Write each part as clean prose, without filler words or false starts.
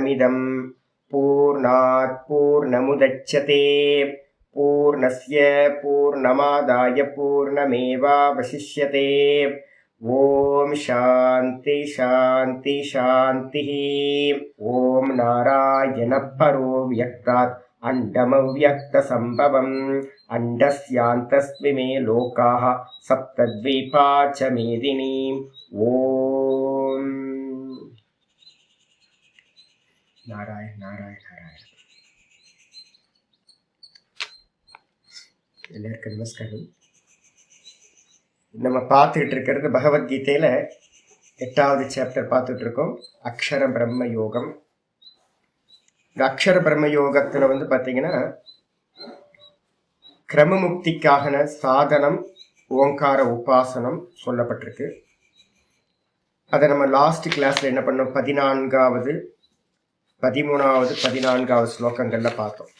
पूर्णमिदं पूर्णात् पूर्णमुदच्यते पूर्णस्य पूर्णमादाय पूर्णमेवावशिष्यते ओम शांति शांति शांति। ओम नारायण परो व्यक्तात् अंडमव्यक्त संभवम् अंडस्यान्तस्मिमे लोकाः सप्तद्वीपा च मेदिनी। ओम नारायण नारायण नारायण। எல்லாருக்கும் நமஸ்காரம். நம்ம பார்த்துக்கிட்டு இருக்கிறது பகவத்கீதையில 8வது சாப்டர் பார்த்துட்டு இருக்கோம், அக்ஷர பிரம்ம யோகம். இந்த அக்ஷர பிரம்ம யோகத்துல பார்த்தீங்கன்னா கிரமமுக்திக்கான சாதனம் ஓங்கார உபாசனம் சொல்லப்பட்டிருக்கு. அதை நம்ம லாஸ்ட் கிளாஸ்ல என்ன பண்ணோம், 14வது 13வது 14வது ஸ்லோகங்கள்ல பார்த்தோம்.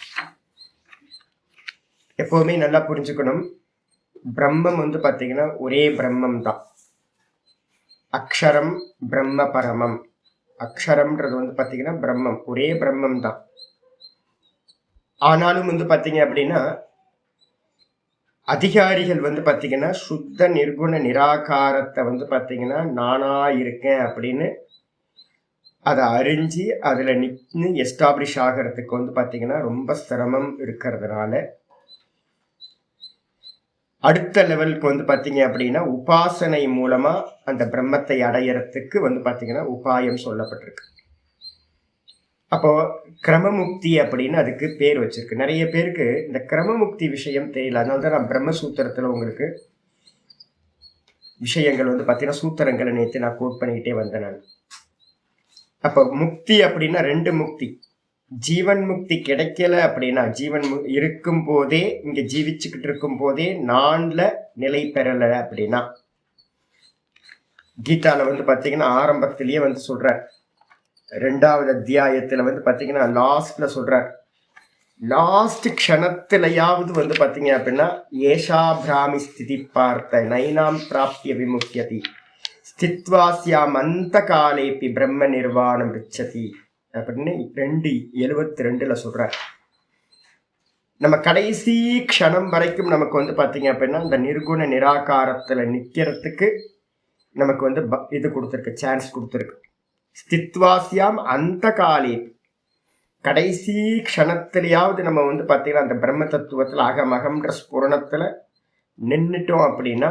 எப்பவுமே நல்லா புரிஞ்சுக்கணும், பிரம்மம் பார்த்தீங்கன்னா ஒரே பிரம்மம் தான். அக்ஷரம் பிரம்ம பரமம். அக்ஷரம்ன்றது பார்த்தீங்கன்னா பிரம்மம், ஒரே பிரம்மம் தான். ஆனாலும் பார்த்தீங்க அப்படின்னா அதிகாரிகள் பார்த்தீங்கன்னா சுத்த நிர்குண நிராகாரத்தை பார்த்தீங்கன்னா நானா இருக்கேன் அப்படின்னு அதை அறிஞ்சு அதில் நின்று எஸ்டாப்ளிஷ் ஆகிறதுக்கு பார்த்தீங்கன்னா ரொம்ப சிரமம் இருக்கிறதுனால அடுத்த லெவலுக்கு பார்த்தீங்க அப்படின்னா உபாசனை மூலமா அந்த பிரம்மத்தை அடையறதுக்கு பார்த்தீங்கன்னா உபாயம் சொல்லப்பட்டிருக்கு. அப்போ கிரமமுக்தி அப்படின்னு அதுக்கு பேர் வச்சிருக்கு. நிறைய பேருக்கு இந்த கிரமமுக்தி விஷயம் தெரியல. அதனால தான் நான் பிரம்மசூத்திரத்துல உங்களுக்கு விஷயங்கள் பார்த்தீங்கன்னா சூத்திரங்களை நேற்று நான் கோட் பண்ணிக்கிட்டே வந்தேன் நான். அப்போ முக்தி அப்படின்னா 2 முக்தி. ஜீவன் முக்தி கிடைக்கல அப்படின்னா ஜீவன் இருக்கும் போதே இங்க ஜீவிச்சுக்கிட்டு இருக்கும் போதே நான்ல நிலை பெறல அப்படின்னா கீதால பார்த்தீங்கன்னா ஆரம்பத்திலேயே சொல்ற 2வது அத்தியாயத்துல பார்த்தீங்கன்னா லாஸ்ட்ல சொல்ற லாஸ்ட் க்ஷணத்திலையாவது பார்த்தீங்க அப்படின்னா ஏஷா பிராமி ஸ்திதி பார்த்த நைனாம் பிராப்திய விமுக்கியதி ஸ்தித்வாஸ்யாம் அந்த காலேபி பிரம்ம நிர்வாணம் ரிச்சதி அப்படின்னு 2:72 சொல்ற. நம்ம கடைசி க்ஷணம் வரைக்கும் நமக்கு பார்த்தீங்க அப்படின்னா இந்த நிர்குண நிராகாரத்துல நிக்கிறதுக்கு நமக்கு இது கொடுத்துருக்கு, சான்ஸ் கொடுத்துருக்கு. ஸ்தித்வாஸ்யாம் அந்த காலே, கடைசி க்ஷணத்திலேயாவது நம்ம பார்த்தீங்கன்னா அந்த பிரம்ம தத்துவத்துல அகமகம்ன்ற ஸ்புரணத்துல நின்றுட்டோம் அப்படின்னா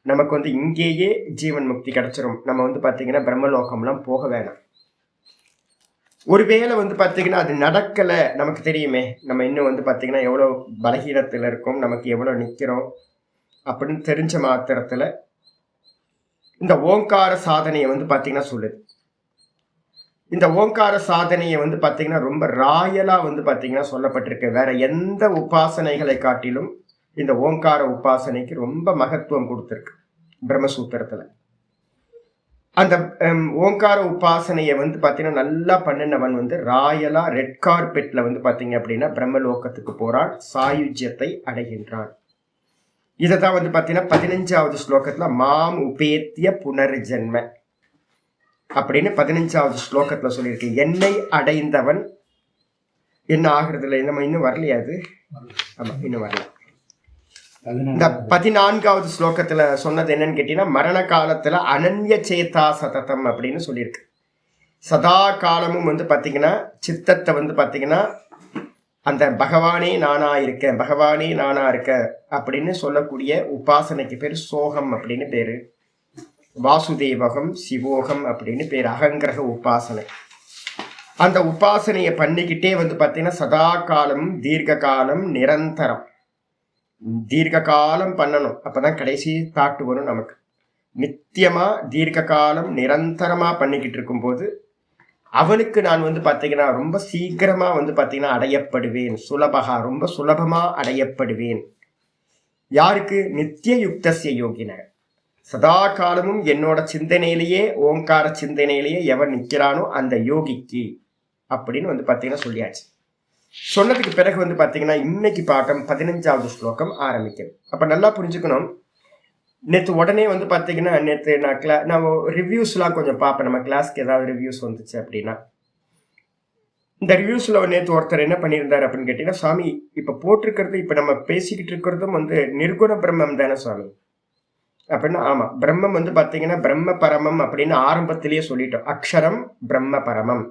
நமக்கு இங்கேயே ஜீவன் முக்தி கிடைச்சிரும். நம்ம பார்த்தீங்கன்னா பிரம்மலோகம்லாம் போக வேணாம். ஒருவேளை பார்த்தீங்கன்னா அது நடக்கல, நமக்கு தெரியுமே நம்ம இன்னும் பார்த்தீங்கன்னா எவ்வளோ பலகீனத்தில் இருக்கோம், நமக்கு எவ்வளோ நிற்கிறோம் அப்படின்னு தெரிஞ்ச மாத்திரத்தில் இந்த ஓங்கார சாதனையை பார்த்தீங்கன்னா சொல்லுது. இந்த ஓங்கார சாதனையை பார்த்தீங்கன்னா ரொம்ப ராயலா பார்த்தீங்கன்னா சொல்லப்பட்டிருக்கு. வேற எந்த உபாசனைகளை காட்டிலும் இந்த ஓங்கார உபாசனைக்கு ரொம்ப மகத்துவம் கொடுத்துருக்கு பிரம்மசூத்திரத்துல. அந்த ஓங்கார உபாசனையை பார்த்தீங்கன்னா நல்லா பண்ணினவன் ராயலா ரெட் கார்பெட்ல பார்த்தீங்க அப்படின்னா பிரம்மலோகத்துக்கு போறான், சாயுஜ்யத்தை அடைகின்றான். இதை தான் பார்த்தீங்கன்னா 15வது ஸ்லோகத்துல மாம் உபேத்திய புனர்ஜென்ம அப்படின்னு 15வது ஸ்லோகத்துல சொல்லியிருக்கு. என்னை அடைந்தவன் என்ன ஆகுறது இல்லை, நம்ம இன்னும் வரலையாது. ஆமா, இன்னும் வரல. இந்த 14வது ஸ்லோகத்துல சொன்னது என்னன்னு கேட்டீங்கன்னா மரண காலத்துல அனன்ய சேதா சததம் அப்படின்னு சொல்லியிருக்கு. சதா காலமும் பார்த்தீங்கன்னா சித்தத்தை பார்த்தீங்கன்னா அந்த பகவானே நானா இருக்கேன், பகவானே நானா இருக்கேன் அப்படின்னு சொல்லக்கூடிய உபாசனைக்கு பேர் சோகம் அப்படின்னு பேரு. வாசுதேவகம் சிவோகம் அப்படின்னு பேர், அகங்கிரக உபாசனை. அந்த உபாசனையை பண்ணிக்கிட்டே பார்த்தீங்கன்னா சதா காலம் தீர்க்க காலம் நிரந்தரம் தீர்க்க காலம் பண்ணணும். அப்பதான் கடைசி தாட்டு வரும் நமக்கு. நித்தியமா தீர்க்க காலம் நிரந்தரமா பண்ணிக்கிட்டு இருக்கும் போது அவனுக்கு நான் பார்த்தீங்கன்னா ரொம்ப சீக்கிரமா பார்த்தீங்கன்னா அடையப்படுவேன். சுலபகா, ரொம்ப சுலபமா அடையப்படுவேன். யாருக்கு? நித்திய யுக்தசிய யோகின. சதா காலமும் என்னோட சிந்தனையிலேயே ஓங்கார சிந்தனையிலேயே எவன் நிற்கிறானோ அந்த யோகிக்கு அப்படின்னு பார்த்தீங்கன்னா சொல்லியாச்சு. சொன்னதுக்கு பிறகு பார்த்தீங்கன்னா இன்னைக்கு பாட்டம் 15வது ஸ்லோகம் ஆரம்பிக்கும். அப்ப நல்லா புரிஞ்சுக்கணும். நேற்று உடனே பார்த்தீங்கன்னா நேற்று நான் ரிவ்யூஸ்லாம் கொஞ்சம் பார்ப்பேன். நம்ம கிளாஸ்க்கு ஏதாவது ரிவ்யூஸ் வந்துச்சு அப்படின்னா இந்த ரிவ்யூஸ்ல நேற்று ஒருத்தர் என்ன பண்ணியிருந்தார் அப்படின்னு கேட்டீங்கன்னா, சாமி இப்ப போட்டிருக்கிறது இப்ப நம்ம பேசிக்கிட்டு இருக்கிறதும் வந்து நிர்குண பிரம்மம் தானே சாமி அப்படின்னா, ஆமா பிரம்மம் வந்து பாத்தீங்கன்னா பிரம்ம பரமம் அப்படின்னு ஆரம்பத்திலேயே சொல்லிட்டோம். அக்ஷரம் பிரம்ம பரமம்.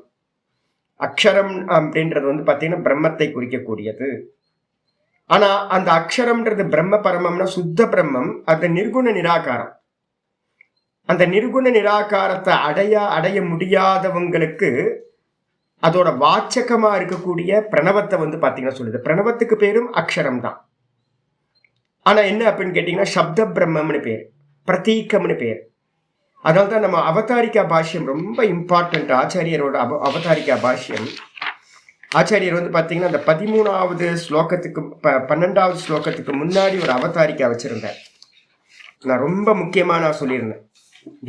அக்ஷரம் அப்படின்றது வந்து பாத்தீங்கன்னா பிரம்மத்தை குறிக்கக்கூடியது. ஆனா அந்த அக்ஷரம்ன்றது பிரம்ம பரமம்னா சுத்த பிரம்மம், அந்த நிர்குண நிராகாரம். அந்த நிர்குண நிராகாரத்தை அடைய முடியாதவங்களுக்கு அதோட வாச்சகமா இருக்கக்கூடிய பிரணவத்தை வந்து பாத்தீங்கன்னா சொல்லுது. பிரணவத்துக்கு பேரும் அக்ஷரம் தான். ஆனா என்ன அப்படின்னு கேட்டீங்கன்னா சப்த பிரம்மம்னு பேர், பிரதீக்கம்னு பேர். அதனால்தான் நம்ம அவதாரிக்கா பாஷ்யம் ரொம்ப இம்பார்ட்டன்ட். ஆச்சாரியரோட அவதாரிக்கா பாஷ்யம், ஆச்சாரியர் வந்து பாத்தீங்கன்னா அந்த 13வது ஸ்லோகத்துக்கு 12வது ஸ்லோகத்துக்கு முன்னாடி ஒரு அவதாரிக்கா வச்சிருந்தார். நான் ரொம்ப முக்கியமா நான் சொல்லியிருந்தேன்.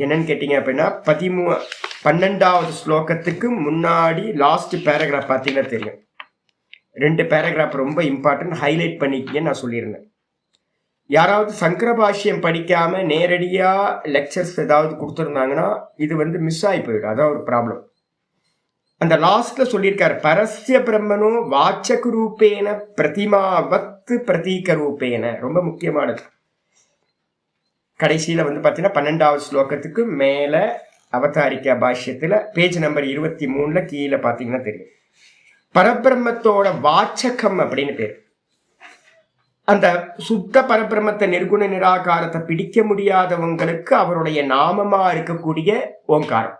என்னன்னு கேட்டீங்க அப்படின்னா 12வது ஸ்லோகத்துக்கு முன்னாடி லாஸ்ட் பேராகிராஃப் பார்த்தீங்கன்னா தெரியும். 2 பேராகிராஃப் ரொம்ப இம்பார்ட்டன்ட், ஹைலைட் பண்ணிக்கன்னு நான் சொல்லியிருந்தேன். யாராவது சங்கர பாஷ்யம் படிக்காம நேரடியா லெக்சர்ஸ் ஏதாவது கொடுத்துருந்தாங்கன்னா இது வந்து மிஸ் ஆகி போயிடும். அதான் ஒரு ப்ராப்ளம். அந்த லாஸ்ட்ல சொல்லியிருக்காரு, பரஸ்ய பிரம்மனோ வாச்சக ரூபேன பிரதிமாவத்து பிரதீக ரூபேன. ரொம்ப முக்கியமானது. கடைசியில வந்து பாத்தீங்கன்னா 12வது ஸ்லோகத்துக்கு மேல அவதாரிக்கா பாஷ்யத்துல பேஜ் நம்பர் 23ல கீழே பாத்தீங்கன்னா தெரியும். பரபிரம்மத்தோட வாச்சகம் அப்படின்னு பேர். அந்த சுத்த பரபிரம்மத்தை நிர்குண நிராகாரத்தை பிடிக்க முடியாதவங்களுக்கு அவருடைய நாமமா இருக்கக்கூடிய ஓங்காரம்.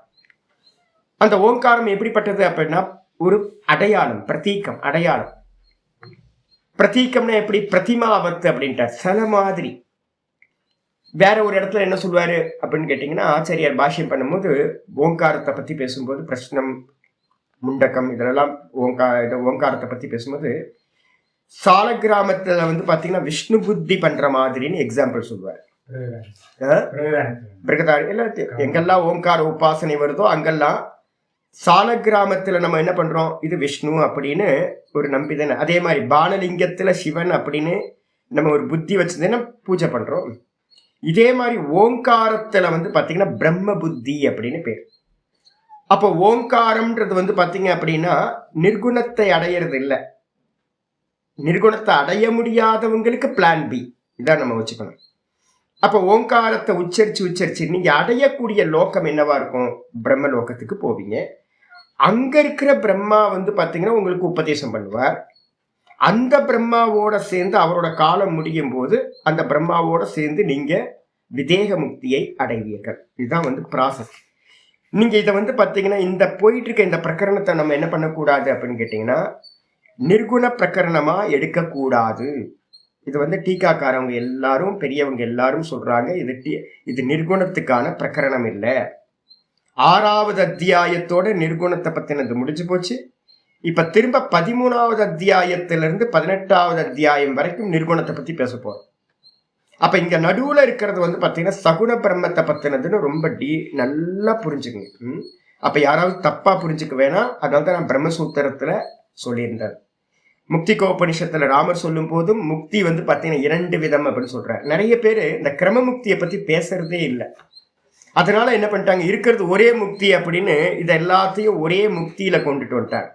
அந்த ஓங்காரம் எப்படிப்பட்டது அப்படின்னா ஒரு அடையாளம், பிரதீக்கம், அடையாளம். பிரதீக்கம்னா எப்படி? பிரதிமாவத்து அப்படின்ட்டார், சில மாதிரி. வேற ஒரு இடத்துல என்ன சொல்லுவாரு அப்படின்னு கேட்டீங்கன்னா, ஆச்சாரியார் பாஷ்யம் பண்ணும்போது ஓங்காரத்தை பத்தி பேசும்போது, பிரஷ்னம், முண்டக்கம், இதெல்லாம் ஓங்காரத்தை பத்தி பேசும்போது சால கிராமத்துல வந்து பாத்தீங்கன்னா விஷ்ணு புத்தி பண்ற மாதிரின்னு எக்ஸாம்பிள் சொல்லுவார். எங்கெல்லாம் ஓங்கார உபாசனை வருதோ அங்கெல்லாம் சால கிராமத்துல நம்ம என்ன பண்றோம், இது விஷ்ணு அப்படின்னு ஒரு நம்பிதானே. அதே மாதிரி பானலிங்கத்துல சிவன் அப்படின்னு நம்ம ஒரு புத்தி வச்சுதானே பூஜை பண்றோம். இதே மாதிரி ஓங்காரத்துல வந்து பாத்தீங்கன்னா பிரம்ம புத்தி அப்படின்னு பேர். அப்போ ஓங்காரம்ன்றது வந்து பாத்தீங்க அப்படின்னா நிர்குணத்தை அடையிறது இல்லை. நிர்குணத்தை அடைய முடியாதவங்களுக்கு பிளான் பி இதான் நம்ம வச்சுக்கணும். அப்போ ஓங்காரத்தை உச்சரிச்சு நீங்க அடையக்கூடிய லோகம் என்னவா இருக்கும்? பிரம்ம லோகத்துக்கு போவீங்க. அங்க இருக்கிற பிரம்மா வந்து பாத்தீங்கன்னா உங்களுக்கு உபதேசம் பண்ணுவார். அந்த பிரம்மாவோட சேர்ந்து அவரோட காலம் முடியும் போது அந்த பிரம்மாவோட சேர்ந்து நீங்க விதேக முக்தியை அடைவீர்கள். இதுதான் வந்து ப்ராசஸ். நீங்க இதை வந்து பாத்தீங்கன்னா இந்த போயிட்டு இருக்க இந்த பிரகரணத்தை நம்ம என்ன பண்ணக்கூடாது அப்படின்னு கேட்டீங்கன்னா நிர்குண பிரகரணமா எடுக்கக்கூடாது. இது வந்து டீக்காக்காரவங்க எல்லாரும் பெரியவங்க எல்லாரும் சொல்றாங்க, இது நிர்குணத்துக்கான பிரகரணம் இல்லை. 6வது அத்தியாயத்தோட நிர்குணத்தை பத்தினது முடிஞ்சு போச்சு. இப்ப திரும்ப 13வது அத்தியாயத்திலிருந்து 18வது அத்தியாயம் வரைக்கும் நிர்குணத்தை பத்தி பேச போறோம். அப்ப இங்க நடுவுல இருக்கிறது வந்து பாத்தீங்கன்னா சகுண பிரம்மத்தை பத்தினதுன்னு ரொம்ப நல்லா புரிஞ்சுக்கங்க. அப்ப யாராவது தப்பா புரிஞ்சுக்க வேணாம். அதனால்தான் நான் பிரம்மசூத்திரத்துல சொல்லியிருந்தேன். முக்தி கோபனிஷத்துல ராமர் சொல்லும் போதும் முக்தி வந்து பாத்தீங்கன்னா 2 விதம் அப்படின்னு சொல்றாரு. நிறைய பேரு இந்த கிரம முக்தியை பத்தி பேசுறதே இல்லை. அதனால என்ன பண்ணிட்டாங்க, இருக்கிறது ஒரே முக்தி அப்படின்னு இதை எல்லாத்தையும் ஒரே முக்தியில கொண்டுட்டு வந்துட்டார்.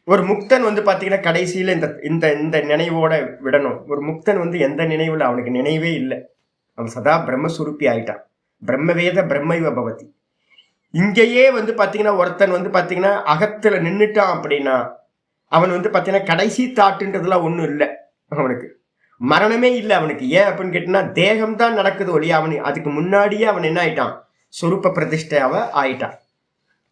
ஒரு முக்தன் வந்து பாத்தீங்கன்னா கடைசியில இந்த இந்த நினைவோட விடணும். ஒரு முக்தன் வந்து எந்த நினைவுல அவனுக்கு நினைவே இல்லை. அவன் சதா பிரம்மஸ்வரூபி ஆயிட்டான். பிரம்மவேத பிரம்மைவ பவதி. இங்கேயே வந்து பாத்தீங்கன்னா ஒருத்தன் வந்து பாத்தீங்கன்னா அகத்துல நின்றுட்டான் அப்படின்னா அவன் வந்து பாத்தீங்கன்னா கடைசி தாட்டுன்றதுலாம் ஒண்ணும் இல்லை. அவனுக்கு மரணமே இல்லை அவனுக்கு. ஏன் அப்படின்னு கேட்டீங்கன்னா தேகம்தான் நடக்குது ஒழிய அவனு அதுக்கு முன்னாடியே அவன் என்ன ஆயிட்டான், சொரூப பிரதிஷ்டாவ ஆயிட்டான்.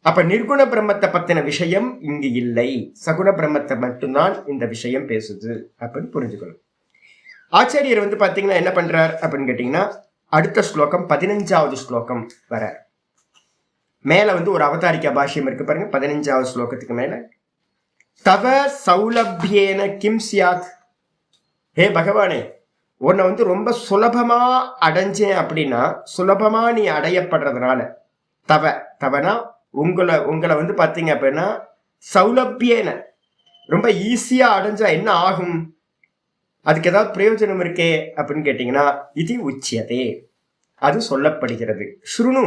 அப்ப நிர்குண பிரம்மத்தை பத்தின விஷயம் இங்கு இல்லை, சகுண பிரம்மத்தை மட்டும்தான் இந்த விஷயம் பேசுது அப்படின்னு புரிஞ்சுக்கணும். ஆச்சாரியர் வந்து பாத்தீங்கன்னா என்ன பண்றார் அப்படின்னு கேட்டீங்கன்னா அடுத்த ஸ்லோகம் 15வது ஸ்லோகம் வர மேல வந்து ஒரு அவதாரிக்கா பாஷ்யம் இருக்கு பாருங்க. 15வது ஸ்லோகத்துக்கு மேல தவ சௌலபியேன கிம் சியாத். ஹே பகவானே, உன்னை வந்து ரொம்ப சுலபமா அடைஞ்சேன் அப்படின்னா, சுலபமா நீ அடையப்படுறதுனால, தவனா உங்களை வந்து பாத்தீங்க அப்படின்னா சௌலபியேன ரொம்ப ஈஸியா அடைஞ்சா என்ன ஆகும், அதுக்கு ஏதாவது பிரயோஜனம் இருக்கே அப்படின்னு கேட்டீங்கன்னா இது உச்சியதே, அது சொல்லப்படுகிறது. ஸ்ருணு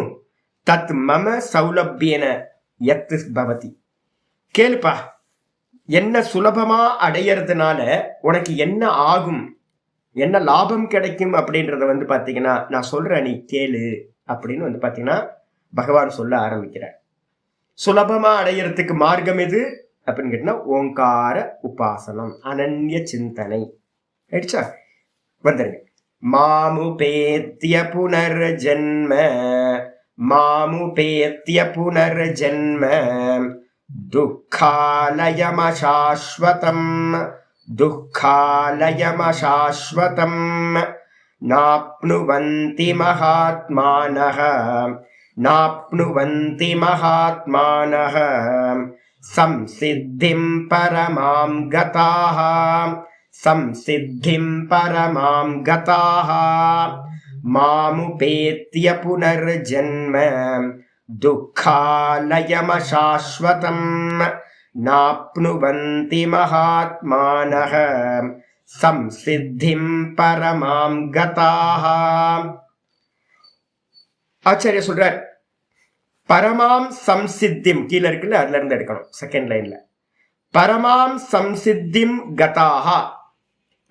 தத் மம சௌலபியன யத் பவதி. கேளுப்பா, என்ன சுலபமா அடையறதுனால உனக்கு என்ன ஆகும், என்ன லாபம் கிடைக்கும் அப்படின்றத வந்து பாத்தீங்கன்னா நான் சொல்றேன், நீ கேளு அப்படின்னு வந்து பாத்தீங்கன்னா பகவான் சொல்ல ஆரம்பிக்கிறார். சுலபமா அடையறதுக்கு மார்க்கம் எது அப்படின்னு கேட்டீங்கன்னா ஓங்கார உபாசனம், அனன்ய சிந்தனை. ஆயிடுச்சா? வந்துருங்க. மாமுபேத்திய புனர்ஜன்ம, மாமுபேத்திய புனர்ஜன்ம துக்காலயமசாஸ்வதம், துக்காலயமசாஸ்வதம் நாப்னுவந்தி மகாத்மானஹ, நாப்னுவந்தி மகாத்மானஹ சம்சித்திம் பரமாம் கதாஹ, சம்சித்திம் பரமாம் கதாஹ மாமுபேத்ய புனர்ஜன்ம துக்காலயமசாஸ்வதம் நாப்னுவந்தி மகாத்மானஹ சம்சித்திம் பரமாம் கதாஹ. ஆச்சாரிய சொல்றார், பரமாம் சம்சித்திம் கீழே இருக்குல்ல, அதுல இருந்து எடுக்கணும். செகண்ட் லைன்ல பரமாம் சம்சித்திம் கதாஹா,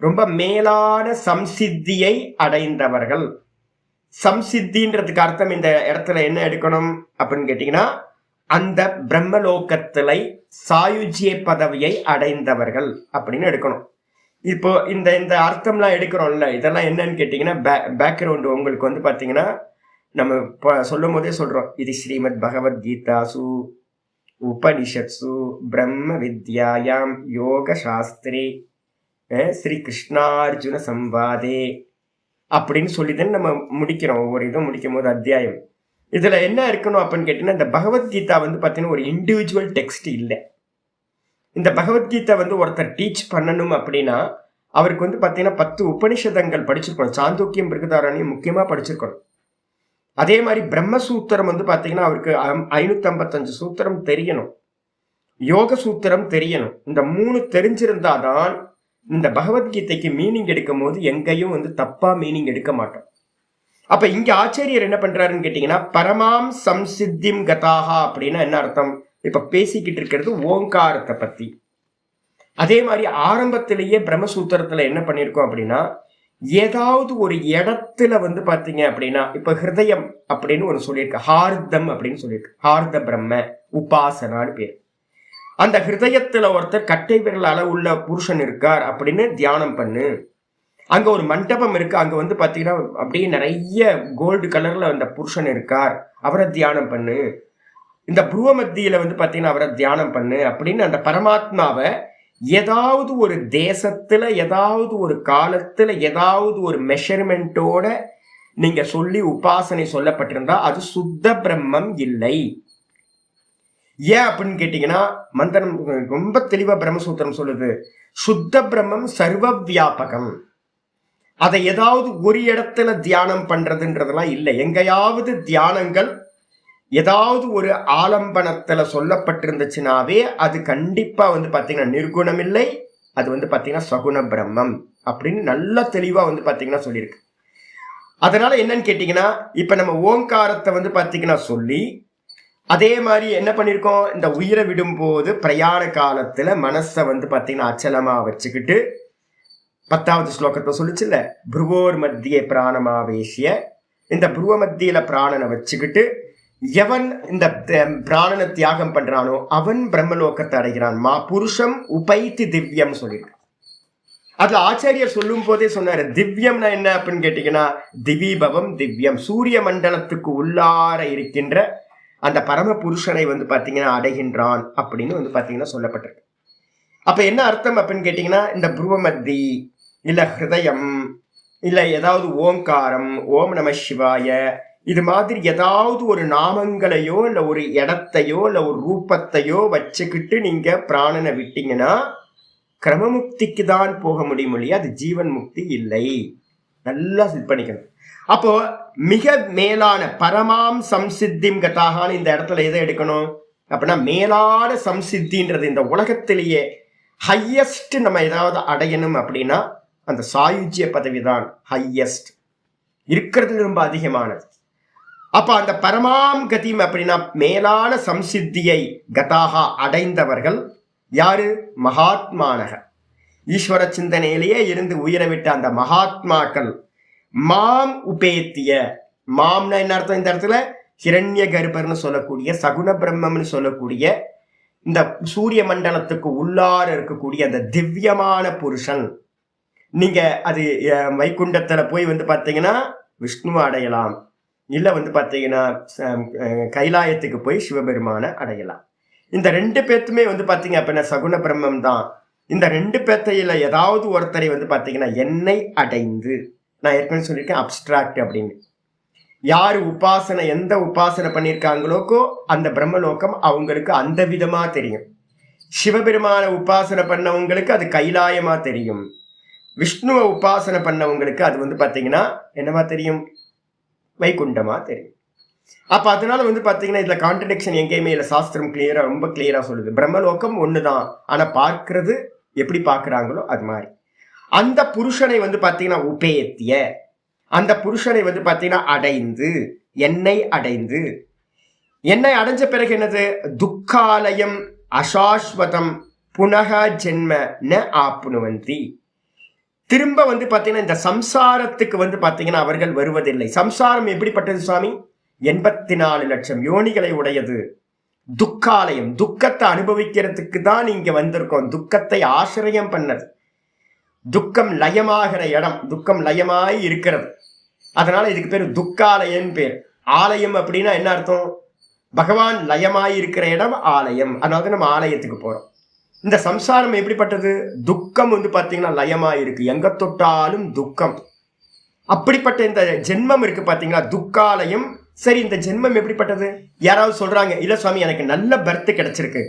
ரொம்ப மேலான சம்சித்தியை அடைந்தவர்கள். சம்சித்தின்றதுக்கு அர்த்தம் இந்த இடத்துல என்ன எடுக்கணும் அப்படின்னு கேட்டீங்கன்னா அந்த பிரம்மலோகத்திலை சாயுஜ்ய பதவியை அடைந்தவர்கள் அப்படின்னு எடுக்கணும். இப்போ இந்த இந்த அர்த்தம்லாம் எடுக்கிறோம்ல, இதெல்லாம் என்னன்னு கேட்டீங்கன்னா பேக்ரவுண்ட் உங்களுக்கு வந்து பாத்தீங்கன்னா நம்ம சொல்லும் போதே சொல்றோம், இது ஸ்ரீமத் பகவத்கீதாசு உபனிஷத்சு பிரம்ம வித்யாயாம் யோக சாஸ்திரே ஸ்ரீ கிருஷ்ணார்ஜுன சம்வாதே அப்படின்னு சொல்லிதான் நம்ம முடிக்கிறோம். ஒவ்வொரு இதுவும் முடிக்கும் போது அத்தியாயம். இதுல என்ன இருக்கணும் அப்படின்னு கேட்டீங்கன்னா, இந்த பகவத்கீதா வந்து பாத்தீங்கன்னா ஒரு இண்டிவிஜுவல் டெக்ஸ்ட் இல்லை. இந்த பகவத்கீதா வந்து ஒருத்தர் டீச் பண்ணணும் அப்படின்னா அவருக்கு வந்து பாத்தீங்கன்னா 10 உபனிஷதங்கள் படிச்சிருக்கணும். சாந்தோக்கியம் பிருகதாரண்யம் முக்கியமா படிச்சிருக்கணும். அதே மாதிரி பிரம்மசூத்திரம் வந்து பாத்தீங்கன்னா அவருக்கு 555 சூத்திரம் தெரியணும், யோக சூத்திரம் தெரியணும். இந்த 3 தெரிஞ்சிருந்தாதான் இந்த பகவத்கீதைக்கு மீனிங் எடுக்கும் போது எங்கேயும் வந்து தப்பா மீனிங் எடுக்க மாட்டோம். அப்ப இங்க ஆச்சாரியர் என்ன பண்றாருன்னு கேட்டீங்கன்னா பரமாம் சம்சித்திம் கதாஹா அப்படின்னா என்ன அர்த்தம்? இப்ப பேசிக்கிட்டு இருக்கிறது ஓங்காரத்தை பத்தி. அதே மாதிரி ஆரம்பத்திலேயே பிரம்மசூத்திரத்துல என்ன பண்ணிருக்கோம் அப்படின்னா, ஏதாவது ஒரு இடத்துல வந்து பாத்தீங்க அப்படின்னா இப்ப ஹிருதயம் அப்படின்னு ஒரு சொல்லியிருக்கு, ஹார்தம் அப்படின்னு சொல்லியிருக்கு, ஹார்த பிரம்ம உபாசனான்னு பேர். அந்த ஹிருதயத்துல ஒருத்தர் கட்டை விரல் அளவுள்ள புருஷன் இருக்கார் அப்படின்னு தியானம் பண்ணு. அங்க ஒரு மண்டபம் இருக்கு, அங்க வந்து பாத்தீங்கன்னா அப்படியே நிறைய கோல்டு கலர்ல அந்த புருஷன் இருக்கார், அவரை தியானம் பண்ணு. இந்த புருவ மத்தியில வந்து பாத்தீங்கன்னா அவரை தியானம் பண்ணு அப்படின்னு அந்த பரமாத்மாவை ஏதாவது ஒரு தேசத்துல ஏதாவது ஒரு காலத்துல ஏதாவது ஒரு மெஷர்மெண்டோட நீங்க சொல்லி உபாசனை சொல்லப்பட்டிருந்தா அது சுத்த பிரம்மம் இல்லை. ஏன் அப்படின்னு கேட்டீங்கன்னா மந்திரம் ரொம்ப தெளிவா பிரம்மசூத்திரம் சொல்லுது, சுத்த பிரம்மம் சர்வ வியாபகம். அதை ஏதாவது ஒரு இடத்துல தியானம் பண்றதுன்றதெல்லாம் இல்லை. எங்கேயாவது தியானங்கள் ஏதாவது ஒரு ஆலம்பனத்துல சொல்லப்பட்டிருந்துச்சுனாவே அது கண்டிப்பா வந்து பாத்தீங்கன்னா நிர்குணம் இல்லை, அது வந்து பாத்தீங்கன்னா சகுண பிரம்மம் அப்படின்னு நல்லா தெளிவா வந்து பாத்தீங்கன்னா சொல்லியிருக்கு. அதனால என்னன்னு கேட்டீங்கன்னா இப்ப நம்ம ஓங்காரத்தை வந்து பாத்தீங்கன்னா சொல்லி அதே மாதிரி என்ன பண்ணிருக்கோம், இந்த உயிரை விடும் போது பிரயாண காலத்துல மனசை வந்து பாத்தீங்கன்னா அச்சலமா வச்சுக்கிட்டு 10வது ஸ்லோகத்தை சொல்லிச்சுல்ல, புருவோர் மத்திய பிராணமாவேசிய, இந்த புருவ மத்தியில பிராணனை வச்சுக்கிட்டு எவன் இந்த பிராணனை தியாகம் பண்றானோ அவன் பிரம்மலோகத்தை அடைகிறான். மா புருஷம் உபைத்தி திவ்யம் சொல்லியிருக்கு. அதுல ஆச்சாரியர் சொல்லும் போதே சொன்னாரு, திவ்யம்னா என்ன அப்படின்னு கேட்டீங்கன்னா திவிபவம் திவ்யம், சூரிய மண்டலத்துக்கு உள்ளார இருக்கின்ற அந்த பரம புருஷனை வந்து பாத்தீங்கன்னா அடைகின்றான் அப்படின்னு வந்து பாத்தீங்கன்னா சொல்லப்பட்டிருக்கு. அப்ப என்ன அர்த்தம் அப்படின்னு கேட்டீங்கன்னா இந்த புருவ மத்தி இல்ல ஹிருதயம் இல்ல ஏதாவது ஓங்காரம், ஓம் நம சிவாய, இது மாதிரி ஏதாவது ஒரு நாமங்களையோ இல்ல ஒரு இடத்தையோ இல்ல ஒரு ரூபத்தையோ வச்சுக்கிட்டு நீங்க பிராணனை விட்டீங்கன்னா கிரமமுக்திக்கு தான் போக முடியும் இல்லையா, அது ஜீவன் முக்தி இல்லை. நல்லா இது பண்ணிக்கணும். அப்போ மிக மேலான பரமாம் சம்சித்திம் கதாகான்னு இந்த இடத்துல எதை எடுக்கணும் அப்படின்னா மேலான சம்சித்தின்றது இந்த உலகத்திலேயே ஹையஸ்ட் நம்ம ஏதாவது அடையணும் அப்படின்னா அந்த சாயுஜ்ய பதவி தான் ஹையஸ்ட், இருக்கிறது ரொம்ப அதிகமானது. அப்ப அந்த பரமாம் கதிம் அப்படின்னா மேலான சம்சித்தியை கதாகா அடைந்தவர்கள் யாரு? மகாத்மானக. ஈஸ்வர சிந்தனையிலேயே இருந்து உயிரை அந்த மகாத்மாக்கள் மாம் உபேத்திய. மாம்னா என்ன அர்த்தம்? இந்த இடத்துல ஹிரண்ய கர்ப்பர்னு சொல்லக்கூடிய, சகுண பிரம்மம்னு சொல்லக்கூடிய, இந்த சூரிய மண்டலத்துக்கு உள்ளார இருக்கக்கூடிய அந்த திவ்யமான புருஷன். நீங்க அது வைகுண்டத்துல போய் பார்த்தீங்கன்னா விஷ்ணுவை அடையலாம், இல்ல பார்த்தீங்கன்னா கைலாயத்துக்கு போய் சிவபெருமான அடையலாம். இந்த ரெண்டு பேர்த்துமே பார்த்தீங்க அப்படின்னா சகுண பிரம்மம் தான். இந்த ரெண்டு பேர்த்தையில ஏதாவது ஒருத்தரை பார்த்தீங்கன்னா என்னை அடைந்து, நான் ஏற்கனவே சொல்லியிருக்கேன் அப்டிராக்ட் அப்படின்னு. யாரு உபாசனை, எந்த உபாசனை பண்ணியிருக்காங்களோக்கோ அந்த பிரம்மலோகம் அவங்களுக்கு அந்த விதமா தெரியும். சிவபெருமான உபாசனை பண்ணவங்களுக்கு அது கைலாயமா தெரியும். விஷ்ணுவை உபாசனை பண்ணவங்களுக்கு அது பார்த்தீங்கன்னா என்னவா தெரியும்? வைகுண்டமா தெரியும். அப்ப அதனால பார்த்தீங்கன்னா இதுல கான்ட்ரடிக்ஷன் எங்கேயுமே இல்லை. சாஸ்திரம் கிளியரா, ரொம்ப கிளியரா சொல்லுது. பிரம்மலோகம் ஒண்ணுதான், ஆனா பார்க்கிறது எப்படி பார்க்கிறாங்களோ அது மாதிரி. அந்த புருஷனை பார்த்தீங்கன்னா உபேத்திய, அந்த புருஷனை பார்த்தீங்கன்னா அடைந்து, என்னை அடைந்து. என்னை அடைஞ்ச பிறகு என்னது? துக்காலயம் அசாஸ்வதம் புனக ஜென்ம ந ஆப்னுவந்தி. திரும்ப பார்த்தீங்கன்னா இந்த சம்சாரத்துக்கு பார்த்தீங்கன்னா அவர்கள் வருவதில்லை. சம்சாரம் எப்படிப்பட்டது சுவாமி? 84 லட்சம் யோனிகளை உடையது. துக்காலயம், துக்கத்தை அனுபவிக்கிறதுக்கு தான் இங்க வந்திருக்கோம். துக்கத்தை ஆசிரியம் பண்ணது. துக்கம் லயமாகிற இடம், துக்கம் லயமாய் இருக்கிறது. அதனால இதுக்கு பேர் துக்காலயம் பேர். ஆலயம் அப்படின்னா என்ன அர்த்தம்? பகவான் லயமாய் இருக்கிற இடம் ஆலயம். அதனால நம்ம ஆலயத்துக்கு போறோம். இந்த சம்சாரம் எப்படிப்பட்டது? துக்கம் பார்த்தீங்கன்னா லயமாய் இருக்கு, எங்க தொட்டாலும் துக்கம். அப்படிப்பட்ட இந்த ஜென்மம் இருக்கு பாத்தீங்களா, துக்காலயம். சரி, இந்த ஜென்மம் எப்படிப்பட்டது? யாராவது சொல்றாங்க, இல்ல சுவாமி எனக்கு நல்ல பர்த் கிடைச்சிருக்கு,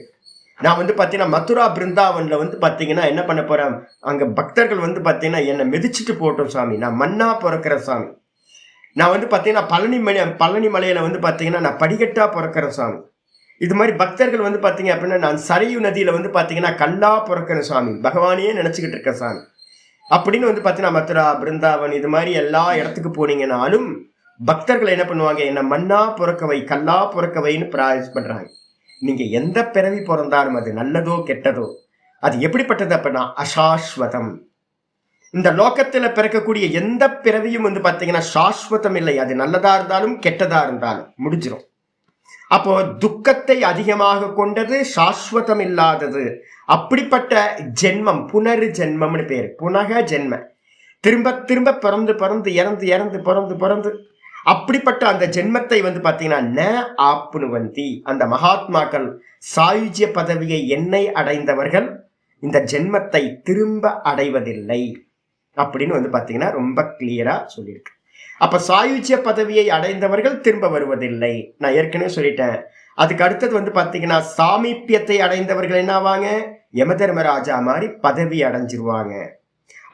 நான் பார்த்தீங்கன்னா மதுரா பிருந்தாவன்ல பார்த்தீங்கன்னா என்ன பண்ண போறேன், அங்க பக்தர்கள் பார்த்தீங்கன்னா என்னை மிதிச்சுட்டு போட்டோம் சாமி, நான் மண்ணா பிறக்கிறேன் சாமி. நான் பார்த்தீங்கன்னா பழனி மலையில பார்த்தீங்கன்னா நான் படிக்கட்டா பிறக்கிறேன் சாமி. இது மாதிரி பக்தர்கள் பார்த்தீங்க அப்படின்னா நான் சரையு நதியில பார்த்தீங்கன்னா கல்லா பிறக்கிறேன் சாமி, பகவானையே நினைச்சுக்கிட்டு இருக்கேன் சாமி அப்படின்னு பார்த்தீங்கன்னா மதுரா பிருந்தாவன் இது மாதிரி எல்லா இடத்துக்கு போனீங்கன்னாலும் பக்தர்கள் என்ன பண்ணுவாங்க, என்ன மண்ணா பிறக்கவை கல்லா பிறக்கவைன்னு பிரார்த்தனை பண்றாங்க. நீங்க எந்த பிறவி பிறந்தாலும் அது நல்லதோ கெட்டதோ அது எப்படிப்பட்டது அப்படின்னா அசாஸ்வதம். இந்த லோகத்துல பிறக்கக்கூடிய எந்த பிறவியும் பார்த்தீங்கன்னா சாஸ்வதம் இல்லை. அது நல்லதா இருந்தாலும் கெட்டதா இருந்தாலும் முடிஞ்சிடும். அப்போ துக்கத்தை அதிகமாக கொண்டது, சாஸ்வதம் இல்லாதது. அப்படிப்பட்ட ஜென்மம் புனர் ஜென்மம்னு பேரு. புனக ஜென்ம, திரும்ப திரும்ப பிறந்து பிறந்து இறந்து இறந்து பிறந்து பிறந்து அப்படிப்பட்ட அந்த ஜென்மத்தை பார்த்தீங்கன்னா ந ஆப்னுவந்தி. அந்த மகாத்மாக்கள் சாயுஜ்ய பதவியை என்னை அடைந்தவர்கள் இந்த ஜென்மத்தை திரும்ப அடைவதில்லை அப்படின்னு பார்த்தீங்கன்னா ரொம்ப கிளியரா சொல்லியிருக்கு. அப்ப சாயுஜ்ய பதவியை அடைந்தவர்கள் திரும்ப வருவதில்லை. நான் ஏற்கனவே சொல்லிட்டேன். அதுக்கு அடுத்தது பார்த்தீங்கன்னா சாமீபியத்தை அடைந்தவர்கள் என்னவாங்க, யமதர்மராஜா மாதிரி பதவி அடைஞ்சிருவாங்க.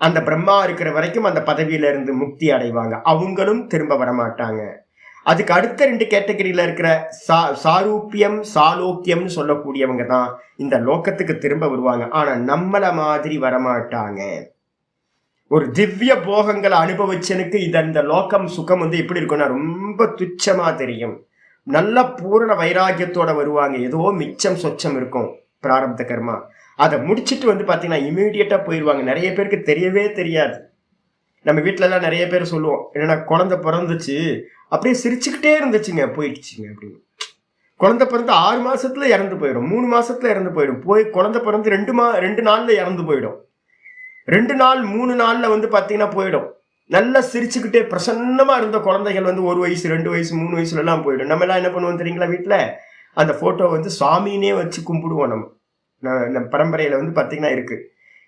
அந்த பிரம்மா இருக்கிற வரைக்கும் அந்த பதவியில இருந்து முக்தி அடைவாங்க, அவங்களும் திரும்ப வரமாட்டாங்க. அதுக்கு அடுத்த 2 கேட்டகரியில இருக்கிற சாரூபியம் சாலோக்கியம்னு சொல்லக்கூடியவங்க தான் இந்த லோகத்துக்கு திரும்ப வருவாங்க. ஆனா நம்மள மாதிரி வரமாட்டாங்க. ஒரு திவ்ய போகங்களை அனுபவிச்சனுக்கு இந்த லோகம் சுகம் எப்படி இருக்கும்னா ரொம்ப துச்சமா தெரியும். நல்ல பூரண வைராக்கியத்தோட வருவாங்க. ஏதோ மிச்சம் சொச்சம் இருக்கும் பிராரப்த கர்மா, அதை முடிச்சுட்டு பார்த்தீங்கன்னா இமீடியட்டா போயிடுவாங்க. நிறைய பேருக்கு தெரியவே தெரியாது. நம்ம வீட்டுல எல்லாம் நிறைய பேர் சொல்லுவோம், என்னன்னா குழந்தை பிறந்துச்சு அப்படியே சிரிச்சுக்கிட்டே இருந்துச்சுங்க, போயிடுச்சுங்க அப்படின்னு. குழந்தை பிறந்து 6 மாசத்துல இறந்து போயிடும், 3 மாசத்துல இறந்து போயிடும். குழந்தை பிறந்து 2 நாள்ல இறந்து போயிடும், 2 நாள் 3 நாள்ல பார்த்தீங்கன்னா போயிடும். நல்லா சிரிச்சுக்கிட்டே பிரசன்னமா இருந்த குழந்தைகள் 1 வயசு 2 வயசு 3 வயசுல எல்லாம் போயிடும். நம்ம எல்லாம் என்ன பண்ணுவோம் தெரியுங்களா, வீட்டுல அந்த போட்டோ சுவாமினே வச்சு கும்பிடுவோம். நம்ம பரம்பரையில பார்த்தீங்கன்னா இருக்கு.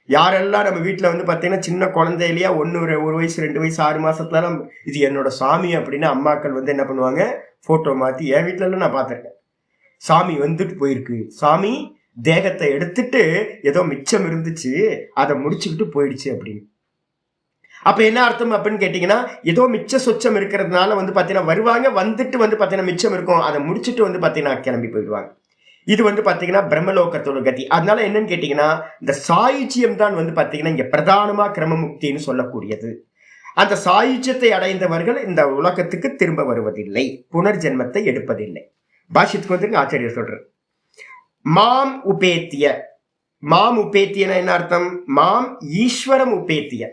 யாரெல்லாம் நம்ம வீட்டுல பார்த்தீங்கன்னா சின்ன குழந்தையிலேயே 1 வயசு 2 வயசு 6 மாசத்துலாம் இது என்னோட சாமி அப்படின்னு அம்மாக்கள் என்ன பண்ணுவாங்க, போட்டோ மாத்தி. என் வீட்டுல எல்லாம் நான் பார்த்திருக்கேன். சாமி வந்துட்டு போயிருக்கு, சாமி தேகத்தை எடுத்துட்டு ஏதோ மிச்சம் இருந்துச்சு அதை முடிச்சுக்கிட்டு போயிடுச்சு அப்படின்னு. அப்ப என்ன அர்த்தம் அப்படின்னு கேட்டீங்கன்னா, ஏதோ மிச்ச சொச்சம் இருக்கிறதுனால பார்த்தீங்கன்னா வருவாங்க, வந்துட்டு பார்த்தீங்கன்னா மிச்சம் இருக்கும், அதை முடிச்சுட்டு பார்த்தீங்கன்னா கிளம்பி போயிடுவாங்க. இது பார்த்தீங்கன்னா பிரம்மலோகத்தோட கதி. அதனால என்னன்னு கேட்டீங்கன்னா, இந்த சாயுஜ்யம் தான் பார்த்தீங்கன்னா இங்க பிரதானமா கிரமமுக்தின்னு சொல்லக்கூடியது. அந்த சாயுஜ்யத்தை அடைந்தவர்கள் இந்த உலகத்துக்கு திரும்ப வருவதில்லை, புனர்ஜென்மத்தை எடுப்பதில்லை. பாஷ்யத்துக்கு ஆச்சாரியர் சொல்றார், மாம் உபேத்திய, மாம் உபேத்தியன என்ன அர்த்தம்? மாம் ஈஸ்வரம் உபேத்திய,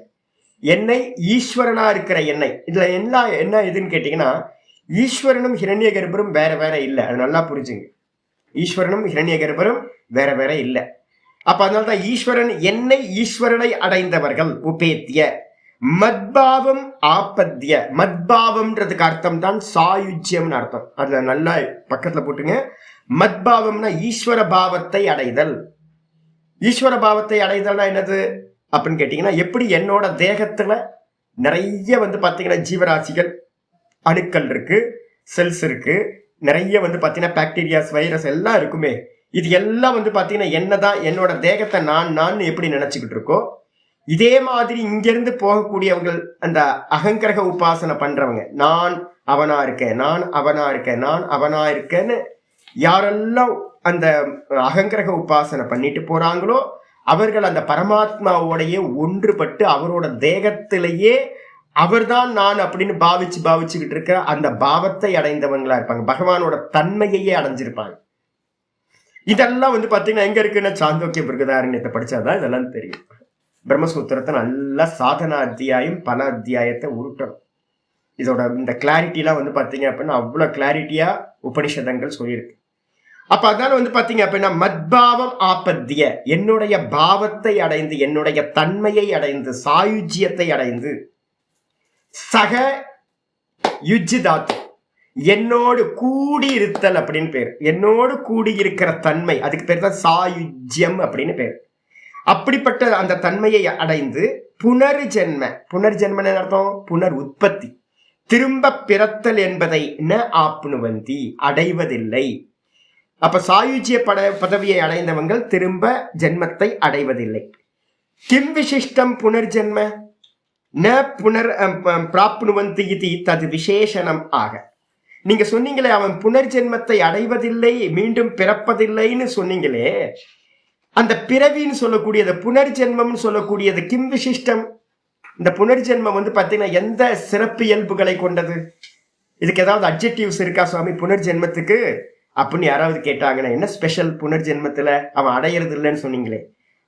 என்னை ஈஸ்வரனா இருக்கிற என்னை. இதுல என்ன இதுன்னு கேட்டீங்கன்னா, ஈஸ்வரனும் ஹிரண்ய கர்ப்பரும் வேற வேற இல்லை. அது நல்லா புரிஞ்சுங்க. ஈஸ்வரனும் ஹிரண்ய கர்ப்பரும் வேற வேற இல்லை. அப்ப அதனால்தான் ஈஸ்வரன், என்னை ஈஸ்வரனை அடைந்தவர்கள் உபேத்திய. மத்பாவம் ஆபத்திய, மத்பாவம்ன்றதுக்கு அர்த்தம் தான் சாயுஜ்யம்னு அர்த்தம். அதுல நல்லா பக்கத்துல போட்டுங்க. மத்பாவம்னா ஈஸ்வர பாவத்தை அடைதல். ஈஸ்வர பாவத்தை அடைதல்னா என்னது அப்படின்னு கேட்டீங்கன்னா, எப்படி என்னோட தேகத்துல நிறைய பாத்தீங்கன்னா ஜீவராசிகள், அணுக்கள் இருக்கு, செல்ஸ் இருக்கு, நிறைய பாத்தீங்கன்னா பாக்டீரியாஸ், வைரஸ் எல்லாம் இருக்குமே. இது எல்லாம் பாத்தீங்கன்னா என்னதான் என்னோட தேகத்தை நான் எப்படி நினைச்சுக்கிட்டு இருக்கோ, இதே மாதிரி இங்கிருந்து போகக்கூடியவங்க, அந்த அகங்கிரக உபாசனை பண்றவங்க, நான் அவனா இருக்கேன், நான் அவனா இருக்கேன், நான் அவனா இருக்கேன்னு யாரெல்லாம் அந்த அகங்கிரக உபாசனை பண்ணிட்டு போறாங்களோ அவர்கள் அந்த பரமாத்மாவோடையே ஒன்றுபட்டு அவரோட தேகத்திலேயே அவர்தான் நான் அப்படின்னு பாவிச்சுக்கிட்டு இருக்க அந்த பாவத்தை அடைந்தவங்களா இருப்பாங்க. பகவானோட தன்மையையே அடைஞ்சிருப்பாங்க. இதெல்லாம் பாத்தீங்கன்னா எங்க இருக்குன்னா, சாந்தோக்கிய பிருகதாரண்யத்தை படிச்சாதான் இதெல்லாம் தெரியும். பிரம்மசூத்திரத்தை நல்லா சாதனா அத்தியாயம் பல அத்தியாயத்தை உருட்டணும். இதோட இந்த கிளாரிட்டிலாம் பாத்தீங்க அப்படின்னா அவ்வளவு கிளாரிட்டியா உபனிஷதங்கள் சொல்லியிருக்கு. அப்ப அதனால பாத்தீங்க அப்படின்னா மத்பாவம் ஆபத்திய, என்னுடைய பாவத்தை அடைந்து, என்னுடைய தன்மையை அடைந்து, சாயுஜ்யத்தை அடைந்து, சக யுஜிதாத், என்னோடு கூடி இருத்தல் அப்படின்னு பேர். என்னோடு கூடி இருக்கிற தன்மை, அதுக்கு பேர் தான் சாயுஜ்யம் அப்படின்னு பேர். அப்படிப்பட்ட அந்த தன்மையை அடைந்து புனர்ஜென்ம, புனர்ஜென்மன்னு அர்த்தம் புனர் உற்பத்தி, திரும்ப பிறத்தல் என்பதை ந ஆப்னுவந்தி, அடைவதில்லை. அப்ப சாயுஜ்ய பதவியை அடைந்தவங்கள் திரும்ப ஜென்மத்தை அடைவதில்லை. கிம் விசிஷ்டம் புனர்ஜென்ம ந புனர் பிராப்னுவந்தி இது தது விசேஷனம் ஆக. நீங்க சொன்னீங்களே அவன் புனர்ஜென்மத்தை அடைவதில்லை, மீண்டும் பிறப்பதில்லைன்னு சொன்னீங்களே, அந்த பிறவின்னு சொல்லக்கூடியது, புனர்ஜென்மம்னு சொல்லக்கூடியது கிம் விசிஷ்டம். இந்த புனர்ஜென்மம் பாத்தீங்கன்னா எந்த சிறப்பு இயல்புகளை கொண்டது? இதுக்கு ஏதாவது அட்ஜெக்டிவ்ஸ் இருக்கா சுவாமி புனர்ஜென்மத்துக்கு அப்படின்னு யாராவது கேட்டாங்கன்னா, என்ன ஸ்பெஷல் புனர்ஜென்மத்துல அவன் அடையிறது இல்லைன்னு சொன்னீங்களே,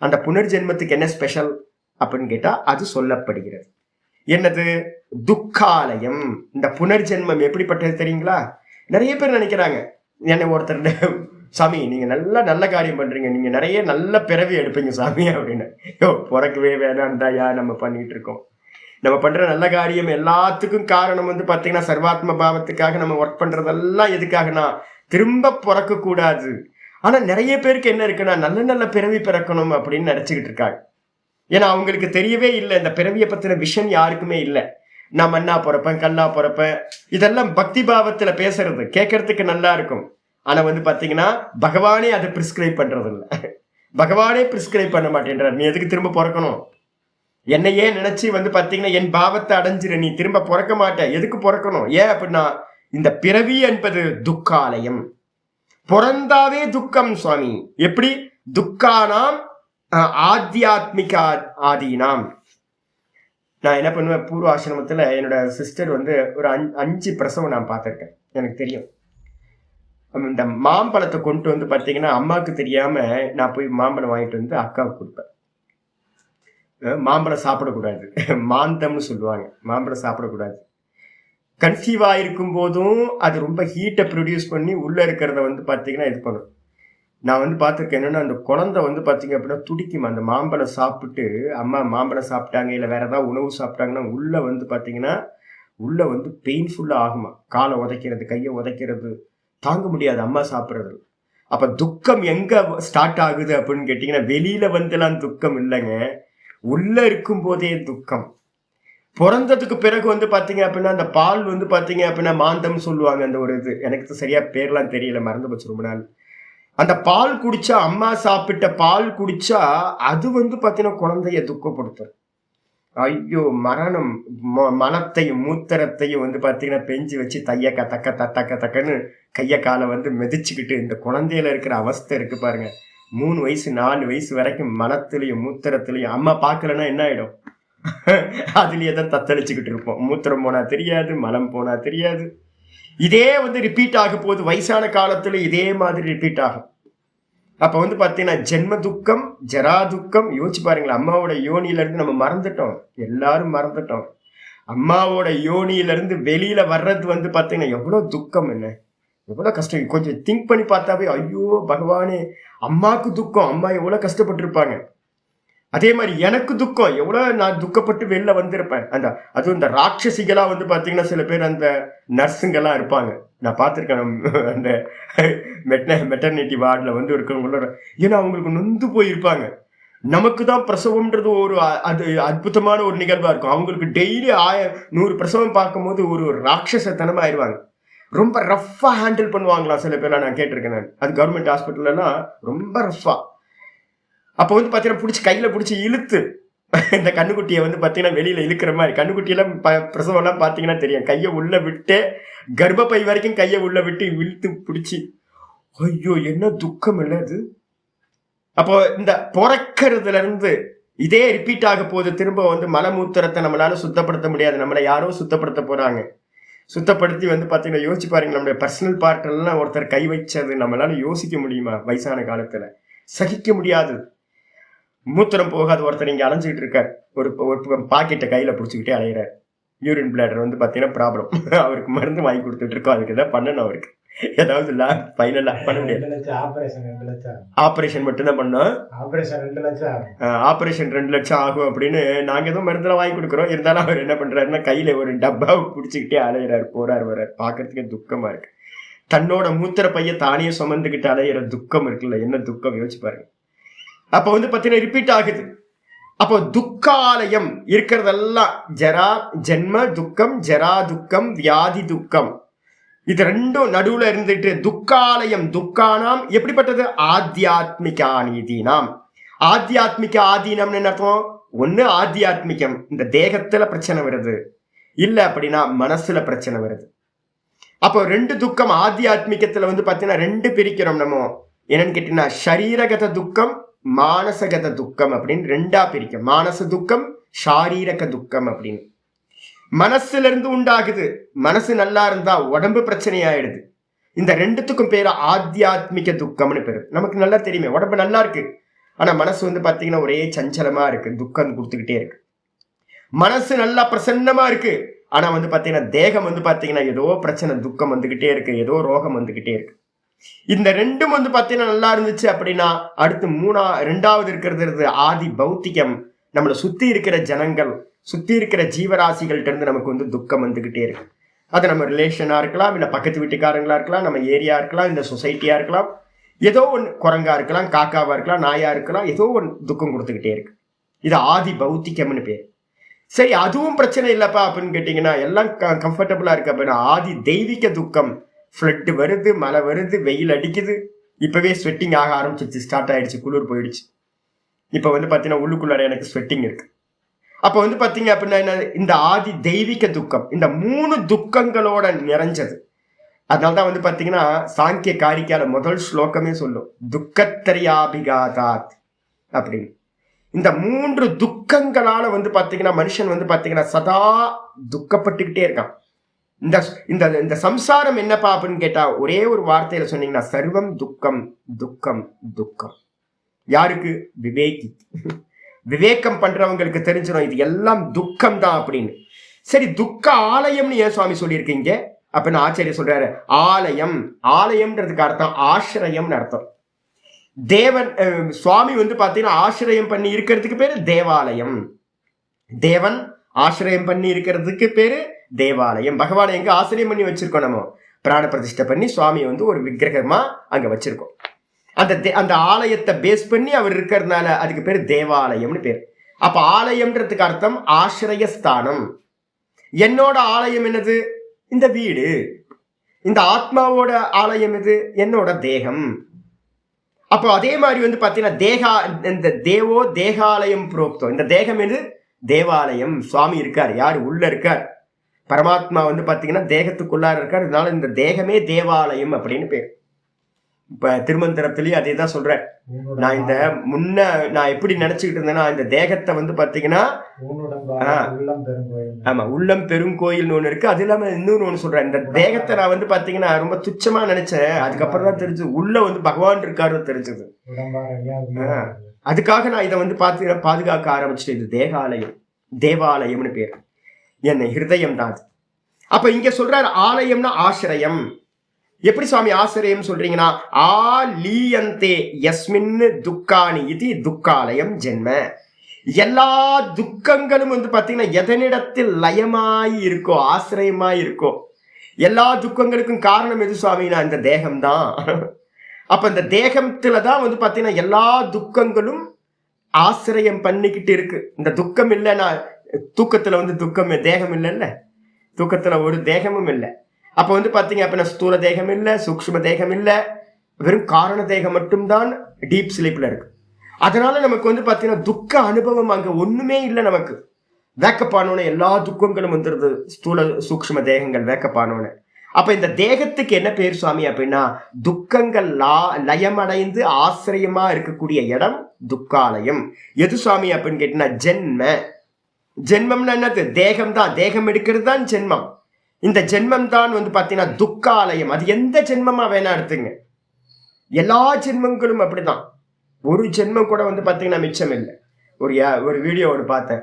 அந்த புனர்ஜென்மத்துக்கு என்ன ஸ்பெஷல் அப்படின்னு கேட்டா அது சொல்லப்படுகிறது. என்னது? துக்காலயம். இந்த புனர்ஜென்மம் எப்படிப்பட்டது தெரியுங்களா? நிறைய பேர் நினைக்கிறாங்க, என்ன ஒருத்தர், சாமி நீங்க நல்ல காரியம் பண்றீங்க, நீங்க நிறைய நல்ல பிறவி எடுப்பீங்க சாமி அப்படின்னு. பிறக்கவே வேணான்டாயா நம்ம பண்ணிட்டு இருக்கோம். நம்ம பண்ற நல்ல காரியம் எல்லாத்துக்கும் காரணம் பாத்தீங்கன்னா சர்வாத்ம பாவத்துக்காக நம்ம ஒர்க் பண்றதெல்லாம் எதுக்காகனா திரும்ப பிறக்க கூடாது. ஆனா நிறைய பேருக்கு என்ன இருக்குன்னா, நல்ல பிறவி பிறக்கணும் அப்படின்னு நினைச்சுக்கிட்டு இருக்காங்க. ஏன்னா அவங்களுக்கு தெரியவே இல்லை, இந்த பிறவியை பத்தின விஷன் யாருக்குமே இல்லை. நான் மண்ணா பிறப்பேன், கல்லா பிறப்பேன், இதெல்லாம் பக்தி பாவத்துல பேசுறது கேட்கறதுக்கு நல்லா இருக்கும். ஆனா பாத்தீங்கன்னா பகவானே அதை பிரிஸ்கிரைப் பண்றது இல்லை. பகவானே பிரிஸ்கிரைப் பண்ண மாட்டேன்றார். நீ எதுக்கு திரும்ப பிறக்கணும்? என்னையே நினைச்சு பாத்தீங்கன்னா என் பாவத்தை அடைஞ்சிரு, நீ திரும்ப பிறக்க மாட்ட, எதுக்கு பிறக்கணும்? ஏன் அப்படின்னா இந்த பிறவி என்பது துக்காலயம். பிறந்தாவே துக்கம் சுவாமி. எப்படி? துக்கானாம் ஆத்தியாத்மிக ஆதீனாம். நான் என்ன பண்ணுவேன், பூர்வ ஆசிரமத்துல என்னோட சிஸ்டர் ஒரு 5 பிரசவம் நான் பார்த்திருக்கேன். எனக்கு தெரியும். இந்த மாம்பழத்தை கொண்டு பாத்தீங்கன்னா அம்மாவுக்கு தெரியாம நான் போய் மாம்பழம் வாங்கிட்டு அக்காவுக்கு கொடுப்பேன். மாம்பழம் சாப்பிடக்கூடாது, மாந்தம்னு சொல்லுவாங்க. மாம்பழம் சாப்பிடக்கூடாது. கன்சீவ் ஆயிருக்கும் போதும் அது ரொம்ப ஹீட்டை ப்ரொடியூஸ் பண்ணி உள்ள இருக்கிறத பாத்தீங்கன்னா இது பண்ணும். நான் பார்த்துருக்கேன் என்னன்னா, அந்த குழந்தை பாத்தீங்க அப்படின்னா துடிக்கும். அந்த மாம்பழம் சாப்பிட்டு, அம்மா மாம்பழம் சாப்பிட்டாங்க இல்லை வேற ஏதாவது உணவு சாப்பிட்டாங்கன்னா உள்ள பாத்தீங்கன்னா உள்ள பெயின்ஃபுல்லா ஆகுமா. காலை உதைக்கிறது, கையை உதைக்கிறது, தாங்க முடியாது அம்மா சாப்பிட்றது. அப்ப துக்கம் எங்க ஸ்டார்ட் ஆகுது அப்படின்னு கேட்டீங்கன்னா, வெளியில எல்லாம் துக்கம் இல்லைங்க, உள்ள இருக்கும் போதே துக்கம். பிறந்ததுக்கு பிறகு பாத்தீங்க அப்படின்னா அந்த பால் பாத்தீங்க அப்படின்னா மாந்தம் சொல்லுவாங்க. அந்த ஒரு இது எனக்கு சரியா பேர்லாம் தெரியல, மறந்து போச்சு ரொம்ப நாள். அந்த பால் குடிச்சா, அம்மா சாப்பிட்ட பால் குடிச்சா அது பாத்தீங்கன்னா குழந்தைய துக்கப்படுத்தும். ஐயோ மரணம். மலத்தையும் மூத்தரத்தையும் பாத்தீங்கன்னா பெஞ்சு வச்சு தையக்க தக்கன்னு கைய காலை மிதிச்சுக்கிட்டு இந்த குழந்தையில இருக்கிற அவஸ்தை இருக்கு பாருங்க. 3 வயசு 4 வயசு வரைக்கும் மலத்திலையும் மூத்தரத்திலையும் அம்மா பார்க்கலன்னா என்ன ஆயிடும்? அதுலயே தான் தத்தளிச்சுக்கிட்டு இருப்போம். மூத்திரம் போனா தெரியாது, மலம் போனா தெரியாது. இதே ரிப்பீட் ஆக போகுது. வயசான காலத்துல இதே மாதிரி ரிப்பீட் ஆகும். அப்ப வந்து பாத்தீங்கன்னா ஜென்ம துக்கம், ஜரா துக்கம். யோசிச்சு பாருங்களேன், அம்மாவோட யோனியில இருந்து நம்ம மறந்துட்டோம், எல்லாரும் மறந்துட்டோம். அம்மாவோட யோனியில இருந்து வெளியில வர்றது வந்து பாத்தீங்கன்னா எவ்வளவு துக்கம், என்ன எவ்வளவு கஷ்டம். கொஞ்சம் திங்க் பண்ணி பார்த்தாவே ஐயோ பகவானே, அம்மாவுக்கு துக்கம், அம்மா எவ்வளவு கஷ்டப்பட்டு இருப்பாங்க. அதே மாதிரி எனக்கு துக்கம், எவ்வளவு நான் துக்கப்பட்டு வெளில வந்திருப்பேன். அதுவும் இந்த ராட்சசிகளா வந்து பாத்தீங்கன்னா சில பேர் அந்த நர்ஸுங்கெல்லாம் இருப்பாங்க, நான் பார்த்துருக்கேன். அந்த மெட்டர்னிட்டி வார்டில் வந்து இருக்கிறவங்களோட, ஏன்னா அவங்களுக்கு நொந்து போயிருப்பாங்க. நமக்கு தான் பிரசவம்ன்றது ஒரு அது அற்புதமான ஒரு நிகழ்வா இருக்கும். அவங்களுக்கு டெய்லி 100 பிரசவம் பார்க்கும்போது ஒரு ராட்சசத்தனமா ஆயிடுவாங்க. ரொம்ப ரஃபா ஹேண்டில் பண்ணுவாங்களா சில பேர்லாம், நான் கேட்டிருக்கேன். நான் அது கவர்மெண்ட் ஹாஸ்பிட்டல்லாம் ரொம்ப ரஃபா. அப்போ வந்து பார்த்தீங்கன்னா பிடிச்சி கையில் பிடிச்சி இழுத்து இந்த கண்ணுக்குட்டியை வந்து பார்த்தீங்கன்னா வெளியில் இழுக்கிற மாதிரி. கண்ணுக்குட்டியெல்லாம் பிரசவம்லாம் பார்த்தீங்கன்னா தெரியும், கையை உள்ள விட்டு கர்ப்பப்பை வரைக்கும் கையை உள்ள விட்டு இழுத்து பிடிச்சி, ஐயோ என்ன துக்கம் இல்லை அது. அப்போ இந்த பிறக்கிறதுல இருந்து இதே ரிப்பீட் ஆக போகுது. திரும்ப வந்து மலமூத்திரத்தை நம்மளால சுத்தப்படுத்த முடியாது, நம்மளை யாரோ சுத்தப்படுத்த போறாங்க. சுத்தப்படுத்தி வந்து பார்த்தீங்கன்னா யோசிச்சு பாருங்க, நம்மளுடைய பர்சனல் பார்ட்டெல்லாம் ஒருத்தர் கை வச்சது நம்மளால யோசிக்க முடியுமா? வயசான காலத்துல சகிக்க முடியாது. மூத்திரம் போகாத ஒருத்தர் இங்கே அலைஞ்சிட்டு இருக்கார், ஒரு பாக்கெட்டை கையில பிடிச்சிக்கிட்டே அலையிறார். யூரின் பிளாடர் வந்து பார்த்தீங்கன்னா ப்ராப்ளம். அவருக்கு மருந்து வாங்கி கொடுத்துட்டு இருக்கோம், அதுக்கு எதாவது பண்ணணும். அவருக்கு ஏதாவது ஃபைனலா பண்ண முடியாது. ஆபரேஷன் மட்டும்தான் பண்ணோம். ஆபரேஷன் 2 லட்சம் ஆகும் அப்படின்னு நாங்க ஏதோ மருந்துலாம் வாங்கி கொடுக்குறோம். இருந்தாலும் அவர் என்ன பண்றாருன்னா கையில ஒரு டப்பாவை பிடிச்சிக்கிட்டே அலையிறாரு, போறாரு வர்றாரு. பாக்குறதுக்கே துக்கமா இருக்கு. தன்னோட மூத்திர பைய தானே சுமந்துக்கிட்டு அலையிற துக்கம் இருக்குல்ல, என்ன துக்கம் யோசிச்சு பாருங்க. அப்ப வந்து பாத்தீங்கன்னா ரிப்பீட் ஆகுது. அப்போ துக்காலயம் இருக்கிறதெல்லாம் ஜரா, ஜென்ம துக்கம், ஜரா துக்கம், வியாதி துக்கம், இது ரெண்டும் நடுவுல இருந்துட்டு துக்காலயம். துக்கானாம் எப்படிப்பட்டது? ஆத்தியாத்மிகானீதீனாம். ஆத்தியாத்மிக ஆதீனம்னு என்ன அர்த்தம்? ஒண்ணு ஆத்தியாத்மிகம், இந்த தேகத்துல பிரச்சனை வருது, இல்ல அப்படின்னா மனசுல பிரச்சனை வருது. அப்போ 2 துக்கம் ஆத்தியாத்மிகத்துல வந்து பாத்தீங்கன்னா 2 பிரிக்கிறோம் நம்ம. என்னன்னு கேட்டீங்கன்னா ஷரீரகத துக்கம், மானசகத துக்கம் அப்படின்னு 2ஆ பிரிக்கும். மானச துக்கம், ஷாரீரக துக்கம் அப்படின்னு. மனசுல இருந்து உண்டாகுது. மனசு நல்லா இருந்தா உடம்பு பிரச்சனை ஆயிடுது. இந்த 2த்துக்கும் பேரு ஆத்தியாத்மிக துக்கம்னு பேரு. நமக்கு நல்லா தெரியுமே, உடம்பு நல்லா இருக்கு, ஆனா மனசு வந்து பாத்தீங்கன்னா ஒரே சஞ்சலமா இருக்கு, துக்கம் கொடுத்துக்கிட்டே இருக்கு. மனசு நல்லா பிரசன்னமா இருக்கு, ஆனா வந்து பாத்தீங்கன்னா தேகம் வந்து பாத்தீங்கன்னா ஏதோ பிரச்சனை, துக்கம் வந்துகிட்டே இருக்கு, ஏதோ ரோகம் வந்துகிட்டே இருக்கு. இந்த 2ம் வந்து பாத்தீங்கன்னா நல்லா இருந்துச்சு அப்படின்னா அடுத்து 2வது இருக்கிறது ஆதி பௌத்திகம். நம்மளை சுத்தி இருக்கிற ஜனங்கள், சுத்தி இருக்கிற ஜீவராசிகள்ட்ட இருந்து நமக்கு வந்து துக்கம் வந்துகிட்டே இருக்கு. அது நம்ம ரிலேஷனா இருக்கலாம், இல்ல பக்கத்து வீட்டுக்காரங்களா இருக்கலாம், நம்ம ஏரியா இருக்கலாம், இந்த சொசைட்டியா இருக்கலாம், ஏதோ ஒன்று குரங்கா இருக்கலாம், காக்காவா இருக்கலாம், நாயா இருக்கலாம், ஏதோ ஒன்று துக்கம் கொடுத்துக்கிட்டே இருக்கு. இது ஆதி பௌத்திகம்னு பேர். சரி, அதுவும் பிரச்சனை இல்லப்பா அப்படின்னு கேட்டீங்கன்னா எல்லாம் கம்ஃபர்டபுளா இருக்கு அப்படின்னா ஆதி தெய்வீக துக்கம். ஃப்ளட் வருது, மழை வருது, வெயில் அடிக்குது, இப்பவே ஸ்வெட்டிங் ஆக ஆரம்பிச்சிருச்சு, ஸ்டார்ட் ஆயிடுச்சு, குளிர் போயிடுச்சு. இப்ப வந்து பாத்தீங்கன்னா உள்ளுக்குள்ளார எனக்கு ஸ்வெட்டிங் இருக்கு. அப்ப வந்து பாத்தீங்க அப்படின்னா இந்த ஆதி தெய்வீக துக்கம், இந்த 3 துக்கங்களோட நிறைஞ்சது. அதனால்தான் வந்து பாத்தீங்கன்னா சாங்கிய காரிக்கால முதல் ஸ்லோகமே சொல்லும், துக்கத்தரியாபிகாதாத் அப்படின்னு. இந்த 3 துக்கங்களால வந்து பாத்தீங்கன்னா மனுஷன் வந்து பாத்தீங்கன்னா சதா துக்கப்பட்டுக்கிட்டே இருக்கான். இந்த இந்த இந்த சம்சாரம் என்னப்பா அப்படின்னு கேட்டா ஒரே ஒரு வார்த்தையில சொன்னீங்கன்னா சர்வம் துக்கம், துக்கம், துக்கம். யாருக்கு? விவேகி. விவேகம் பண்றவங்களுக்கு தெரிஞ்சிடும் இது எல்லாம் துக்கம் தான் அப்படின்னு. சரி, துக்க ஆலயம்னு ஏன் சுவாமி சொல்லியிருக்கீங்க அப்படின்னு ஆச்சாரிய சொல்றாரு. ஆலயம், ஆலயம்ன்றதுக்கு அர்த்தம் ஆசிரயம்னு அர்த்தம். தேவன் சுவாமி வந்து பாத்தீங்கன்னா ஆசிரியம் பண்ணி இருக்கிறதுக்கு பேரு தேவாலயம். தேவன் ஆசிரியம் பண்ணி இருக்கிறதுக்கு பேரு தேவாலயம். பகவானை எங்க ஆசிரியம் பண்ணி வச்சிருக்கோம்? நம்ம பிராண பிரதிஷ்டை பண்ணி சுவாமி வந்து ஒரு விக்கிரகமா அங்க வச்சிருக்கோம். அந்த ஆலயத்தை பேஸ் பண்ணி அவர் இருக்கிறதுனால அதுக்கு பேர் தேவாலயம்னு பேர். அப்ப ஆலயம்ன்றதுக்கு அர்த்தம் ஆசிரியஸ்தானம். என்னோட ஆலயம் என்னது? இந்த வீடு. இந்த ஆத்மாவோட ஆலயம் எது? என்னோட தேகம். அப்போ அதே மாதிரி வந்து பாத்தீங்கன்னா இந்த தேவோ தேகாலயம் புரோக்தம். இந்த தேகம் எது? தேவாலயம். சுவாமி இருக்கார். யாரு? உள்ள இருக்கார். பரமாத்மா வந்து பாத்தீங்கன்னா தேகத்துக்குள்ளார இருக்கார். அதனால இந்த தேகமே தேவாலயம் அப்படின்னு பேர். இப்ப திருமந்திரத்திலயும் அதே தான் சொல்றேன். நான் இந்த நான் எப்படி நினைச்சுக்கிட்டு இருந்தேன்னா, இந்த தேகத்தை வந்து பாத்தீங்கன்னா ஆமா உள்ளம் பெருங்கோயில்னு ஒண்ணு இருக்கு. அது இல்லாம இன்னொன்னு ஒண்ணு சொல்றேன். இந்த தேகத்தை நான் வந்து பாத்தீங்கன்னா ரொம்ப துச்சமா நினைச்சேன். அதுக்கப்புறம் தான் தெரிஞ்சது உள்ள வந்து பகவான் இருக்காருன்னு தெரிஞ்சது. அதுக்காக நான் இதை வந்து பாதுகாக்க ஆரம்பிச்சிட்டேன். இது தேகாலயம், தேவாலயம்னு பேர். என்ன ஹிருதயம் தான் அது. அப்ப இங்க சொல்றாரு ஆலயம்னா ஆசிரியம். எப்படி சுவாமி ஆசிரியம் சொல்றீங்கன்னா, ஆலீயந்தே யஸ்மின் துக்கானி இது துக்காலயம் ஜென்ம. எல்லா துக்கங்களும் வந்து பாத்தீங்கன்னா எதனிடத்தில் லயமாய் இருக்கோ, ஆசிரியமாய் இருக்கோ. எல்லா துக்கங்களுக்கும் காரணம் எது சுவாமினா இந்த தேகம்தான். அப்ப இந்த தேகத்துலதான் வந்து பாத்தீங்கன்னா எல்லா துக்கங்களும் ஆசிரியம் பண்ணிக்கிட்டு இருக்கு. இந்த துக்கம் இல்லைன்னா தூக்கத்துல வந்து துக்கம் தேகம் இல்லைல்ல, தூக்கத்துல ஒரு தேகமும் இல்லை. அப்ப வந்து பாத்தீங்க அப்படின்னா ஸ்தூல தேகம் இல்லை, சூக்ஷ்ம தேகம் இல்லை, வெறும் காரண தேகம் மட்டும்தான் டீப் ஸ்லீப்ல இருக்கு. அதனால நமக்கு வந்து பாத்தீங்கன்னா துக்க அனுபவம் அங்க ஒண்ணுமே இல்லை. நமக்கு வேக்கப் ஆனோன்னு எல்லா துக்கங்களும் வந்துருது, ஸ்தூல சூக்ஷ்ம தேகங்கள் வேக்கப் ஆனோன்னு. அப்ப இந்த தேகத்துக்கு என்ன பேர் சுவாமி அப்படின்னா, துக்கங்கள் லயமடைந்து ஆசிரியமா இருக்கக்கூடிய இடம் துக்காலயம். எது சுவாமி அப்படின்னு கேட்டீங்கன்னா ஜென்ம. ஜென்மம்னா என்னது? தேகம் தான். தேகம் எடுக்கிறது தான் ஜென்மம். இந்த ஜென்மம் தான் வந்து பாத்தீங்கன்னா துக்காலயம். அது எந்த ஜென்மமா வேணா எடுத்துங்க, எல்லா ஜென்மங்களும் அப்படிதான். ஒரு ஜென்மம் கூட வந்து பாத்தீங்கன்னா மிச்சம் இல்லை. ஒரு வீடியோ ஒன்று பார்த்தேன்.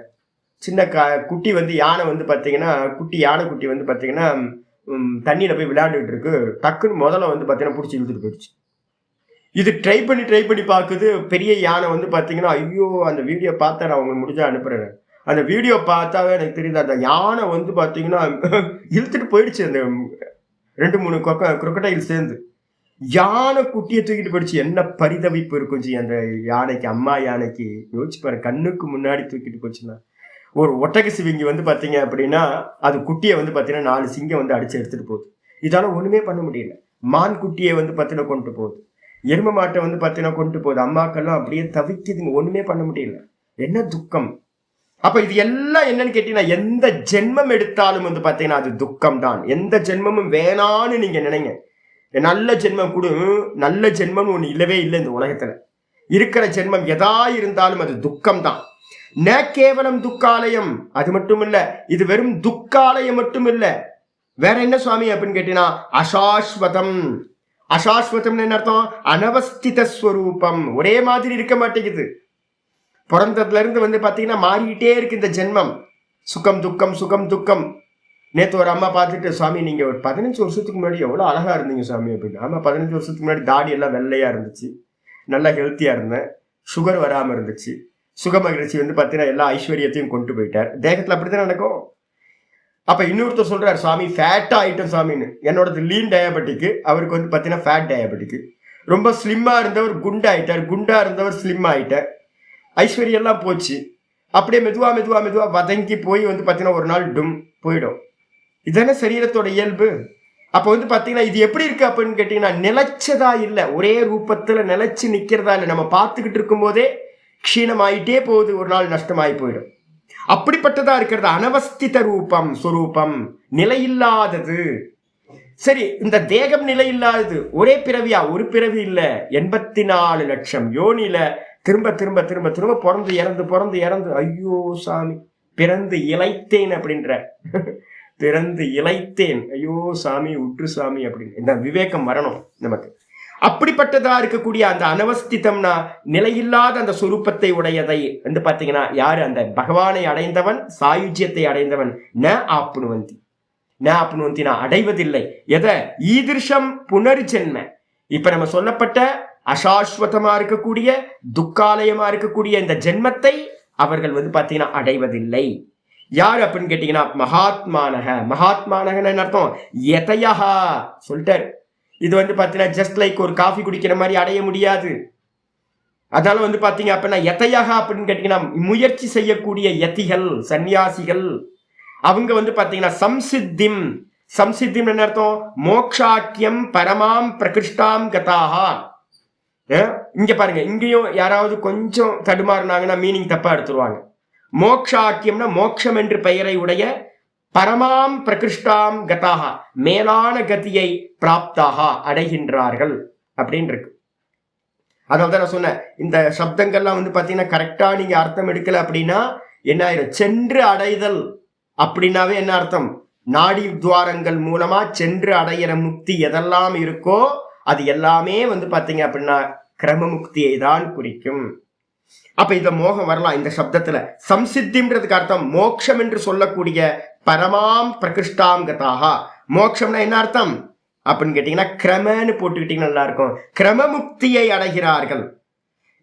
சின்ன குட்டி வந்து யானை வந்து பாத்தீங்கன்னா யானை குட்டி வந்து பாத்தீங்கன்னா தண்ணியில போய் விளையாண்டுட்டு இருக்கு. டக்குன்னு முதல்ல வந்து பாத்தீங்கன்னா பிடிச்சி இழுத்துட்டு போயிடுச்சு. இது ட்ரை பண்ணி பார்க்குது. பெரிய யானை வந்து பாத்தீங்கன்னா, ஐயோ அந்த வீடியோ பார்த்தா நான் உங்களுக்கு முடிஞ்சா அனுப்புறேன். அந்த வீடியோ பார்த்தாவே எனக்கு தெரியுது, அந்த யானை வந்து பாத்தீங்கன்னா இழுத்துட்டு போயிடுச்சு. அந்த 2-3 குரோக்கடைல் சேர்ந்து யானை குட்டியை தூக்கிட்டு போயிடுச்சு. என்ன பரிதவிப்பு இருக்கும் அந்த யானைக்கு, அம்மா யானைக்கு. யோசிச்சு பாரு, கண்ணுக்கு முன்னாடி தூக்கிட்டு போச்சுன்னா. ஒரு ஒட்டக சிவிங்கி வந்து பாத்தீங்க அப்படின்னா அது குட்டியை வந்து பாத்தீங்கன்னா 4 சிங்கம் வந்து அடிச்சு எடுத்துட்டு போகுது. இதால ஒண்ணுமே பண்ண முடியல. மான் குட்டியை வந்து பாத்தீங்கன்னா கொண்டு போகுது, எரும மாட்டை வந்து பாத்தீங்கன்னா கொண்டு போகுது. அம்மாக்கெல்லாம் அப்படியே தவிக்குதுங்க, ஒண்ணுமே பண்ண முடியல. என்ன துக்கம். அப்ப இது எல்லாம் என்னன்னு கேட்டீங்கன்னா, எந்த ஜென்மம் எடுத்தாலும் வந்து பாத்தீங்கன்னா அது துக்கம் தான். எந்த ஜென்மமும் வேணான்னு நீங்க நினைங்க. நல்ல ஜென்மம் கூட, நல்ல ஜென்மம் ஒண்ணு இல்லவே இல்லை இந்த உலகத்துல. இருக்கிற ஜென்மம் எதா இருந்தாலும் அது துக்கம் தான். ந கேவலம் துக்காலயம். அது மட்டும் இல்ல, இது வெறும் துக்காலயம் மட்டும் இல்ல. வேற என்ன சுவாமி அப்படின்னு கேட்டீங்கன்னா அசாஸ்வதம். அசாஸ்வதம் என்ன அர்த்தம்? அனவஸ்தித ஸ்வரூபம். ஒரே மாதிரி இருக்க மாட்டேங்குது. பிறந்ததுல இருந்து வந்து பாத்தீங்கன்னா மாறிக்கிட்டே இருக்கு இந்த ஜென்மம். சுகம் துக்கம், சுகம் துக்கம். நேற்று ஒரு அம்மா பார்த்துட்டு, சுவாமி நீங்க ஒரு 15 வருஷத்துக்கு முன்னாடி எவ்வளவு அழகா இருந்தீங்க சுவாமி அப்படின்னு. ஆமா, 15 வருஷத்துக்கு முன்னாடி தாடி எல்லாம் வெள்ளையா இருந்துச்சு, நல்லா ஹெல்த்தியா இருந்தேன், சுகர் வராம இருந்துச்சு. சுகமகிழ்ச்சி வந்து பாத்தீங்கன்னா எல்லா ஐஸ்வர்யத்தையும் கொண்டு போயிட்டார். தேகத்துல அப்படித்தான் நடக்கும். அப்ப இன்னொருத்தர் சொல்றாரு, சுவாமி ஃபேட்டா ஆயிட்டோம் சுவாமின்னு. என்னோடது லீன் டயபெட்டிக்கு, அவருக்கு வந்து பாத்தீங்கன்னா ஃபேட் டயபெட்டிக்கு. ரொம்ப ஸ்லிம்மா இருந்தவர் குண்டா ஆயிட்டார், குண்டா இருந்தவர் ஸ்லிம் ஆயிட்டார். ஐஸ்வர்யம் எல்லாம் போச்சு. அப்படியே மெதுவா மெதுவா மெதுவா வதங்கி போய் வந்து பாத்தீங்கன்னா ஒரு நாள் டும் போயிடும். இதுதானே சரீரத்தோட இயல்பு. அப்ப வந்து பாத்தீங்கன்னா இது எப்படி இருக்கு அப்படின்னு கேட்டீங்கன்னா, நிலைச்சதா இல்லை, ஒரே ரூபத்துல நிலைச்சு நிக்கிறதா இல்லை. நம்ம பார்த்துக்கிட்டு இருக்கும் போதே க்ஷீணமாயிட்டே போகுது, ஒரு நாள் நஷ்டமாயி போயிடும். அப்படிப்பட்டதா இருக்கிறது அனவஸ்தித ரூபம், சுரூபம், நிலையில்லாதது. சரி, இந்த தேகம் நிலையில்லாதது. ஒரே பிறவியா? ஒரு பிறவி இல்ல, 84 லட்சம் யோனில திரும்ப திரும்ப திரும்ப திரும்ப பிறந்து இறந்து பிறந்து இறந்து. ஐயோ சாமி, பிறந்து இளைத்தேன் அப்படின்ற, பிறந்து இளைத்தேன், ஐயோ சாமி உற்று சாமி அப்படின்னு இந்த விவேகம் வரணும் நமக்கு. அப்படிப்பட்டதா இருக்கக்கூடிய அந்த அனவஸ்திதம்னா நிலையில்லாத அந்த சுரூபத்தை உடையதை வந்து பாத்தீங்கன்னா யாரு? அந்த பகவானை அடைந்தவன், சாயுஜ்யத்தை அடைந்தவன். ந ஆப்னுவந்தி, ந ஆப்னுவந்தினா அடைவதில்லை. எதை? ஈதிருஷம் புனர்ஜென்ம. இப்ப நம்ம சொல்லப்பட்ட அசாஸ்வதமா இருக்கக்கூடிய துக்காலயமா இருக்கக்கூடிய இந்த ஜென்மத்தை அவர்கள் வந்து பாத்தீங்கன்னா அடைவதில்லை. யார் அப்படின்னு கேட்டீங்கன்னா மகாத்மானக. மகாத்மானகன்னு அர்த்தம் எதையா சொல்லிட்டாரு. இது வந்து பாத்தீங்கன்னா ஜஸ்ட் லைக் ஒரு காஃபி குடிக்கிற மாதிரி அடைய முடியாது. அதனால வந்து பாத்தீங்க அப்படின்னா எதையாக அப்படின்னு கேட்டீங்கன்னா முயற்சி செய்யக்கூடிய யதிகள், சன்னியாசிகள், அவங்க வந்து பாத்தீங்கன்னா சம்சித்திம். சம்சித்திம் என்ன அர்த்தம்? மோக்ஷாக்கியம் பரமாம் பிரகிருஷ்டாம் கதாகா. இங்க பாருங்க, இங்கேயும் யாராவது கொஞ்சம் தடுமாறினாங்கன்னா மீனிங் தப்பா எடுத்துருவாங்க. மோக்ஷாக்கியம்னா மோக்ஷம் என்று பெயரை உடைய, பரமாம் பிரகிருஷ்டாம் கதாகா மேலான கதியை பிராப்தாக அடைகின்றார்கள். அப்படின்னு இருக்கு. அதனால தான் நான் சொன்னேன், இந்த சப்தங்கள்லாம் வந்து பாத்தீங்கன்னா கரெக்டா நீங்க அர்த்தம் எடுக்கல அப்படின்னா என்ன ஆயிரும், சென்று அடைதல் அப்படின்னாவே என்ன அர்த்தம், நாடி துவாரங்கள் மூலமா சென்று அடையிற முக்தி எதெல்லாம் இருக்கோ அது எல்லாமே வந்து பாத்தீங்க அப்படின்னா கிரம முக்தியை தான் குறிக்கும். அப்ப இந்த மோகம் வரலாம் இந்த சப்தத்துல. சம்சித்தின்றதுக்கு அர்த்தம் மோட்சம் என்று சொல்லக்கூடிய பரமாம் பிரகிருஷ்டாம் கதாக. மோட்சம்னா என்ன அர்த்தம் அப்படின்னு கேட்டீங்கன்னா கிரமன்னு போட்டுக்கிட்டீங்கன்னா நல்லா இருக்கும். கிரம முக்தியை அடைகிறார்கள்.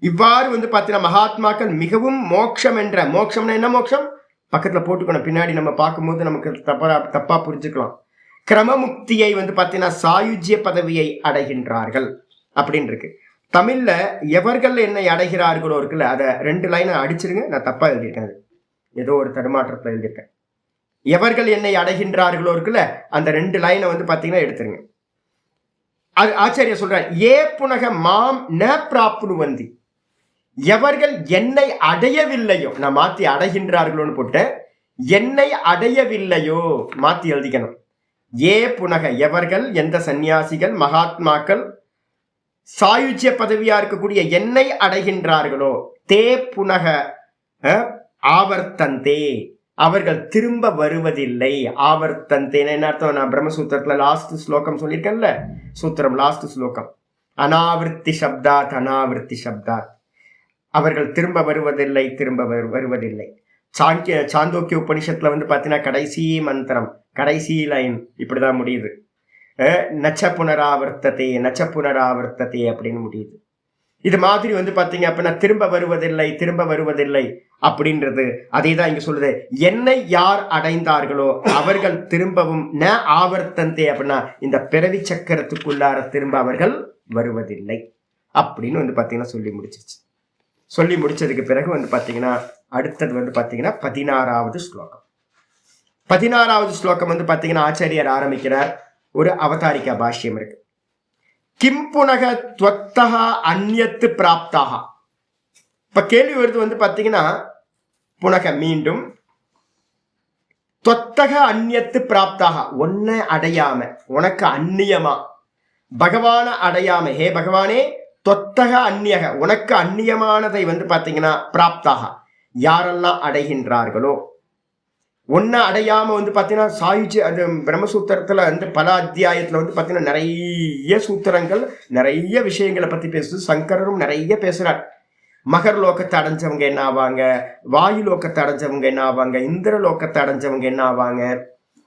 இவ்வாறு வந்து பாத்தீங்கன்னா மகாத்மாக்கள் மிகவும் மோட்சம் என்ற, மோட்சம்னா என்ன மோட்சம் பக்கத்துல போட்டுக்கணும், பின்னாடி நம்ம பார்க்கும்போது நமக்கு தப்பா புரிஞ்சுக்கலாம். கிரமமுக்தியை வந்து பாத்தீங்கன்னா சாயுஜ்ய பதவியை அடைகின்றார்கள் அப்படின்னு இருக்கு. தமிழ்ல எவர்கள் என்னை அடைகிறார்களோ இருக்குல்ல, அதை 2 லைனை அடிச்சிருங்க, நான் தப்பா எழுதியிருக்கேன், ஏதோ ஒரு தடுமாற்றத்துல எழுதியிருக்கேன். எவர்கள் என்னை அடைகின்றார்களோ இருக்குல்ல, அந்த 2 லைனை வந்து பாத்தீங்கன்னா எடுத்துருங்க. அது ஆச்சாரிய சொல்ற, ஏ புனக மாம் ந பிராப்னுவந்தி, எவர்கள் என்னை அடையவில்லையோ, நான் மாத்தி அடைகின்றார்களோன்னு போட்டேன், என்னை அடையவில்லையோ மாத்தி எழுதிக்கணும். ஏ புனக எவர்கள், எந்த சந்நியாசிகள் மகாத்மாக்கள் சாயுஜ்ய பதவியா இருக்கக்கூடிய என்னை அடைகின்றார்களோ, தே புனக ஆவர்த்தந்தே, அவர்கள் திரும்ப வருவதில்லை. ஆவர்த்தந்தேன்னு என்ன அர்த்தம், நான் பிரம்மசூத்திரத்துல லாஸ்ட் ஸ்லோகம் சொல்லியிருக்கேன்ல, சூத்திரம் லாஸ்ட் ஸ்லோகம், அனாவிருத்தி சப்தாத் அனாவிருத்தி சப்தாத், அவர்கள் திரும்ப வருவதில்லை, திரும்ப வருவதில்லை. சாந்தோக்கிய உபனிஷத்துல வந்து பாத்தீங்கன்னா கடைசி மந்திரம், கடைசி லைன் இப்படிதான் முடியுது, நச்ச புனராவர்த்ததே நச்ச புனராவர்த்ததே அப்படின்னு முடியுது. இது மாதிரி வந்து பாத்தீங்க அப்படின்னா திரும்ப வருவதில்லை, திரும்ப வருவதில்லை அப்படின்றது அதே தான் இங்க சொல்லுது. என்னை யார் அடைந்தார்களோ அவர்கள் திரும்பவும் ந ஆவர்த்தந்தே அப்படின்னா இந்த பிறவி சக்கரத்துக்குள்ளார திரும்ப அவர்கள் வருவதில்லை அப்படின்னு வந்து பாத்தீங்கன்னா சொல்லி முடிச்சிருச்சு. சொல்லி முடிச்சதுக்கு பிறகு வந்து பாத்தீங்கன்னா அடுத்தது வந்து பாத்தீங்கன்னா 16வது ஸ்லோகம். 16வது ஸ்லோகம் வந்து பாத்தீங்கன்னா ஆச்சாரியர் ஆரம்பிக்கிறார், ஒரு அவதாரிக்கா பாஷ்யம் இருக்கு. கிம் புனக த்வத்தஹ அந்யத்து பிராப்தாக. இப்ப கேள்வி வருது வந்து பாத்தீங்கன்னா புனக மீண்டும், த்வத்தஹ அந்யத்து பிராப்தாக, உன்னை அடையாம, உனக்கு அந்நியமா பகவான அடையாம, ஹே பகவானே தொத்தக அந்நியக, உனக்கு அந்நியமானதை வந்து பாத்தீங்கன்னா பிராப்தாக, யாரெல்லாம் அடைகின்றார்களோ, ஒன்ன அடையாம வந்து பாத்தீங்கன்னா சாயுஜ்ய, அது பிரம்மசூத்திரத்துல வந்து பல அத்தியாயத்துல வந்து பாத்தீங்கன்னா நிறைய சூத்திரங்கள் நிறைய விஷயங்களை பத்தி பேசுது. சங்கரரும் நிறைய பேசுறார். மகர் லோகத்தை அடைஞ்சவங்க என்ன ஆவாங்க, வாயு லோகத்தை அடைஞ்சவங்க என்ன ஆவாங்க, இந்திர லோகத்தை அடைஞ்சவங்க என்ன ஆவாங்க,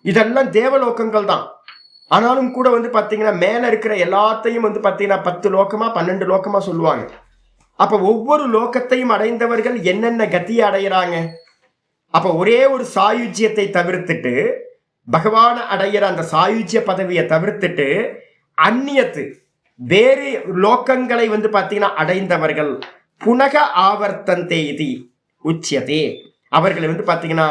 இதெல்லாம் தேவலோகங்கள் தான். ஆனாலும் கூட வந்து பாத்தீங்கன்னா மேல இருக்கிற எல்லாத்தையும் வந்து பாத்தீங்கன்னா 10 லோகமா 12 லோகமா சொல்லுவாங்க. அப்ப ஒவ்வொரு லோகத்தையும் அடைந்தவர்கள் என்னென்ன கத்தியை அடையிறாங்க. அப்ப ஒரே ஒரு சாயுஜ்யத்தை தவிர்த்துட்டு, பகவான அடையிற அந்த சாயுஜ்ய பதவியை தவிர்த்துட்டு அந்நியத்து வேறு லோகங்களை வந்து பாத்தீங்கன்னா அடைந்தவர்கள் புனக ஆவர்த்தந்தே இது உச்சியதே, அவர்களை வந்து பாத்தீங்கன்னா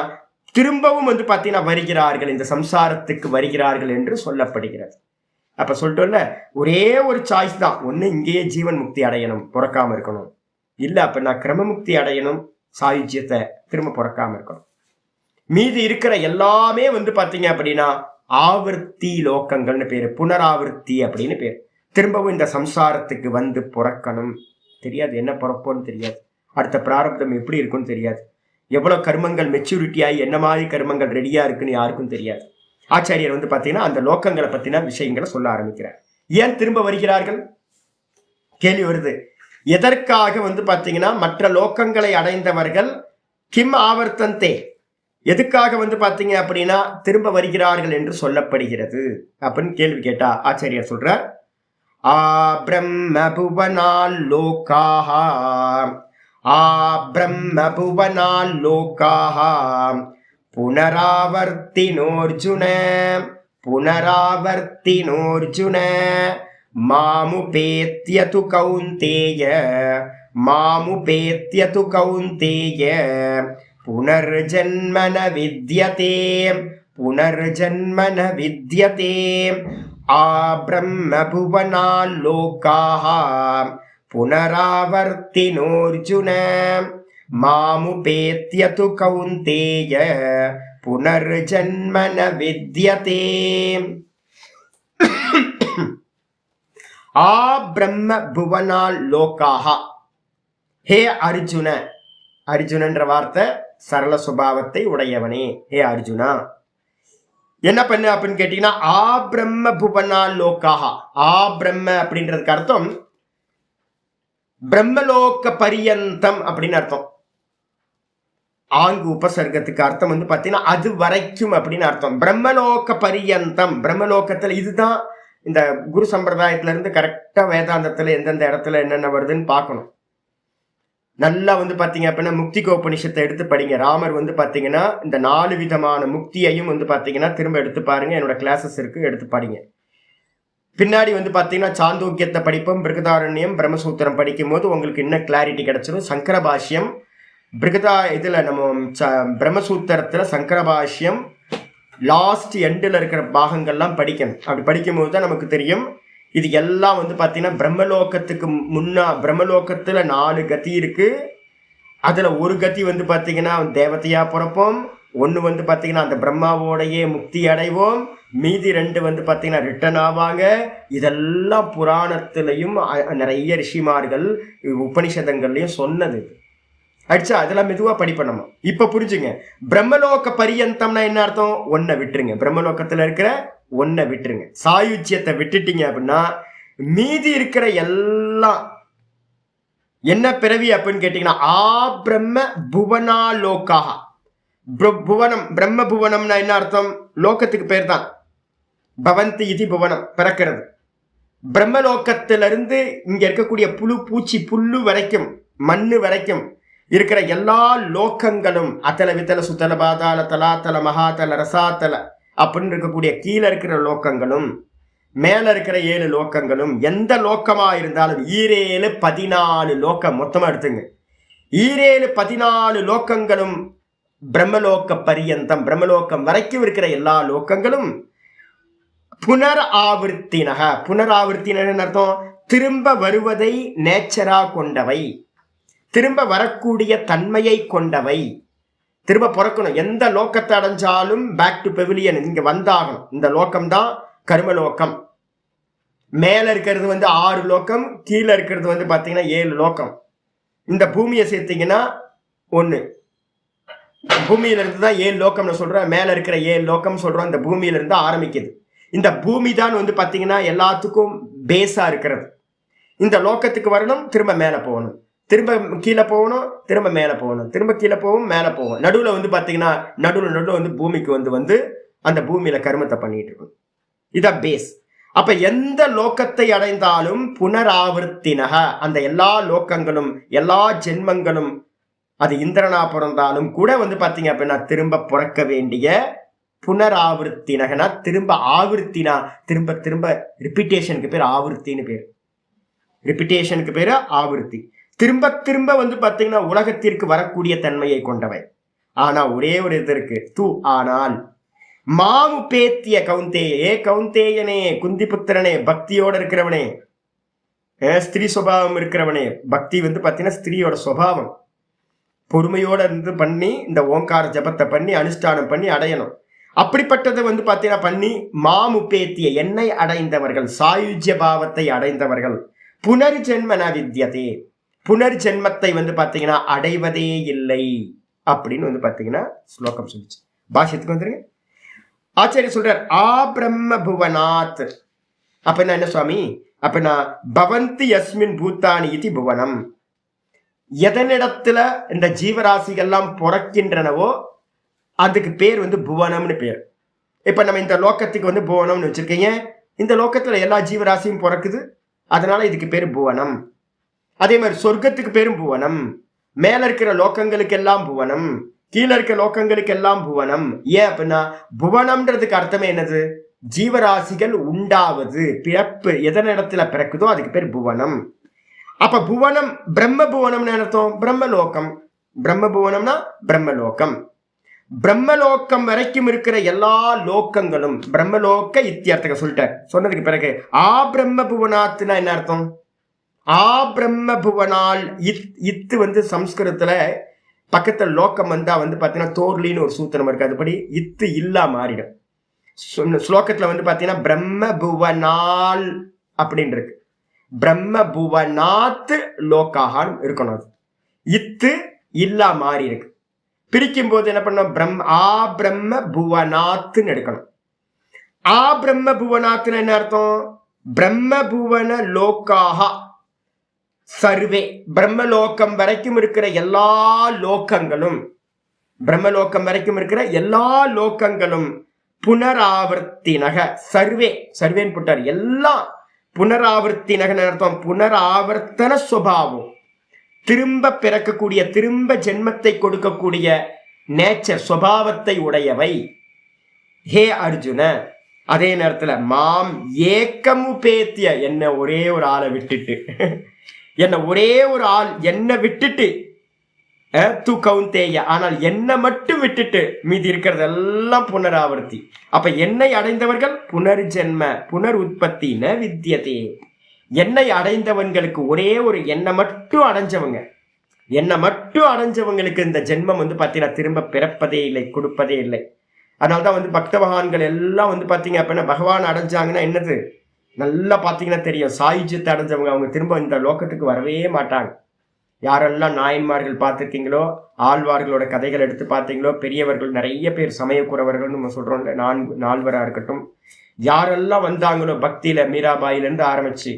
திரும்பவும் வந்து பாத்தீங்கன்னா வருகிறார்கள், இந்த சம்சாரத்துக்கு வருகிறார்கள் என்று சொல்லப்படுகிறது. அப்ப சொல்லிட்டோம்ல, ஒரே ஒரு சாய்ஸ் தான், ஒண்ணு இங்கேயே ஜீவன் முக்தி அடையணும், பிறக்காம இருக்கணும், இல்ல அப்ப நான் கிரமமுக்தி அடையணும், சாயுஜ்யத்தை திரும்ப பிறக்காம இருக்கணும். மீதி இருக்கிற எல்லாமே வந்து பாத்தீங்க அப்படின்னா ஆவர்த்தி லோகங்கள்னு பேரு, புனராவர்த்தி அப்படின்னு பேரு. திரும்பவும் இந்த சம்சாரத்துக்கு வந்து பிறக்கணும், தெரியாது என்ன பிறப்போன்னு தெரியாது, அடுத்த பிராரப்தம் எப்படி இருக்குன்னு தெரியாது, எவ்வளவு கர்மங்கள் மெச்சூரிட்டி ஆகி என்ன மாதிரி கர்மங்கள் ரெடியா இருக்குன்னு யாருக்கும் தெரியாது. ஆச்சாரியர் வந்து பாத்தீங்கன்னா அந்த லோகங்களை பத்தின விஷயங்களை சொல்ல ஆரம்பிக்கிறார். ஏன் திரும்ப வருகிறார்கள் கேள்வி வருது. எதற்காக வந்து பாத்தீங்கன்னா மற்ற லோகங்களை அடைந்தவர்கள் கிம் ஆவர்த்தந்தே, எதுக்காக வந்து பாத்தீங்க அப்படின்னா திரும்ப வருகிறார்கள் என்று சொல்லப்படுகிறது அப்படின்னு கேள்வி கேட்டா ஆச்சாரியர் சொல்றார், ஆப்ரம்மபுவனால் லோகாஹ ஆப்ரம்மபுவனால் லோகாஹ புனராவர்த்தினோர்ஜுன புனராவர்த்தினோர்ஜுன மாமுபேத்யது கௌந்தேய மாமுபேத்யது கௌந்தேய புனர்ஜன்மன வித்யதே புனர்ஜன்மன வித்யதே ஆப்ரம்மபுவனால் லோகாஹ புனராவர்த்தினோர்ஜுன மாமுபேத்யது கௌந்தேய புனர்ஜன்மன வித்யதே. ஆ பிரம்ம புவனால் லோகாஹா. ஹே அர்ஜுன, அர்ஜுனன்ற வார்த்தை சரள சுபாவத்தை உடையவனே, ஹே அர்ஜுனா என்ன பண்ணு அப்படின்னு கேட்டீங்கன்னா, ஆ பிரம்ம புவனால் லோகாஹா. ஆ பிரம்ம அப்படின்றதுக்கு அர்த்தம் பிரம்மலோக பரியந்தம் அப்படின்னு அர்த்தம். ஆங்கு உபசர்க்கத்துக்கு அர்த்தம் வந்து பாத்தீங்கன்னா அது வரைக்கும் அப்படின்னு அர்த்தம். பிரம்மலோக பரியந்தம், பிரம்மலோகத்துல இதுதான் இந்த குரு சம்பிரதாயத்துல இருந்து கரெக்டா வேதாந்தத்துல எந்தெந்த இடத்துல என்னென்ன வருதுன்னு பார்க்கணும். நல்லா வந்து பாத்தீங்க அப்படின்னா முக்திகோபனிஷத்தை எடுத்து படிங்க. ராமர் வந்து பாத்தீங்கன்னா இந்த 4 விதமான முக்தியையும் வந்து பாத்தீங்கன்னா திரும்ப எடுத்து பாருங்க. என்னோட கிளாஸஸ் இருக்கு, எடுத்து படிங்க. பின்னாடி வந்து பாத்தீங்கன்னா சாந்தோக்கியத்தை படிப்போம், பிருகதாரண்யம், பிரம்மசூத்திரம் படிக்கும் போது உங்களுக்கு இன்னும் கிளாரிட்டி கிடைச்சிடும். சங்கர பாஷ்யம் பிருகதா இதுல நம்ம பிரம்மசூத்திரத்துல சங்கர பாஷ்யம் லாஸ்ட் எண்டில் இருக்கிற பாகங்கள்லாம் படிக்கணும். அப்படி படிக்கும் போது தான் நமக்கு தெரியும் இது எல்லாம் வந்து பாத்தீங்கன்னா பிரம்மலோகத்துக்கு பிரம்மலோகத்துல 4 கதி இருக்கு. அதுல ஒரு கதி வந்து பாத்தீங்கன்னா தேவதையா பிறப்போம், ஒண்ணு வந்து பாத்தீங்கன்னா அந்த பிரம்மாவோடையே முக்தி அடைவோம், மீதி 2 வந்து பாத்தீங்கன்னா ரிட்டர்ன் ஆவாங்க. இதெல்லாம் புராணத்திலையும் நிறைய ரிஷிமார்கள் உபனிஷதங்கள்லயும் சொன்னது. அடிச்சா அதெல்லாம் மெதுவா படிப்போம் நம்ம. இப்ப புரிஞ்சுங்க, பிரம்மலோக பரியந்தம்னா என்ன அர்த்தம்? ஒன்ன விட்டுருங்க, பிரம்மலோகத்துல இருக்கிற ஒன்ன விட்டுருங்க. சாயுஜ்யத்தை விட்டுட்டீங்க அப்படின்னா மீதி இருக்கிற எல்லாம் என்ன பிறவி அப்படின்னு கேட்டீங்கன்னா ஆ பிரம்ம புவனா லோகாஹா. புவனம், பிரம்ம புவனம்னா என்ன அர்த்தம்? லோகத்துக்கு பேர் தான். பவந்தி இது புவனம், பிறக்கிறது. பிரம்மலோகத்திலிருந்து இங்க இருக்கக்கூடிய புழு பூச்சி புல்லு வரைக்கும் மண்ணு வரைக்கும் இருக்கிற எல்லா லோகங்களும் அத்தல வித்தல சுத்தல பாதாள தலாத்தல மகாத்தல ரசாத்தல அப்படின்னு இருக்கக்கூடிய கீழே இருக்கிற லோகங்களும் மேல இருக்கிற 7 லோகங்களும் எந்த லோகமா இருந்தாலும் 7 14 லோகம் மொத்தமா எடுத்துங்க. 7 14 லோகங்களும் பிரம்மலோக பரியந்தம், பிரம்மலோகம் வரைக்கும் இருக்கிற எல்லா லோகங்களும் புனர் ஆவர்த்தினக. புனர் ஆவர்த்தினன்னு அர்த்தம் திரும்ப வருவதை நேச்சரா கொண்டவை, திரும்ப வரக்கூடிய தன்மையை கொண்டவை. திரும்ப பிறக்கணும். எந்த லோகத்தை அடைஞ்சாலும் பேக் டு பெவிலியன் இங்க வந்தாகணும். இந்த லோகம் தான் கர்மலோகம். மேல இருக்கிறது வந்து 6 லோகம், கீழே இருக்கிறது வந்து பாத்தீங்கன்னா 7 லோகம். இந்த பூமியை சேர்த்தீங்கன்னா 1. பூமியில இருந்து தான் 7 லோகம்னு சொல்றேன். மேல இருக்கிற 7 லோகம் சொல்றோம். இந்த பூமியில இருந்து ஆரம்பிக்குது. இந்த பூமி தான் வந்து பாத்தீங்கன்னா எல்லாத்துக்கும் பேஸா இருக்கிறது. இந்த லோகத்துக்கு வரணும், திரும்ப மேல போகணும், திரும்ப கீழே போகணும், திரும்ப மேலே போகணும், திரும்ப கீழே போகும், மேலே போகும். நடுவில் வந்து பார்த்தீங்கன்னா நடுவில் வந்து பூமிக்கு வந்து அந்த பூமியில கர்மத்தை பண்ணிட்டு இருக்கும். இதான் பேஸ். அப்ப எந்த லோகத்தை அடைந்தாலும் புனராவர்த்தினக, அந்த எல்லா லோகங்களும் எல்லா ஜென்மங்களும் அது இந்திரனா பிறந்தாலும் கூட வந்து பார்த்தீங்க அப்படின்னா திரும்ப பிறக்க வேண்டிய புனராவர்த்தினகனா, திரும்ப ஆவர்த்தினா திரும்ப திரும்ப ரிப்பீட்டேஷனுக்கு பேர் ஆவர்த்தின்னு பேர். ரிப்பீட்டேஷனுக்கு பேரு ஆவர்த்தி. திரும்ப திரும்ப வந்து பாத்தீங்கன்னா உலகத்திற்கு வரக்கூடிய தன்மையை கொண்டவை. ஆனா ஒரே ஒரு இது இருக்கு, ஆனால் மாமு பேத்திய கவுந்தேயே, கவுந்தேயனே, குந்திபுத்திரனே, பக்தியோட இருக்கிறவனே, ஸ்திரீ சுபாவம் இருக்கிறவனே. பக்தி வந்து பாத்தீங்கன்னா ஸ்திரீயோட சுபாவம். பொறுமையோட இருந்து பண்ணி இந்த ஓங்கார ஜபத்தை பண்ணி அனுஷ்டானம் பண்ணி அடையணும். அப்படிப்பட்டதை வந்து பாத்தீங்கன்னா பண்ணி மாமு பேத்திய என்னை அடைந்தவர்கள், சாயுஜ்ய பாவத்தை அடைந்தவர்கள், புனர்ஜென்ம ந வித்யதே, புனர்ஜென்மத்தை வந்து பாத்தீங்கன்னா அடைவதே இல்லை அப்படின்னு வந்து பாத்தீங்கன்னா ஸ்லோகம் சொல்லிச்சு. பாஷ்யத்துக்கு வந்துருங்க. ஆச்சாரிய சொல்றார் ஆ பிரம்ம புவனாத். அப்படின்னா என்ன சுவாமி? அப்படின்னா பவந்தி யஸ்மின் பூத்தானி இது புவனம். எதனிடத்துல இந்த ஜீவராசிகள்லாம் பிறக்கின்றனவோ அதுக்கு பேர் வந்து புவனம்னு பேர். இப்ப நம்ம இந்த லோகத்துக்கு வந்து புவனம்னு வச்சிருக்கீங்க. இந்த லோகத்துல எல்லா ஜீவராசியும் பிறக்குது, அதனால இதுக்கு பேர் புவனம். அதே மாதிரி சொர்க்கத்துக்கு பேரும் புவனம், மேல இருக்கிற லோகங்களுக்கு எல்லாம் புவனம், கீழே இருக்க லோகங்களுக்கு எல்லாம் புவனம். ஏன் அப்படின்னா புவனம்ன்றதுக்கு அர்த்தமே என்னது? ஜீவராசிகள் உண்டாவது, பிறப்பு எதனிடத்துல பிறக்குதோ அதுக்கு பேர் புவனம். அப்ப புவனம் பிரம்ம புவனம்னு அர்த்தம் பிரம்மலோகம். பிரம்ம புவனம்னா பிரம்மலோகம். பிரம்மலோகம் வரைக்கும் இருக்கிற எல்லா லோகங்களும் பிரம்மலோக இத்தியர்த்தக சொல்லிட்டார். சொன்னதுக்கு பிறகு ஆ பிரம்ம புவனாத்துனா என்ன அர்த்தம்? ஆ பிரம்ம புவனால் இத்து வந்து சம்ஸ்கிருதத்துல பக்கத்துல லோகம் வந்தா வந்து பாத்தீங்கன்னா தோர்லின்னு ஒரு சூத்திரம் இருக்கு, அதுபடி இத்து இல்லா மாறிடும். ஸ்லோகத்துல வந்து பாத்தீங்கன்னா பிரம்ம புவனால் அப்படின்னு இருக்கு. பிரம்ம புவனாத் லோகாகான்னு இருக்கணும். அது இத்து இல்லா மாறி இருக்கு. பிரிக்கும் போது என்ன பண்ணணும், பிரம்ம புவனாத்துன்னு எடுக்கணும். பிரம்ம புவனாத்துன்னு என்ன அர்த்தம், பிரம்ம புவன லோகாஹா சர்வே, பிரம்மலோகம் வரைக்கும் இருக்கிற எல்லா லோகங்களும், பிரம்மலோகம் வரைக்கும் இருக்கிற எல்லா லோகங்களும் புனராவர்த்தினக சர்வே, சர்வேன்னு போட்டார், எல்லாம் புனராவர்த்தினகன்னு அர்த்தம். புனராவர்த்தன சுபாவம், திரும்ப பிறக்கக்கூடிய, திரும்ப ஜென்மத்தை கொடுக்கக்கூடிய நேச்சர் சுபாவத்தை உடையவை. ஹே அர்ஜுன, அதே நேரத்துல மாம் ஏக்கமுபேத்திய, என்ன ஒரே ஒரு ஆளை விட்டுட்டு, என்ன ஒரே ஒரு ஆள் என்ன விட்டுட்டு, து கௌந்தேய, ஆனால் என்ன மட்டும் விட்டுட்டு மீதி இருக்கிறதெல்லாம் புனராவர்த்தி. அப்ப என்னை அடைந்தவர்கள் புனர்ஜென்ம புனர் உற்பத்தி ந வித்தியதே. என்னை அடைந்தவங்களுக்கு, ஒரே ஒரு என்னை மட்டும் அடைஞ்சவங்க, என்னை மட்டும் அடைஞ்சவங்களுக்கு இந்த ஜென்மம் பார்த்தீங்கன்னா திரும்ப பிறப்பதே இல்லை, கொடுப்பதே இல்லை. அதனால்தான் பக்த மகான்கள் எல்லாம் பார்த்தீங்க அப்படின்னா பகவான் அடைஞ்சாங்கன்னா என்னது நல்லா பார்த்தீங்கன்னா தெரியும். சாயுஜ்யத்தை அடைஞ்சவங்க அவங்க திரும்ப இந்த லோகத்துக்கு வரவே மாட்டாங்க. யாரெல்லாம் நாயன்மார்கள் பார்த்துருக்கீங்களோ, ஆழ்வார்களோட கதைகள் எடுத்து பார்த்தீங்களோ, பெரியவர்கள் நிறைய பேர் சமயக்குறவர்கள் நம்ம சொல்றோம், நால்வராக இருக்கட்டும், யாரெல்லாம் வந்தாங்களோ பக்தியில, மீராபாயிலேருந்து ஆரம்பிச்சு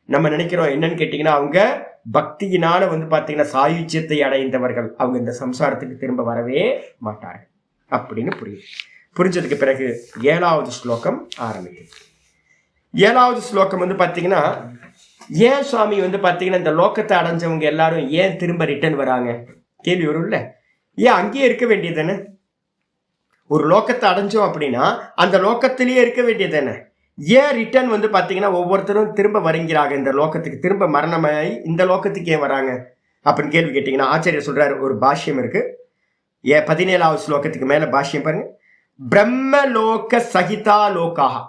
நம்ம நினைக்கிறோம் என்னன்னு கேட்டிங்கன்னா, அவங்க பக்தியினால பார்த்தீங்கன்னா சாயுஜ்யத்தை அடைந்தவர்கள், அவங்க இந்த சம்சாரத்துக்கு திரும்ப வரவே மாட்டார்கள் அப்படின்னு புரிஞ்சதுக்கு பிறகு 7வது ஸ்லோகம் ஆரம்பிக்குது. 7வது ஸ்லோகம் பார்த்தீங்கன்னா, ஏன் சுவாமி பார்த்தீங்கன்னா இந்த லோக்கத்தை அடைஞ்சவங்க எல்லாரும் ஏன் திரும்ப ரிட்டர்ன் வராங்க கேள்வி வரும்ல. ஏன் அங்கேயே இருக்க வேண்டியதுன்னு, ஒரு லோக்கத்தை அடைஞ்சோம் அப்படின்னா அந்த லோக்கத்திலேயே இருக்க வேண்டியதுன்னு, ஏன் ரிட்டர்ன் பார்த்தீங்கன்னா ஒவ்வொருத்தரும் திரும்ப வருங்கிறாங்க இந்த லோக்கத்துக்கு, திரும்ப மரணமாயி இந்த லோக்கத்துக்கு ஏன் வராங்க அப்படின்னு கேள்வி கேட்டீங்கன்னா, ஆச்சாரியர் சொல்றாரு, ஒரு பாஷ்யம் இருக்கு. 17வது ஸ்லோகத்துக்கு மேல பாஷ்யம் பாருங்க. பிரம்மலோக சகிதா லோகாஹா,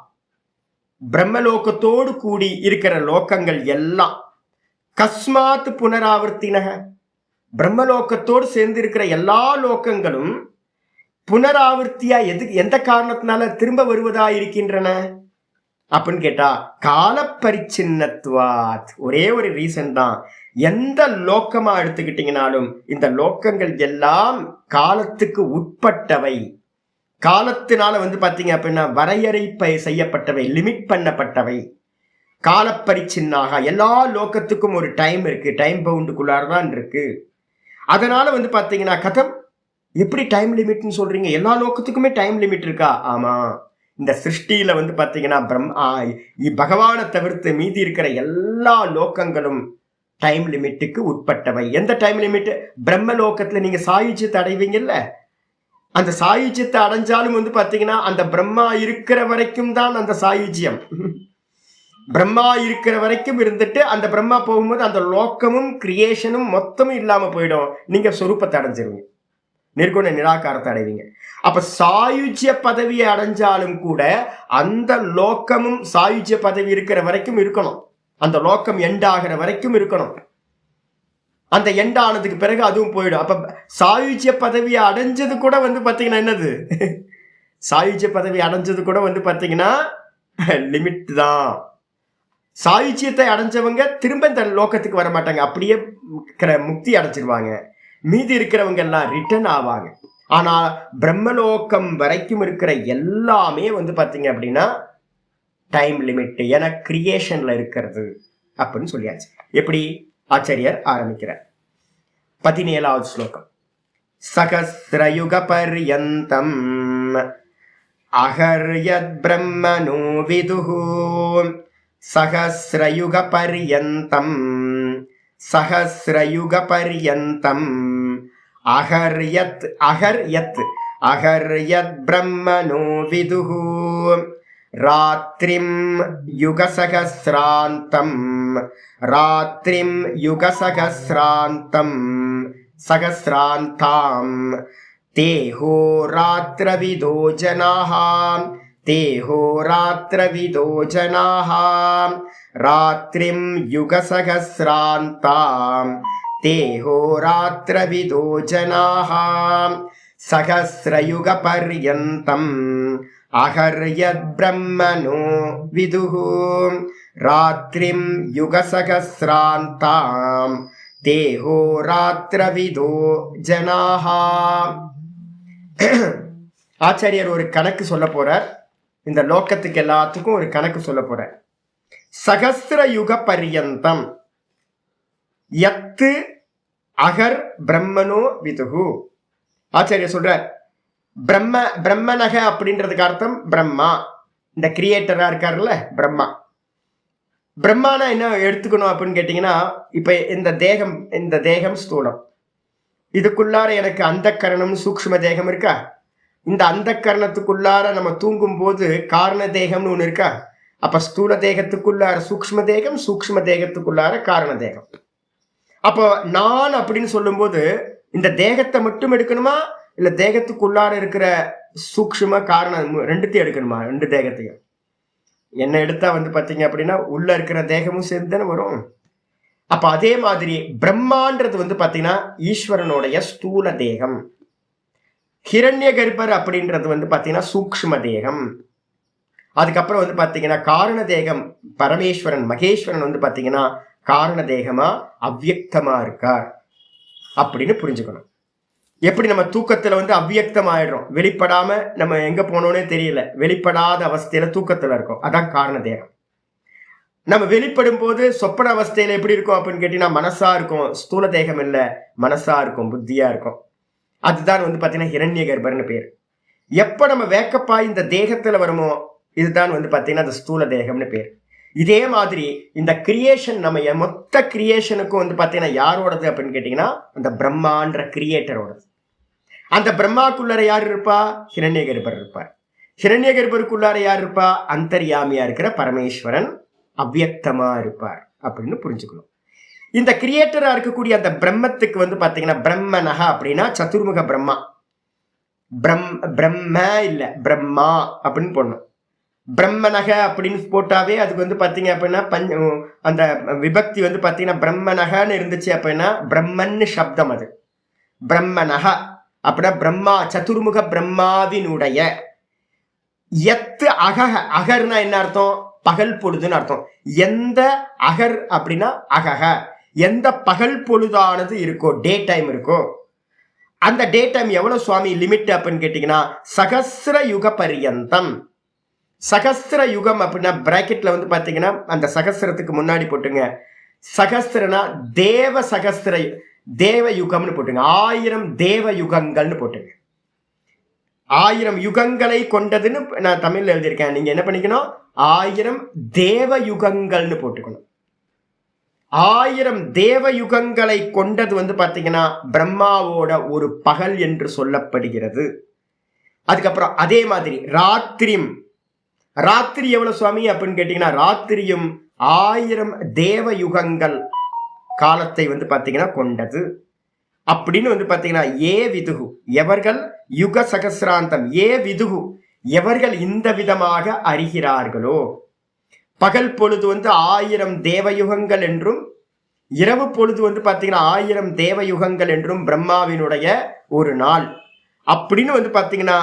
பிரம்மலோகத்தோடு கூடி இருக்கிற லோகங்கள் எல்லாம் கஸ்மாத் புனராவர்த்தினக, பிரம்மலோகத்தோடு சேர்ந்து இருக்கிற எல்லா லோகங்களும் புனராவர்த்தியா எந்த காரணத்தினால திரும்ப வருவதா இருக்கின்றன அப்படின்னு கேட்டா, கால பரிச்சின்னத்துவாத், ஒரே ஒரு ரீசன் தான். எந்த லோக்கமா எடுத்துக்கிட்டீங்கனாலும் இந்த லோக்கங்கள் எல்லாம் காலத்துக்கு உட்பட்டவை, காலத்தினால பார்த்தீங்க அப்படின்னா வரையறை செய்யப்பட்டவை, லிமிட் பண்ணப்பட்டவை. காலப்பரிச்சின்னாக, எல்லா லோகத்துக்கும் ஒரு டைம் இருக்கு, டைம் பவுண்டுக்குள்ளாரதான் இருக்கு. அதனால பார்த்தீங்கன்னா கதம், எப்படி டைம் லிமிட்னு சொல்றீங்க, எல்லா லோகத்துக்குமே டைம் லிமிட் இருக்கா? ஆமா, இந்த சிருஷ்டியில பார்த்தீங்கன்னா பகவானை தவிர்த்து மீதி இருக்கிற எல்லா லோகங்களும் டைம் லிமிட்டுக்கு உட்பட்டவை. எந்த டைம் லிமிட், பிரம்ம லோகத்துல நீங்க சாயுஜ்யத்தை அடைவீங்கல்ல, அந்த சாயுஜ்யத்தை அடைஞ்சாலும் பார்த்தீங்கன்னா அந்த பிரம்மா இருக்கிற வரைக்கும் தான் அந்த சாயுஜ்யம். பிரம்மா இருக்கிற வரைக்கும் இருந்துட்டு அந்த பிரம்மா போகும்போது அந்த லோக்கமும் கிரியேஷனும் மொத்தமும் இல்லாம போயிடும். நீங்க சொரூபத்தை அடைஞ்சிருவீங்க, நிர்குண நிராகாரத்தை அடைவீங்க. அப்ப சாயுஜ்ய பதவியை அடைஞ்சாலும் கூட அந்த லோக்கமும் சாயுஜ்ய பதவி இருக்கிற வரைக்கும் இருக்கணும், அந்த லோக்கம் எண்டாகிற வரைக்கும் இருக்கணும். அந்த எண்டானதுக்கு பிறகு அதுவும் போயிடும். அப்ப சாயுஜ்ய பதவியை அடைஞ்சது கூட பார்த்தீங்கன்னா என்னது, சாயுஜ்ய பதவி அடைஞ்சது கூட பார்த்தீங்கன்னா லிமிட் தான். சாயுஜ்யத்தை அடைஞ்சவங்க திரும்ப இந்த லோகத்துக்கு வர மாட்டாங்க, அப்படியே முக்தி அடைஞ்சிருவாங்க. மீதி இருக்கிறவங்க எல்லாம் ரிட்டர்ன் ஆவாங்க. ஆனா பிரம்மலோகம் வரைக்கும் இருக்கிற எல்லாமே பார்த்தீங்க அப்படின்னா டைம் லிமிட், ஏன்னா கிரியேஷன்ல இருக்கிறது அப்படின்னு சொல்லியாச்சு. எப்படி ஆச்சாரியர் ஆரம்பிக்கிறார். 17வது ஸ்லோகம். சகஸ்ரயுக பர்யந்தம் அஹர்யத் பிரம்மனோ விதுஹு, சகஸ்ரயுக பர்யந்தம், சகஸ்ரயுக பர்யந்தம் அஹர்யத், அஹர்யத், அஹர்யத் பிரம்மனோ விதுஹு, ராத்ரிம் யுகசகஸ்ராந்தம், ராத்ரிம் யுகசகஸ்ராந்தம் சகஸ்ராந்தாம், தேஹோ ராத்ரவிதோ ஜனாஹ, தேஹோ ராத்ரவிதோ ஜனாஹ, ராத்ரிம் யுகசகஸ்ராந்தாம், தேஹோ ராத்ரவிதோ ஜனாஹ, சகஸ்ரயுக பர்யந்தம் அகர்யத் பிரம்மனோ விதுஹு ராத்ரிம் யுகசகஸ்ராந்தாம் தேஹோ ராத்திரவிதோ ஜனாஹா. ஆச்சாரியர் ஒரு கணக்கு சொல்ல போறார். இந்த லோக்கத்துக்கு எல்லாத்துக்கும் ஒரு கணக்கு சொல்ல போறார். சகஸ்ர யுக பரியந்தம் யத்து அகர் பிரம்மனோ விதுஹு. ஆச்சாரியர் சொல்றார், பிரம்மனக அப்படின்றதுக்கு அர்த்தம் பிரம்மா, இந்த கிரியேட்டரா இருக்காருல்ல பிரம்மா. பிரம்மானா என்ன எடுத்துக்கணும் அப்படின்னு கேட்டீங்கன்னா, இப்ப இந்த தேகம் ஸ்தூலம், இதுக்குள்ளார எனக்கு அந்த கரணம் சூக்ஷ்ம தேகம் இருக்கா? இந்த அந்த கரணத்துக்குள்ளார நம்ம தூங்கும் போது காரண தேகம்னு ஒண்ணு இருக்கா? அப்ப ஸ்தூல தேகத்துக்குள்ளார சூக்ஷ்ம தேகம், சூக்ஷ்ம தேகத்துக்குள்ளார காரண தேகம். அப்போ நான் அப்படின்னு சொல்லும் போது இந்த தேகத்தை மட்டும் எடுக்கணுமா, இல்ல தேகத்துக்குள்ளார இருக்கிற சூக்ஷ்ம காரணம் ரெண்டுத்தையும் எடுக்கணுமா? ரெண்டு தேகத்தையும். என்ன எடுத்தா பாத்தீங்க அப்படின்னா உள்ள இருக்கிற தேகமும் சேர்ந்து தானே வரும். அப்ப அதே மாதிரி பிரம்மான்றது பாத்தீங்கன்னா ஈஸ்வரனுடைய ஸ்தூல தேகம். ஹிரண்ய கர்ப்பர் அப்படின்றது பாத்தீங்கன்னா சூக்ஷ்ம தேகம். அதுக்கப்புறம் பாத்தீங்கன்னா காரண தேகம் பரமேஸ்வரன் மகேஸ்வரன் பாத்தீங்கன்னா காரண தேகமா அவ்யக்தமா இருக்கார் அப்படின்னு புரிஞ்சுக்கணும். எப்படி நம்ம தூக்கத்துல அவ்யக்தம் ஆயிடுறோம், வெளிப்படாம நம்ம எங்க போனோன்னே தெரியல, வெளிப்படாத அவஸ்தையில தூக்கத்துல இருக்கோம், அதான் காரண தேகம். நம்ம வெளிப்படும் போது சொப்பன அவஸ்தையில எப்படி இருக்கும் அப்படின்னு கேட்டீங்கன்னா மனசா இருக்கும், ஸ்தூல தேகம் இல்ல, மனசா இருக்கும், புத்தியா இருக்கும். அதுதான் பாத்தீங்கன்னா ஹிரண்ய கர்ப்பர்னு பேர். எப்ப நம்ம வேக்கப்பா இந்த தேகத்துல வருமோ இதுதான் பாத்தீங்கன்னா அந்த ஸ்தூல தேகம்னு பேர். இதே மாதிரி இந்த கிரியேஷன், நம்ம மொத்த கிரியேஷனுக்கும் பாத்தீங்கன்னா யாரோடது அப்படின்னு கேட்டீங்கன்னா அந்த பிரம்மான்ற கிரியேட்டரோடது. அந்த பிரம்மாக்குள்ளார யார் இருப்பா? ஹிரண்ய கர்ப்பர் இருப்பார். ஹிரண்ய கர்ப்பருக்குள்ளார யார் இருப்பா? அந்தர்யாமியா இருக்கிற பரமேஸ்வரன் அவ்யக்தமா இருப்பார் அப்படின்னு புரிஞ்சுக்கணும். இந்த கிரியேட்டரா இருக்கக்கூடிய அந்த பிரம்மத்துக்கு பாத்தீங்கன்னா பிரம்மனக அப்படின்னா சதுர்முக பிரம்மா. பிரம்ம இல்ல பிரம்மா அப்படின்னு போடணும். பிரம்மனக அப்படின்னு போட்டாவே அதுக்கு பாத்தீங்க அப்படின்னா அந்த விபக்தி பாத்தீங்கன்னா பிரம்மனகன்னு இருந்துச்சு அப்படின்னா பிரம்மன்னு சப்தம். அது பிரம்மனக அப்படின்னா பிரம்மா, சதுர்முக பிரம்மாவினுடைய. எத்து அகஹ, அகர்னா என்ன அர்த்தம்? பகல் பொழுதுன்னு அர்த்தம். எந்த அகர் அப்படின்னா அகஹ, எந்த பகல் பொழுதானது இருக்கோ, டே டைம் இருக்கோ, அந்த டே டைம் எவ்வளவு சுவாமி லிமிட் அப்படின்னு கேட்டீங்கன்னா சகஸ்ர யுக பரியந்தம். சகஸ்ர யுகம் அப்படின்னா பிராக்கெட்ல பாத்தீங்கன்னா அந்த சகஸ்ரத்துக்கு முன்னாடி போட்டுங்க. சகஸ்ரனா தேவ சகஸ்ர தேவ யுகம்னு போட்டுங்க. 1000 தேவ யுகங்கள்னு போட்டுங்க. 1000 யுகங்களை கொண்டதுன்னு நான் தமிழ்ல எழுதியிருக்கேன். நீங்க என்ன பண்ணிக்கணும்? 1000 தேவ யுகங்கள்னு போட்டுக்கணும். 1000 தேவ யுகங்களை கொண்டது பாத்தீங்கன்னா பிரம்மாவோட ஒரு பகல் என்று சொல்லப்படுகிறது. அதுக்கப்புறம் அதே மாதிரி ராத்திரி எவ்வளவு சுவாமி அப்படின்னு கேட்டீங்கன்னா ராத்திரியும் 1000 தேவ யுகங்கள் காலத்தை பாத்தீங்கன்னா கொண்டது அப்படின்னு பாத்தீங்கன்னா ஏ விதுகு எவர்கள் யுக சகசிராந்தம், ஏ விதுகு எவர்கள் இந்த விதமாக அறிகிறார்களோ. பகல் பொழுது 1000 தேவயுகங்கள் என்றும், இரவு பொழுது பாத்தீங்கன்னா 1000 தேவயுகங்கள் என்றும் பிரம்மாவினுடைய ஒரு நாள் அப்படின்னு பாத்தீங்கன்னா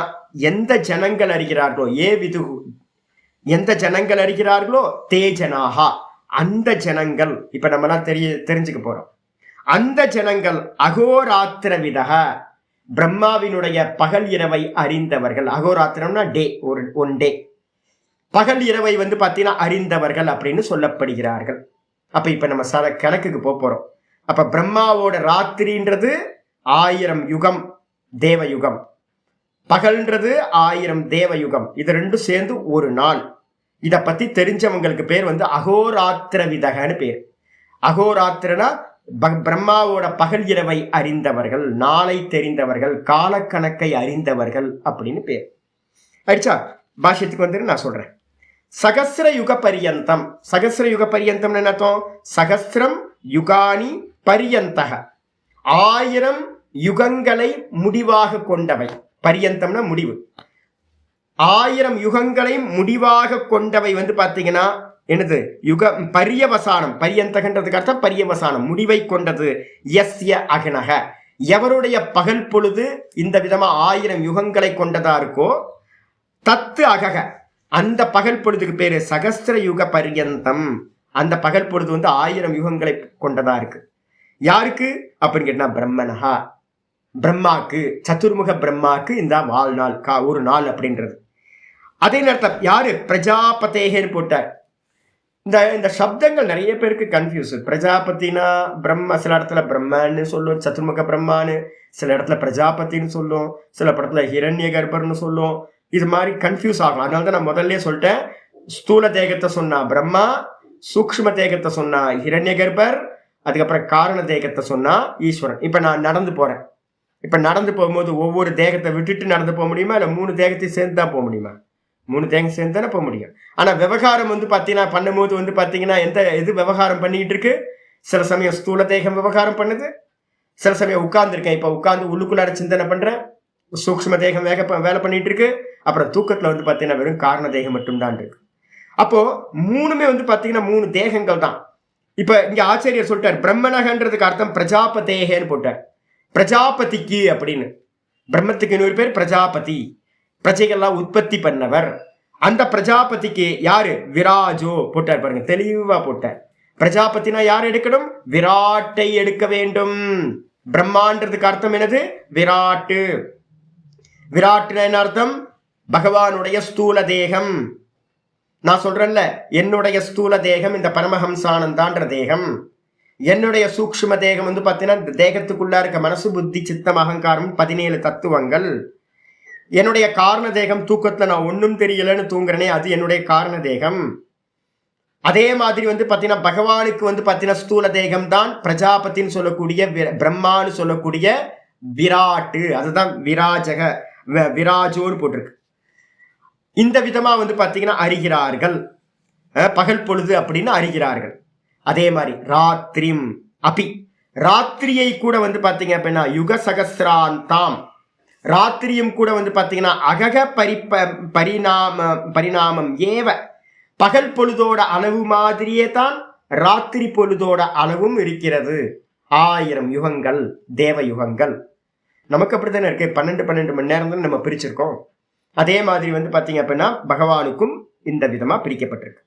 எந்த ஜனங்கள் அறிகிறார்களோ, ஏ விதுகு எந்த ஜனங்கள் அறிகிறார்களோ தேஜனாகா, அந்த ஜனங்கள் இப்ப நம்ம தெரிஞ்சுக்க போறோம். அந்த ஜனங்கள் அகோராத்திர விதக பிரம்மாவினுடைய பகல் இரவை அறிந்தவர்கள். அகோராத்திரம்னா டே, ஒன் டே, பகல் இரவை பாத்தீங்கன்னா அறிந்தவர்கள் அப்படின்னு சொல்லப்படுகிறார்கள். அப்ப இப்ப நம்ம கணக்குக்கு போறோம். அப்ப பிரம்மாவோட ராத்திரின்றது 1000 யுகம் தேவயுகம், பகல்ன்றது 1000 தேவயுகம், இது ரெண்டும் சேர்ந்து ஒரு நாள். இத பத்தி தெரிஞ்சவங்களுக்கு பேர் அகோராத்திர விதகன்னு பேர். அகோராத்திரனா பிரம்மாவோட பகல் இரவை அறிந்தவர்கள், நாளை தெரிந்தவர்கள், காலக்கணக்கை அறிந்தவர்கள் அப்படின்னு பேர். ஆயிடுச்சா? பாஷ்யத்துக்கு நான் சொல்றேன். சகஸ்ர யுக பரியந்தம். சகஸ்ர யுக பரியந்தம் என்ன அர்த்தம்? சகஸ்ரம் யுகானி பரியந்தக, 1000 யுகங்களை முடிவாக கொண்டவை. பரியந்தம்னா முடிவு. 1000 யுகங்களை முடிவாக கொண்டவை பாத்தீங்கன்னா என்னது? யுக பரியவசானம். பரியந்தகன்றதுக்கு அர்த்தம் பரியவசானம், முடிவை கொண்டது. யஸ்ய அகனக எவருடைய பகல் பொழுது இந்த விதமா 1000 யுகங்களை கொண்டதா இருக்கோ, தத்து அகக, அந்த பகல் பொழுதுக்கு பேரு சகஸ்திர யுக பர்யந்தம். அந்த பகல் பொழுது வந்து 1000 யுகங்களை கொண்டதா இருக்கு. யாருக்கு அப்படின்னு கேட்டா பிரம்மனஹா, பிரம்மாக்கு, சதுர்முக பிரம்மாக்கு இந்த வாழ்நாள் ஒரு நாள் அப்படின்றது. அதே நேரத்தில் யாரு பிரஜாபதேகன்னு போட்டார். இந்த சப்தங்கள் நிறைய பேருக்கு கன்ஃபியூஸ். பிரஜாபதினா பிரம்ம, சில இடத்துல பிரம்மன்னு சொல்லும், சதுர்முக பிரம்மான்னு, சில இடத்துல பிரஜாபதினு சொல்லும், சில இடத்துல ஹிரண்ய கர்ப்பர்னு சொல்லும். இது மாதிரி கன்ஃபியூஸ் ஆகும். அதனால தான் நான் முதல்ல சொல்லிட்டேன், ஸ்தூல தேகத்தை சொன்னா பிரம்மா, சூக்ஷ்ம தேகத்தை சொன்னா ஹிரண்ய கர்ப்பர், அதுக்கப்புறம் காரண தேகத்தை சொன்னா ஈஸ்வரன். இப்ப நான் நடந்து போறேன். இப்ப நடந்து போகும்போது ஒவ்வொரு தேகத்தை விட்டுட்டு நடந்து போக முடியுமா, இல்ல 3 தேகத்தை சேர்ந்து தான் போக முடியுமா? 3 தேகம் சேர்ந்து தானே போக முடியும். ஆனா விவகாரம் வந்து பாத்தீங்கன்னா பண்ணும்போது வந்து பாத்தீங்கன்னா எது விவகாரம் பண்ணிட்டு இருக்கு? சில சமயம் ஸ்தூல தேகம் விவகாரம் பண்ணுது, சில சமயம் உட்கார்ந்துருக்கேன், இப்ப உட்கார்ந்து உள்ளுக்குள்ளார சிந்தனை பண்றேன், சூக்ஷ்ம தேகம் வேலை பண்ணிட்டு இருக்கு. அப்புறம் தூக்கத்துல வந்து பாத்தீங்கன்னா வெறும் காரண தேகம் மட்டும்தான் இருக்கு. அப்போ 3மே வந்து பாத்தீங்கன்னா 3 தேகங்கள் தான். இப்ப இங்க ஆச்சாரியர் சொல்லிட்டார், பிரம்மனகன்றதுக்கு அர்த்தம் பிரஜாபதேகன்னு போட்டார். பிரஜாபதிக்கு அப்படின்னு, பிரம்மத்துக்கு இன்னொரு பேர் பிரஜாபதி, பிரஜைகள்லாம் உற்பத்தி பண்ணவர். அந்த பிரஜாபதிக்கு யாரு? விராஜோ போட்டார். பாருங்க, தெளிவா போட்டார். பிரஜாபதினா யார் எடுக்கணும்? விராட்டை எடுக்க வேண்டும். பிரம்மான்றதுக்கு அர்த்தம் என்னது? விராட்டு. விராட்டுனா என்ன அர்த்தம்? பகவானுடைய ஸ்தூல தேகம். நான் சொல்றேன்ல, என்னுடைய ஸ்தூல தேகம் இந்த பரமஹம்சானந்தான்ற தேகம். என்னுடைய சூக்ஷ்ம தேகம் வந்து பார்த்தீங்கன்னா இந்த தேகத்துக்குள்ளா இருக்க மனசு, புத்தி, சித்தம், அகங்காரம் 17 தத்துவங்கள். என்னுடைய காரண தேகம் தூக்கத்துல நான் ஒன்றும் தெரியலன்னு தூங்குறேனே, அது என்னுடைய காரண தேகம். அதே மாதிரி வந்து பார்த்தீங்கன்னா பகவானுக்கு வந்து பார்த்தீங்கன்னா ஸ்தூல தேகம் தான் பிரஜாபதின்னு சொல்லக்கூடிய, பிரம்மான்னு சொல்லக்கூடிய விராட்டு. அதுதான் விராஜக, விராஜோன்னு போட்டிருக்கு. இந்த விதமா வந்து பார்த்தீங்கன்னா அறிகிறார்கள், பகல் பொழுது அப்படின்னு அறிகிறார்கள். அதே மாதிரி ராத்திரிம் அபி, ராத்திரியை கூட வந்து பார்த்தீங்க அப்படின்னா யுக சகசிராந்தாம், ராத்திரியும் கூட வந்து பார்த்தீங்கன்னா அகக பரிணாமம் ஏவ, பகல் பொழுதோட அளவு மாதிரியே தான் ராத்திரி பொழுதோட அளவும் இருக்கிறது. 1000 யுகங்கள், தேவ யுகங்கள். நமக்கு அப்படித்தானே இருக்கு, 12 மணி நேரம் தான் நம்ம பிரிச்சிருக்கோம். அதே மாதிரி வந்து பார்த்தீங்க அப்படின்னா பகவானுக்கும் இந்த விதமா பிரிக்கப்பட்டிருக்கு.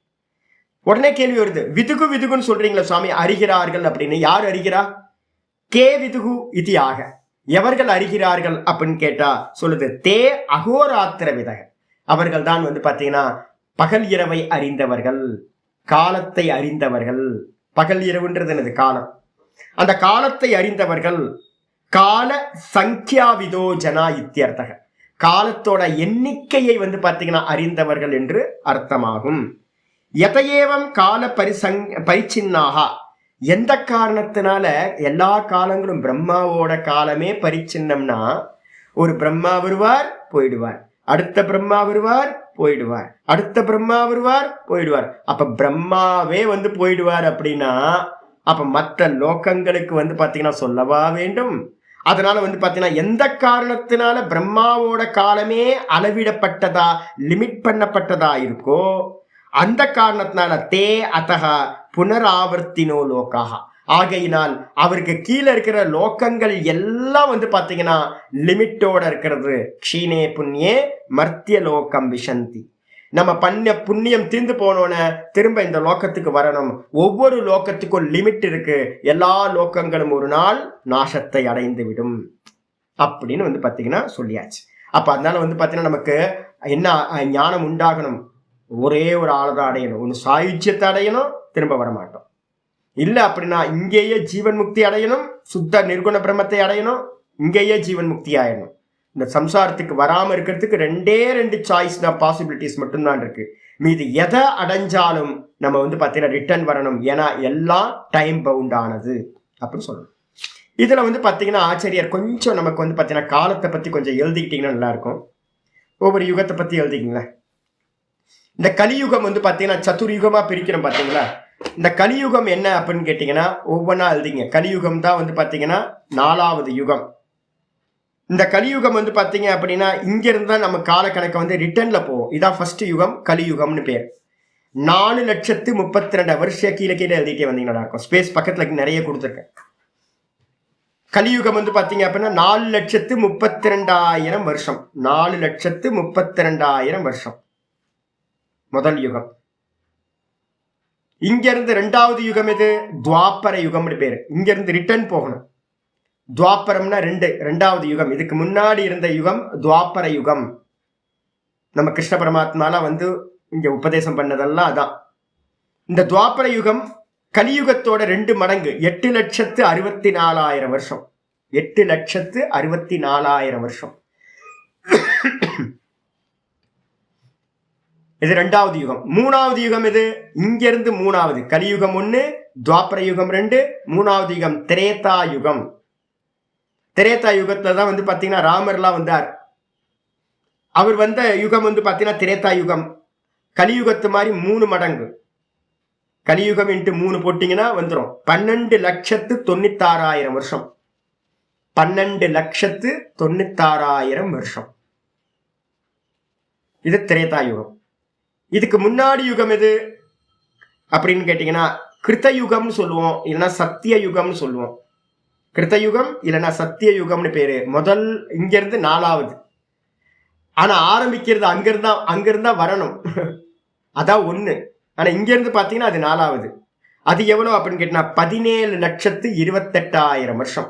உடனே கேள்வி வருது, விதுகு விதுகுன்னு சொல்றீங்களா சுவாமி, அறிகிறார்கள் அப்படின்னு. யார் அறிகிறா? கே விதுகு இதியாக, எவர்கள் அறிகிறார்கள் அப்படின்னு கேட்டா சொல்லுது, தே அகோராத்திர விதக, அவர்கள் தான் வந்து பார்த்தீங்கன்னா பகல் இரவை அறிந்தவர்கள், காலத்தை அறிந்தவர்கள். பகல் இரவுன்றது என்னது? காலம். அந்த காலத்தை அறிந்தவர்கள். கால சங்கியாவிதோ ஜனா இத்தியர்த்தக, காலத்தோட எண்ணிக்கையை வந்து பார்த்தீங்கன்னா அறிந்தவர்கள் என்று அர்த்தமாகும். எதையேவம் கால பரிச்சின்னாக, எந்த காரணத்தினால எல்லா காலங்களும் பிரம்மாவோட காலமே பரிச்சின்னம்னா, ஒரு பிரம்மா வருவார் போயிடுவார், அடுத்த பிரம்மா வருவார் போயிடுவார், அடுத்த பிரம்மா வருவார் போயிடுவார். அப்ப பிரம்மாவே வந்து போயிடுவார் அப்படின்னா அப்ப மற்ற லோகங்களுக்கு வந்து பார்த்தீங்கன்னா சொல்லவா வேண்டும்? அதனால வந்து பார்த்தீங்கன்னா எந்த காரணத்தினால பிரம்மாவோட காலமே அளவிடப்பட்டதா, லிமிட் பண்ணப்பட்டதா இருக்கோ, அந்த காரணத்தினால தே அத்தகா புனராவர்த்தினோ லோகாக, ஆகையினால் அவருக்கு கீழே இருக்கிற லோகங்கள் எல்லாம் வந்து பார்த்தீங்கன்னா லிமிட்டோட இருக்கிறது. க்ஷீணே புண்ணியே மர்த்திய லோகம் விஷந்தி, நம்ம பண்ண புண்ணியம் தீர்ந்து போனோன்னு திரும்ப இந்த லோகத்துக்கு வரணும். ஒவ்வொரு லோகத்துக்கும் லிமிட் இருக்கு. எல்லா லோகங்களும் ஒரு நாள் நாசத்தை அடைந்து விடும் அப்படின்னு வந்து பார்த்தீங்கன்னா சொல்லியாச்சு. அப்ப அதனால வந்து பார்த்தீங்கன்னா நமக்கு என்ன ஞானம் உண்டாகணும்? ஒரே ஒரு ஆளை தான் அடையணும். ஒன்று சாயுஜ்யத்தை அடையணும், திரும்ப வரமாட்டோம். இல்லை அப்படின்னா இங்கேயே ஜீவன் முக்தி அடையணும், சுத்த நிர்குண பிரம்மத்தை அடையணும், இங்கேயே ஜீவன் முக்தி ஆயிடணும். இந்த சம்சாரத்துக்கு வராமல் இருக்கிறதுக்கு 2 சாய்ஸ் தான், பாசிபிலிட்டிஸ் மட்டும்தான் இருக்கு. மீது எதை அடைஞ்சாலும் நம்ம வந்து பார்த்தீங்கன்னா ரிட்டர்ன் வரணும். ஏன்னா எல்லாம் டைம் பவுண்ட் ஆனது அப்படின்னு சொல்லணும். இதில் வந்து பார்த்தீங்கன்னா ஆச்சாரியர் கொஞ்சம் நமக்கு வந்து பார்த்தீங்கன்னா காலத்தை பற்றி கொஞ்சம் எழுதிக்கிட்டீங்கன்னா நல்லா இருக்கும். ஒவ்வொரு யுகத்தை பற்றி எழுதிக்கிங்களேன். இந்த கலியுகம் வந்து பார்த்தீங்கன்னா சதுர்யுகமாக பிரிக்கிறோம் பார்த்தீங்களா? இந்த கலியுகம் என்ன அப்படின்னு கேட்டிங்கன்னா ஒவ்வொன்றா எழுதிங்க. கலியுகம் தான் வந்து பார்த்தீங்கன்னா 4வது யுகம். இந்த கலியுகம் வந்து பார்த்தீங்க அப்படின்னா இங்கிருந்து தான் நம்ம காலக்கணக்கை வந்து ரிட்டர்னில் போவோம். இதான் ஃபர்ஸ்ட் யுகம், கலியுகம்னு பேர். 4,32,000 வருஷம் கீழே எழுதிட்டே வந்தீங்கன்னா இருக்கும். ஸ்பேஸ் பக்கத்தில் நிறைய கொடுத்துருக்கேன். கலியுகம் வந்து பாத்தீங்க அப்படின்னா 4,32,000 வருஷம். 4,32,000 வருஷம் முதல் யுகம். இங்க இருந்து ரெண்டாவது யுகம் எது? துவாபர யுகம்னு பேரு. இங்க இருந்து ரிட்டர்ன் போகணும். துவாபரம்னா ரெண்டாவது யுகம். இதுக்கு முன்னாடி இருந்த யுகம் துவாபர யுகம். நம்ம கிருஷ்ண பரமாத்மாலாம் வந்து இங்க உபதேசம் பண்ணதெல்லாம் அதான். இந்த துவாபர யுகம் கலியுகத்தோட 2 மடங்கு, 8,64,000 வருஷம். 8,64,000 வருஷம். இது ரெண்டாவது யுகம். மூணாவது யுகம் இது இங்க இருந்து மூணாவது. கலியுகம் 1, துவாபர யுகம் 2, மூணாவது யுகம் திரேதா யுகம். திரேதா யுகத்துல தான் வந்து பாத்தீங்கன்னா ராமர்லாம் வந்தார். அவர் வந்த யுகம் வந்து பாத்தீங்கன்னா திரேதா யுகம். கலியுகத்து மாதிரி 3 மடங்கு. கலியுகம் இன்ட்டு 3 போட்டீங்கன்னா வந்துடும் 12,96,000 வருஷம். 12,96,000 வருஷம். இது திரேதா யுகம். இதுக்கு முன்னாடி யுகம் எது அப்படின்னு கேட்டீங்கன்னா கிருத்தயுகம்னு சொல்லுவோம், இல்லைன்னா சத்திய யுகம்னு சொல்லுவோம். கிருத்தயுகம் இல்லைன்னா சத்திய யுகம்னு பேரு. முதல் இங்க இருந்து 4வது. ஆனா ஆரம்பிக்கிறது அங்கிருந்தா வரணும். அதான் 1. ஆனா இங்க இருந்து பாத்தீங்கன்னா அது 4வது. அது எவ்வளவு அப்படின்னு கேட்டீங்கன்னா 17,28,000 வருஷம்.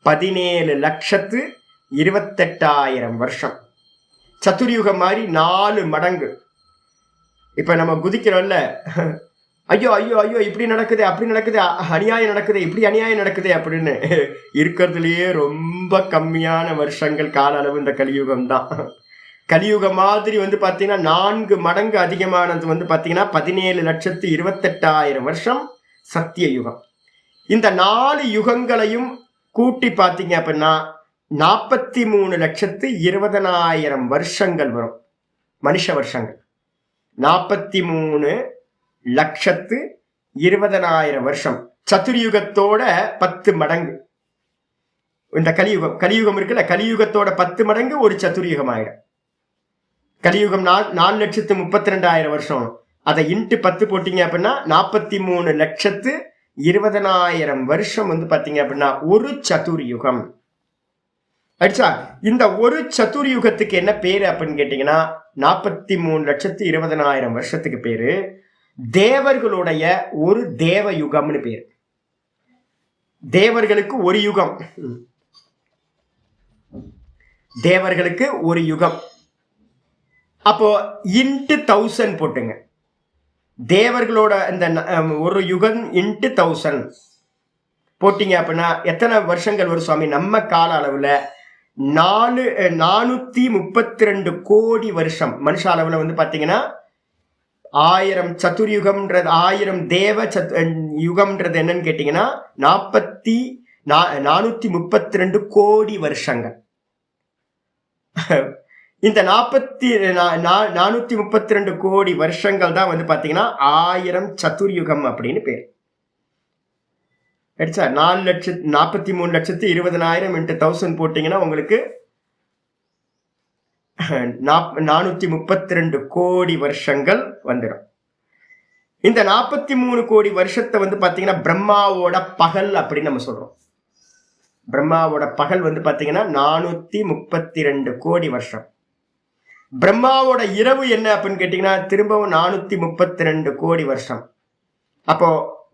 17,28,000 வருஷம். சதுர்யுகம் மாதிரி 4 மடங்கு. இப்ப நம்ம குதிக்கிறோம்ல, ஐயோ ஐயோ ஐயோ இப்படி நடக்குது, அப்படி நடக்குது, அநியாயம் நடக்குது, இப்படி அநியாயம் நடக்குது அப்படின்னு இருக்கிறதுலயே ரொம்ப கம்மியான வருஷங்கள் கால அளவு இந்த கலியுகம் தான். கலியுகம் மாதிரி வந்து பாத்தீங்கன்னா 4 மடங்கு அதிகமானது வந்து பாத்தீங்கன்னா 17,28,000 வருஷம் சத்திய யுகம். இந்த 4 யுகங்களையும் கூட்டி பாத்தீங்க அப்படின்னா 43,20,000 வருஷங்கள் வரும். மனுஷ வருஷங்கள் 43,20,000 வருஷம். சதுர்யுகத்தோட 10 மடங்கு. இந்த கலியுகம் இருக்குல்ல, கலியுகத்தோட 10 மடங்கு ஒரு சதுர்யுகம் ஆயிடும். கலியுகம் 4,32,000 வருஷம். அதை இன்ட்டு 10 போட்டீங்க அப்படின்னா 43,20,000 வருஷம் வந்து பாத்தீங்க அப்படின்னா ஒரு சதுர்யுகம். அடிச்சா இந்த ஒரு சதுர்யுகத்துக்கு என்ன பேரு அப்படின்னு கேட்டீங்கன்னா 43,20,000 வருஷத்துக்கு பேரு தேவர்களுடைய ஒரு தேவ யுகம்னு பேரு. தேவர்களுக்கு ஒரு யுகம். தேவர்களுக்கு ஒரு யுகம். அப்போ இன்ட்டு 1000 போட்டுங்க. தேவர்களோட இந்த ஒரு யுகம் இன்ட்டு 1000 போட்டீங்க அப்படின்னா எத்தனை வருஷங்கள் வரும் சுவாமி? நம்ம கால அளவுல 432 கோடி வருஷம். மனுஷ அளவுல வந்து பாத்தீங்கன்னா 1000 சதுர்யுகம்ன்றது 1000 தேவ யுகம்ன்றது என்னன்னு கேட்டீங்கன்னா 432 கோடி வருஷங்கள். இந்த 432 கோடி வருஷங்கள் தான் வந்து பாத்தீங்கன்னா 1000 சதுர்யுகம் அப்படின்னு பேர். 43,20,000 × 1000 போட்டீங்கன்னா உங்களுக்கு 432 கோடி வருஷங்கள் வந்துடும். இந்த 43 கோடி வருஷத்தை வந்து பாத்தீங்கன்னா பிரம்மாவோட பகல் அப்படின்னு நம்ம சொல்றோம். பிரம்மாவோட பகல் வந்து பாத்தீங்கன்னா 432 கோடி வருஷம். பிரம்மாவோட இரவு என்ன அப்படின்னு கேட்டீங்கன்னா திரும்பவும் 432 கோடி வருஷம். அப்போ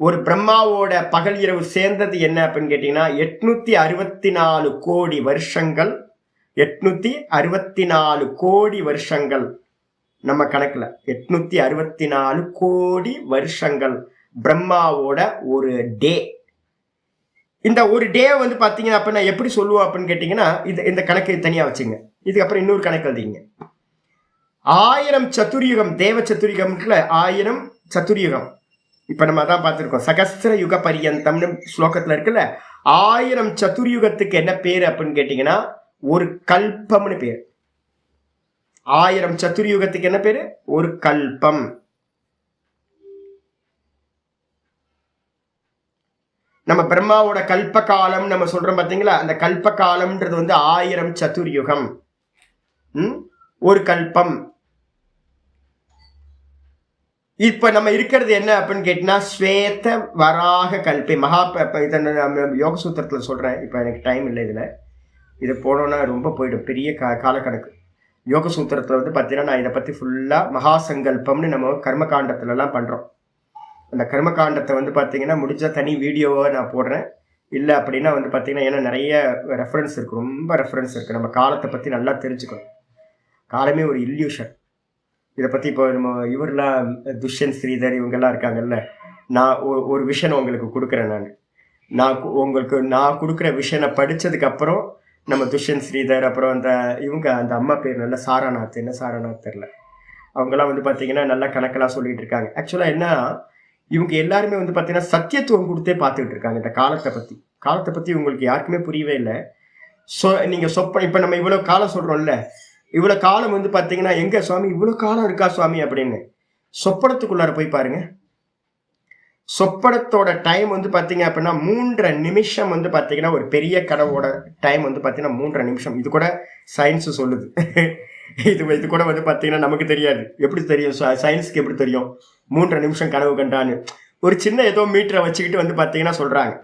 ஒரு பிரம்மாவோட பகல் இரவு சேர்ந்தது என்ன அப்படின்னு கேட்டீங்கன்னா 864 கோடி வருஷங்கள். 864 கோடி வருஷங்கள் நம்ம கணக்குல 864 கோடி வருஷங்கள் பிரம்மாவோட ஒரு டே. இந்த ஒரு டே வந்து பாத்தீங்க அப்படின்னா எப்படி சொல்லுவோம் அப்படின்னு கேட்டீங்கன்னா இந்த கணக்கு தனியா வச்சுங்க. இதுக்கப்புறம் இன்னொரு கணக்கு எழுதிங்க. 1000 சதுர்யுகம் தேவ சதுர்யுகம்ல 1000 சதுர்யுகம். இப்ப நம்ம அதான் பார்த்திருக்கோம். சகஸ்ர யுக பரியந்தம்னு ஸ்லோகத்துல இருக்குல்ல. 1000 சதுர்யுகத்துக்கு என்ன பேரு அப்படின்னு கேட்டீங்கன்னா ஒரு கல்பம்னு பேரு. 1000 சதுர்யுகத்துக்கு என்ன பேரு? ஒரு கல்பம். நம்ம பிரம்மாவோட கல்ப காலம் நம்ம சொல்றோம் பாத்தீங்களா? அந்த கல்ப காலம்ன்றது வந்து 1000 சதுர்யுகம். ஒரு கல்பம். இப்ப நம்ம இருக்கிறது என்ன அப்படின்னு கேட்டீங்கன்னா ஸ்வேத வராக கல்பி யோக சூத்திரத்துல சொல்றேன். இப்ப எனக்கு டைம் இல்லை இதுல, இது போனோம்னா ரொம்ப போயிடும், பெரிய காலக்கணக்கு. யோக சூத்திரத்துல வந்து பாத்தீங்கன்னா நான் இதை பத்தி ஃபுல்லா மகாசங்கல்பம்னு நம்ம கர்மகாண்டத்துல எல்லாம் பண்றோம். அந்த கர்மகாண்டத்தை வந்து பாத்தீங்கன்னா முடிஞ்ச தனி வீடியோவை நான் போடுறேன். இல்லை அப்படின்னா வந்து பாத்தீங்கன்னா ஏன்னா நிறைய ரெஃபரன்ஸ் இருக்கு, ரொம்ப ரெஃபரன்ஸ் இருக்கு. நம்ம காலத்தை பத்தி நல்லா தெரிஞ்சுக்கணும். காலமே ஒரு இல்யூஷன். இதை பற்றி இப்போ நம்ம இவரெலாம் துஷ்யந்த் ஸ்ரீதர் இவங்கெல்லாம் இருக்காங்கல்ல, நான் ஒரு விஷன் உங்களுக்கு கொடுக்குறேன். நான் கொடுக்குற விஷனை படித்ததுக்கப்புறம் நம்ம துஷ்யந்த் ஸ்ரீதர், அப்புறம் அந்த அம்மா பேர் நல்ல சாராநாத், என்ன சாராநாத் தெரில, அவங்கெல்லாம் வந்து பார்த்தீங்கன்னா நல்லா கணக்கெல்லாம் சொல்லிட்டு இருக்காங்க. ஆக்சுவலாக என்ன, இவங்க எல்லாருமே வந்து பார்த்தீங்கன்னா சத்தியத்துவம் கொடுத்தே பார்த்துக்கிட்டு இருக்காங்க. இந்த காலத்தை பற்றி உங்களுக்கு யாருக்குமே புரியவே இல்லை. நீங்கள் இப்போ நம்ம இவ்வளோ காலம் சொல்கிறோம்ல, இவ்வளோ காலம் வந்து பார்த்தீங்கன்னா எங்க சுவாமி இவ்வளோ காலம் இருக்கா சுவாமி அப்படின்னு சொப்பனத்துக்குள்ளார போய் பாருங்க. சொப்பனத்தோட டைம் வந்து பார்த்தீங்க அப்படின்னா 3 நிமிஷம் வந்து பார்த்தீங்கன்னா ஒரு பெரிய கனவோட டைம் வந்து பார்த்தீங்கன்னா 3 நிமிஷம். இது கூட சயின்ஸ் சொல்லுது. இது கூட வந்து பார்த்தீங்கன்னா நமக்கு தெரியாது. எப்படி தெரியும்? சயின்ஸ்க்கு எப்படி தெரியும் 3 நிமிஷம் கனவு கண்டான்னு? ஒரு சின்ன ஏதோ மீட்டரை வச்சுக்கிட்டு வந்து பார்த்தீங்கன்னா சொல்றாங்க.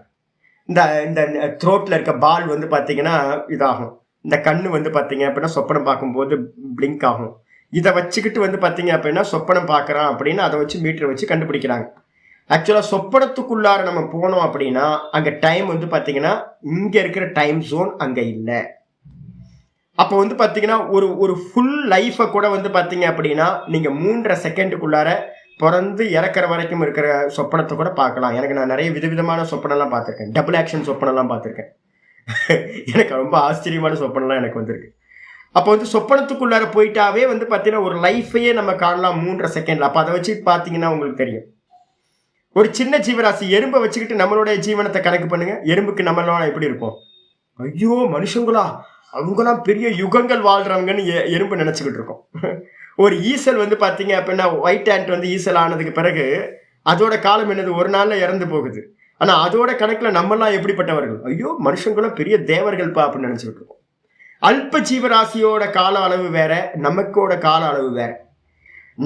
இந்த த்ரோட்ல இருக்க பால் வந்து பார்த்தீங்கன்னா இதாகும். இந்த கண்ணு வந்து பார்த்தீங்க அப்படின்னா சொப்பனம் பார்க்கும்போது பிளிங்க் ஆகும். இதை வச்சுக்கிட்டு வந்து பார்த்தீங்க அப்படின்னா சொப்பனம் பார்க்குறான் அப்படின்னு அதை வச்சு மீட்டர் வச்சு கண்டுபிடிக்கிறாங்க. ஆக்சுவலாக சொப்பனத்துக்குள்ளார நம்ம போனோம் அப்படின்னா அங்கே டைம் வந்து பார்த்தீங்கன்னா இங்கே இருக்கிற டைம் ஜோன் அங்கே இல்லை. அப்போ வந்து பார்த்தீங்கன்னா ஒரு ஃபுல் லைஃப்பை கூட வந்து பார்த்தீங்க அப்படின்னா நீங்கள் 3.5 செகண்டுக்குள்ளார பிறந்து இறக்குற வரைக்கும் இருக்கிற சொப்பனத்தை கூட பார்க்கலாம். எனக்கு நான் நிறைய விதவிதமான சொப்பனம்லாம் பார்த்துருக்கேன். டபுள் ஆக்ஷன் சொப்பனம்லாம் பார்த்துருக்கேன். எனக்கு ரொம்ப ஆச்சரியமான சொப்பனம்லாம் எனக்கு வந்திருக்கு. அப்போ வந்து சொப்பனத்துக்குள்ளார போயிட்டாவே வந்து பார்த்தீங்கன்னா ஒரு லைஃபையே நம்ம காணலாம் 3.5 செகண்ட்ல. அப்போ அதை வச்சு பார்த்தீங்கன்னா உங்களுக்கு தெரியும். ஒரு சின்ன ஜீவராசி எறும்பை வச்சுக்கிட்டு நம்மளோட ஜீவனத்தை கணக்கு பண்ணுங்க. எறும்புக்கு நம்மளால எப்படி இருக்கும்? ஐயோ மனுஷங்களா, அவங்களாம் பெரிய யுகங்கள் வாழ்றவங்கன்னு எறும்பு நினைச்சுக்கிட்டு இருக்கோம். ஒரு ஈசல் வந்து பார்த்தீங்க அப்படின்னா ஒயிட் ஆண்ட் வந்து ஈசல் ஆனதுக்கு பிறகு அதோட காலம் என்னது, ஒரு நாள்ல இறந்து போகுது. ஆனா அதோட கணக்குல நம்மெல்லாம் எப்படிப்பட்டவர்கள்? ஐயோ மனுஷங்களும் பெரிய தேவர்கள் பா அப்படின்னு நினைச்சுட்டு இருக்கோம். அல்ப ஜீவராசியோட கால அளவு வேற, நமக்கோட கால அளவு வேற.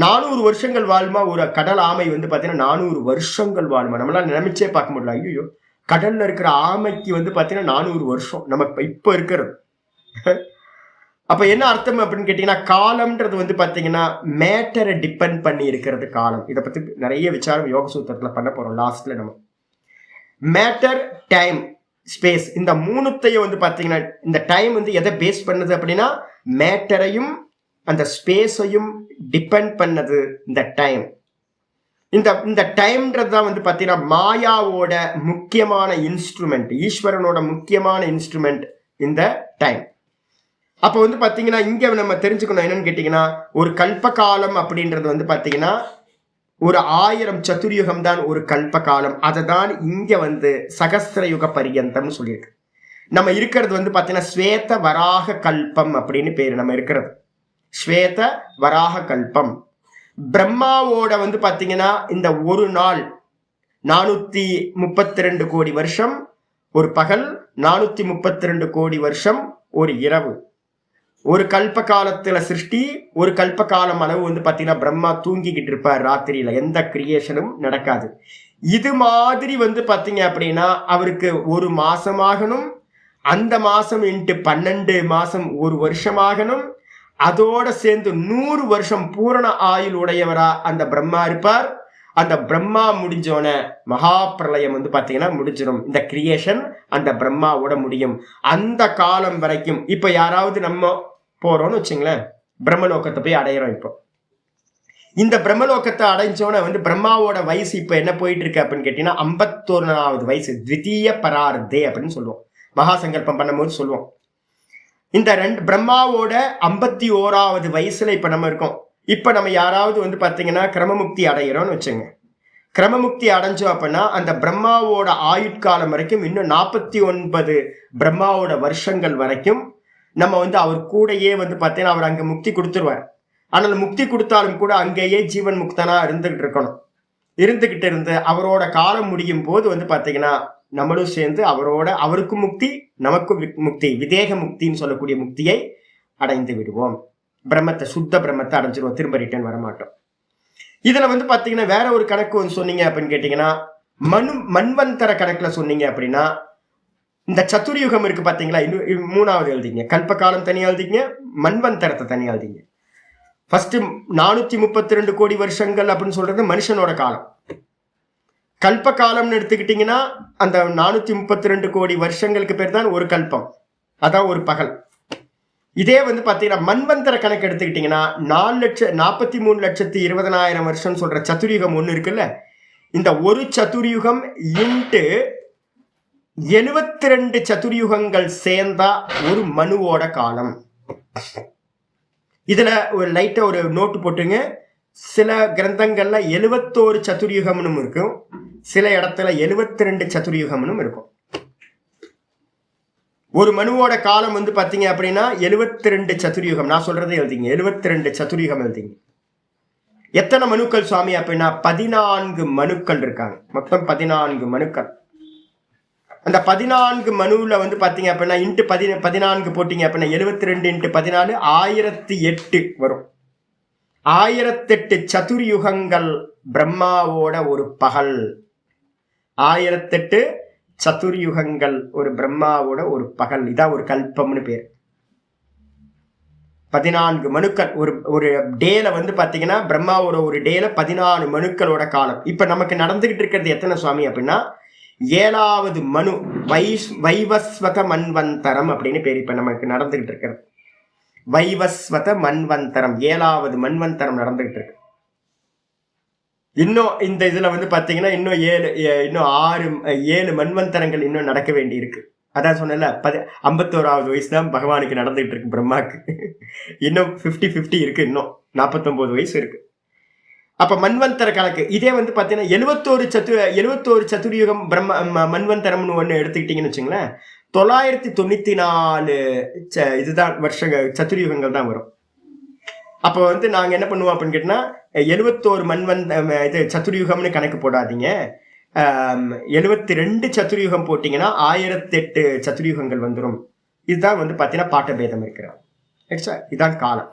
400 வருஷங்கள் வாழ்மா ஒரு கடல் ஆமை வந்து பாத்தீங்கன்னா 400 வருஷங்கள் வாழ்மா. நம்மளால நினைச்சே பார்க்க முடியல. ஐயோ கடல்ல இருக்கிற ஆமைக்கு வந்து பாத்தீங்கன்னா 400 வருஷம் நம்ம இப்ப இருக்கிறது. அப்ப என்ன அர்த்தம் அப்படின்னு கேட்டீங்கன்னா, காலம்ன்றது வந்து பாத்தீங்கன்னா மேட்டரை டிபெண்ட் பண்ணி இருக்கிறது காலம். இதை பத்தி நிறைய விசாரம் யோக சூத்திரத்துல பண்ண போறோம் லாஸ்ட்ல. நம்ம மேட்டர், டைம், ஸ்பேஸ், இந்த மூணுத்தையும் வந்து பார்த்தீங்கன்னா இந்த டைம் வந்து எதை பேஸ் பண்ணுது அப்படின்னா மேட்டரையும் அந்த ஸ்பேஸையும் டிபெண்ட் பண்ணது இந்த டைம். இந்த டைம்ன்றது தான் வந்து பார்த்தீங்கன்னா மாயாவோட முக்கியமான இன்ஸ்ட்ருமெண்ட், ஈஸ்வரனோட முக்கியமான இன்ஸ்ட்ருமெண்ட் இந்த டைம். அப்போ வந்து பார்த்தீங்கன்னா இங்கே நம்ம தெரிஞ்சுக்கணும் என்னன்னு கேட்டிங்கன்னா, ஒரு கல்பகாலம் அப்படின்றது வந்து பார்த்தீங்கன்னா ஒரு 1000 சதுர்யுகம் தான் ஒரு கல்ப காலம். அதை தான் இங்க வந்து சகஸ்திரயுக பரியந்தம்னு சொல்லியிருக்கு. நம்ம இருக்கிறது வந்து பார்த்தீங்கன்னா ஸ்வேத வராக கல்பம் அப்படின்னு பேரு. நம்ம இருக்கிறது ஸ்வேத வராக கல்பம். பிரம்மாவோட வந்து பார்த்தீங்கன்னா இந்த ஒரு நாள் 432 கோடி வருஷம் ஒரு பகல், 432 கோடி வருஷம் ஒரு இரவு. ஒரு கல்ப காலத்துல சிருஷ்டி, ஒரு கல்ப காலம் அளவு வந்து பாத்தீங்கன்னா பிரம்மா தூங்கிக்கிட்டு இருப்பார் ராத்திரியில, எந்த கிரியேஷனும் நடக்காது. இது மாதிரி வந்து பாத்தீங்க அப்படின்னா அவருக்கு ஒரு மாசமாகணும், அந்த மாசம் இன்ட்டு 12 மாசம் ஒரு வருஷமாகணும், அதோட சேர்ந்து 100 வருஷம் பூரண ஆயுள் உடையவரா அந்த பிரம்மா இருப்பார். அந்த பிரம்மா முடிஞ்சோன மகா பிரளயம் வந்து பாத்தீங்கன்னா முடிஞ்சிடும். இந்த கிரியேஷன் அந்த பிரம்மாவோட முடியும். அந்த காலம் வரைக்கும் இப்ப யாராவது நம்ம போறோம்னு வச்சுங்களேன், பிரம்மலோகத்தை போய் அடையிறோம். இப்போ இந்த பிரம்மலோகத்தை அடைஞ்சோன வந்து பிரம்மாவோட வயசு இப்ப என்ன போயிட்டு இருக்கு அப்படின்னு கேட்டீங்கன்னா 51வது வயசு, த்விதீய பரார்த்தே அப்படின்னு சொல்லுவோம். மகாசங்கல்பம் பண்ணும்போது சொல்லுவோம். இந்த பிரம்மாவோட 51வது வயசுல இப்ப நம்ம இருக்கோம். இப்ப நம்ம யாராவது வந்து பாத்தீங்கன்னா கிரமமுக்தி அடையிறோம்னு வச்சுங்க. கிரமமுக்தி அடைஞ்சோம் அப்படின்னா அந்த பிரம்மாவோட ஆயுட்காலம் வரைக்கும் இன்னும் 49 பிரம்மாவோட வருஷங்கள் வரைக்கும் நம்ம வந்து அவர் கூடையே வந்து பார்த்தீங்கன்னா அவர் அங்கே முக்தி கொடுத்துருவார். ஆனால் முக்தி கொடுத்தாலும் கூட அங்கேயே ஜீவன் முக்தனா இருந்துகிட்டு இருந்து அவரோட காலம் முடியும் போது வந்து பார்த்தீங்கன்னா நம்மளும் சேர்ந்து அவருக்கும் முக்தி, நமக்கும் முக்தி, விதேக முக்தின்னு சொல்லக்கூடிய முக்தியை அடைந்து விடுவோம். சுத்த பிரம்மத்தை அடைஞ்சிருவோம். திரும்ப ரிட்டர்ன் வரமாட்டோம். இதுல வந்து பாத்தீங்கன்னா வேற ஒரு கணக்கு வந்து சொன்னீங்க அப்படின்னு கேட்டீங்கன்னா மன்வந்தர கணக்குல சொன்னீங்க அப்படின்னா இந்த சதுர்யுகம் இருக்கு பாத்தீங்களா, இன்னும் 3வது எழுதிங்க. கல்பகாலம் தனியா எழுதிங்க, மன்வந்தரத்தை தனியா எழுதிங்க. ஃபர்ஸ்ட் 432 கோடி வருஷங்கள் அப்படின்னு சொல்றது மனுஷனோட காலம். கல்ப காலம்னு எடுத்துக்கிட்டீங்கன்னா அந்த 432 கோடி வருஷங்களுக்கு பேர் தான் ஒரு கல்பம், அதான் ஒரு பகல். இதே வந்து பாத்தீங்கன்னா மன்வந்தர கணக்கு எடுத்துக்கிட்டீங்கன்னா 43,20,000 வருஷம் சொல்ற சதுர்யுகம் ஒண்ணு இருக்குல்ல, இந்த ஒரு சதுர்யுகம் இன்ட்டு 72 சதுர்யுகங்கள் சேர்ந்தா ஒரு மனுவோட காலம். இதுல ஒரு லைட்டா ஒரு நோட்டு போட்டுங்க. சில கிரந்தங்கள்ல 71 சதுர்யுகம்னு இருக்கும், சில இடத்துல 72 சதுர்யுகம்னு இருக்கும். ஒரு மனுவோட காலம் வந்து பாத்தீங்க அப்படின்னா 72 சதுர்யுகம். நான் சொல்றதை எழுதிங்க, 72 சதுர்யுகம் எழுதிங்க. எத்தனை மனுக்கள் சுவாமி அப்படின்னா 14 மனுக்கள் இருக்காங்க. மொத்தம் 14 மனுக்கள். அந்த 14 மனுவில் வந்து பாத்தீங்க அப்படின்னா இன்ட்டு 14 போட்டீங்க அப்படின்னா 72 இன்ட்டு 14 1008 வரும். 1008 சதுர்யுகங்கள் பிரம்மாவோட ஒரு பகல். 1008 சதுர்யுகங்கள் ஒரு பிரம்மாவோட ஒரு பகல். இதான் ஒரு கல்பம்னு பேர். 14 மனுக்கள் ஒரு டேல வந்து பாத்தீங்கன்னா பிரம்மாவோட ஒரு டேல 14 மனுக்களோட காலம். இப்ப நமக்கு நடந்துகிட்டு இருக்கிறது எத்தனை சுவாமி அப்படின்னா 7வது மனு, வைவஸ்வத மன்வந்தரம் அப்படின்னு பேர். இப்ப நமக்கு நடந்துகிட்டு இருக்கிறது வைவஸ்வத மன்வந்தரம், 7வது மன்வந்தரம் நடந்துகிட்டு இருக்கு. இன்னும் இந்த இதுல வந்து பாத்தீங்கன்னா இன்னும் 7 மன்வந்தரங்கள் இன்னும் நடக்க வேண்டி இருக்கு. அதான் சொன்னல 51வது வயசு தான் பகவானுக்கு நடந்துகிட்டு இருக்கு, பிரம்மாக்கு. இன்னும் 50-50 இருக்கு, இன்னும் 49 வயசு இருக்கு. அப்ப மன்வந்தர கணக்கு இதே வந்து பாத்தீங்கன்னா 71 சதுர்யுகம் மன்வந்தரம்னு ஒண்ணு எடுத்துக்கிட்டீங்கன்னு வச்சுங்களேன், 994 இதுதான் வருஷ சதுர்யுகங்கள் தான் வரும். அப்போ வந்து நாங்க என்ன பண்ணுவோம் அப்படின்னு கேட்டோம்னா 71 இது சதுர்யுகம்னு கணக்கு போடாதீங்க, 72 சதுர்யுகம் போட்டீங்கன்னா 1008 சதுர்யுகங்கள் வந்துடும். இதுதான் வந்து பாத்தீங்கன்னா பாட்ட பேதம் இருக்கிறார். இதுதான் காலம்.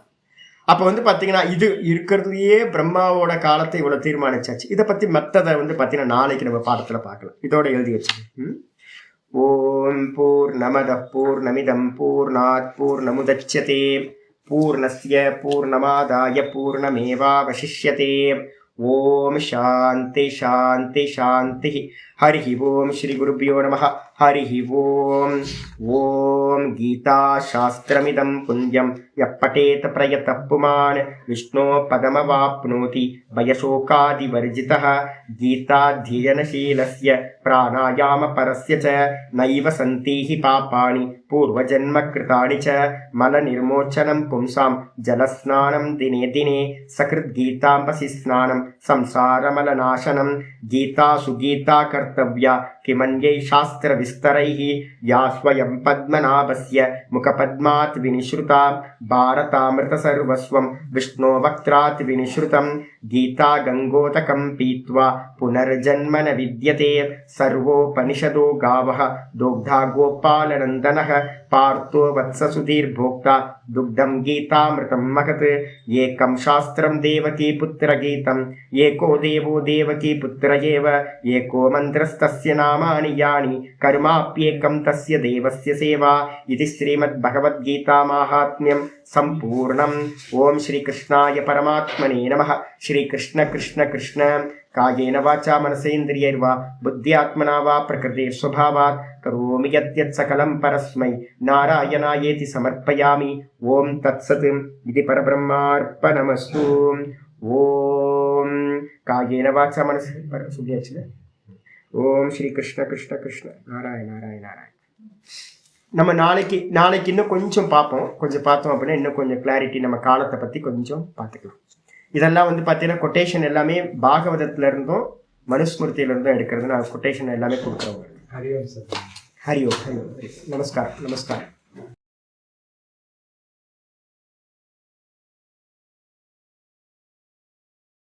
அப்ப வந்து பாத்தீங்கன்னா இது இருக்கிறதுலயே பிரம்மாவோட காலத்தை இவ்வளவு தீர்மானிச்சாச்சு. இதை பத்தி மத்ததை வந்து பாத்தீங்கன்னா நாளைக்கு நம்ம பாடத்துல பார்க்கலாம். இதோட எழுதி வச்சு. ஓம் பூர்ணமத பூர்ணமிதம் பூர்ணாத் பூர்ணமுதச்யதே பூர்ணஸ்ய பூர்ணமாதாய பூர்ணமேவாவசிஷ்யதே. ஓம் சாந்தி சாந்தி சாந்தி. ஹரி ஓம் ஸ்ரீ குருபியோ நமः. ஹரி ஓம். ஓம் கீதா சாஸ்திரமிதம் புண்ணியம் யः படேத் பிரயதः புமான் விஷ்ணோ பதமவாப்னோதி பயசோகாதிவர்ஜிதः. கீதாध्ययनशीलस्य प्राणायामपरस्य च नैव सन्ति हि पापानि पूर्वजन्मकृतानि च. मलनिर्मोचनं पुंसां जलस्नानं दिने दिने सकृद्गीताम्बसि स्नानं संसारमलनाशनं. गीतासु गीता कर्तव्या किमन्यै शास्त्रविस्तरैः या स्वयं पद्मनाभस्य मुखपद्मात् विनिश्रुता. भारतामृतसर्वस्वं विष्णो वक्त्रात् विनिश्रुतं. गीता गङ्गोदकं पीत्वा पुनर्जन्म न विद्यते. सर्वोपनिषदो गावः दोग्धा गोपालनन्दनः. पार्थो वत्ससुधीर्भोक्ता दुग्धं गीतामृतं महत्. एकं शास्त्रं देवकी पुत्रगीतम् एको देवो देवकी पुत्र एव. एको मन्त्रस्तस्य नामानि यानि कर्माप्येकं तस्य देवस्य सेवा. इति श्रीमद्भगवद्गीतामाहात्म्यं सम्पूर्णम्. ओम श्रीकृष्णाय परमात्मने नमः. श्रीकृष्ण कृष्ण कृष्ण. कायेन वाचा मनसेन्द्रियैर्वा बुद्ध्यात्मना वा प्रकृतिस्वभावात् करोमि यद्यत् सकलं परस्मै नारायणायेति समर्पयामि. ओम तत्सत्. इति परब्रह्मार्पणमस्तु. ओम कायेन वाचा मनसेन्द्रियैर्वा. ओम श्री कृष्ण कृष्ण कृष्ण. नारायण नारायण नारायण. நம்ம நாளைக்கு இன்னும் கொஞ்சம் பார்ப்போம். கொஞ்சம் பார்த்தோம் அப்படின்னா இன்னும் கொஞ்சம் கிளாரிட்டி நம்ம காலத்தை பற்றி கொஞ்சம் பார்த்துக்கலாம். இதெல்லாம் வந்து பார்த்தீங்கன்னா கொட்டேஷன் எல்லாமே பாகவதத்துல இருந்தும் மனுஸ்மிருதியில இருந்தும் எடுக்கிறது. நான் கொட்டேஷன் எல்லாமே கொடுக்குறவங்க. ஹரி ஓம். நமஸ்காரம் நமஸ்காரம்.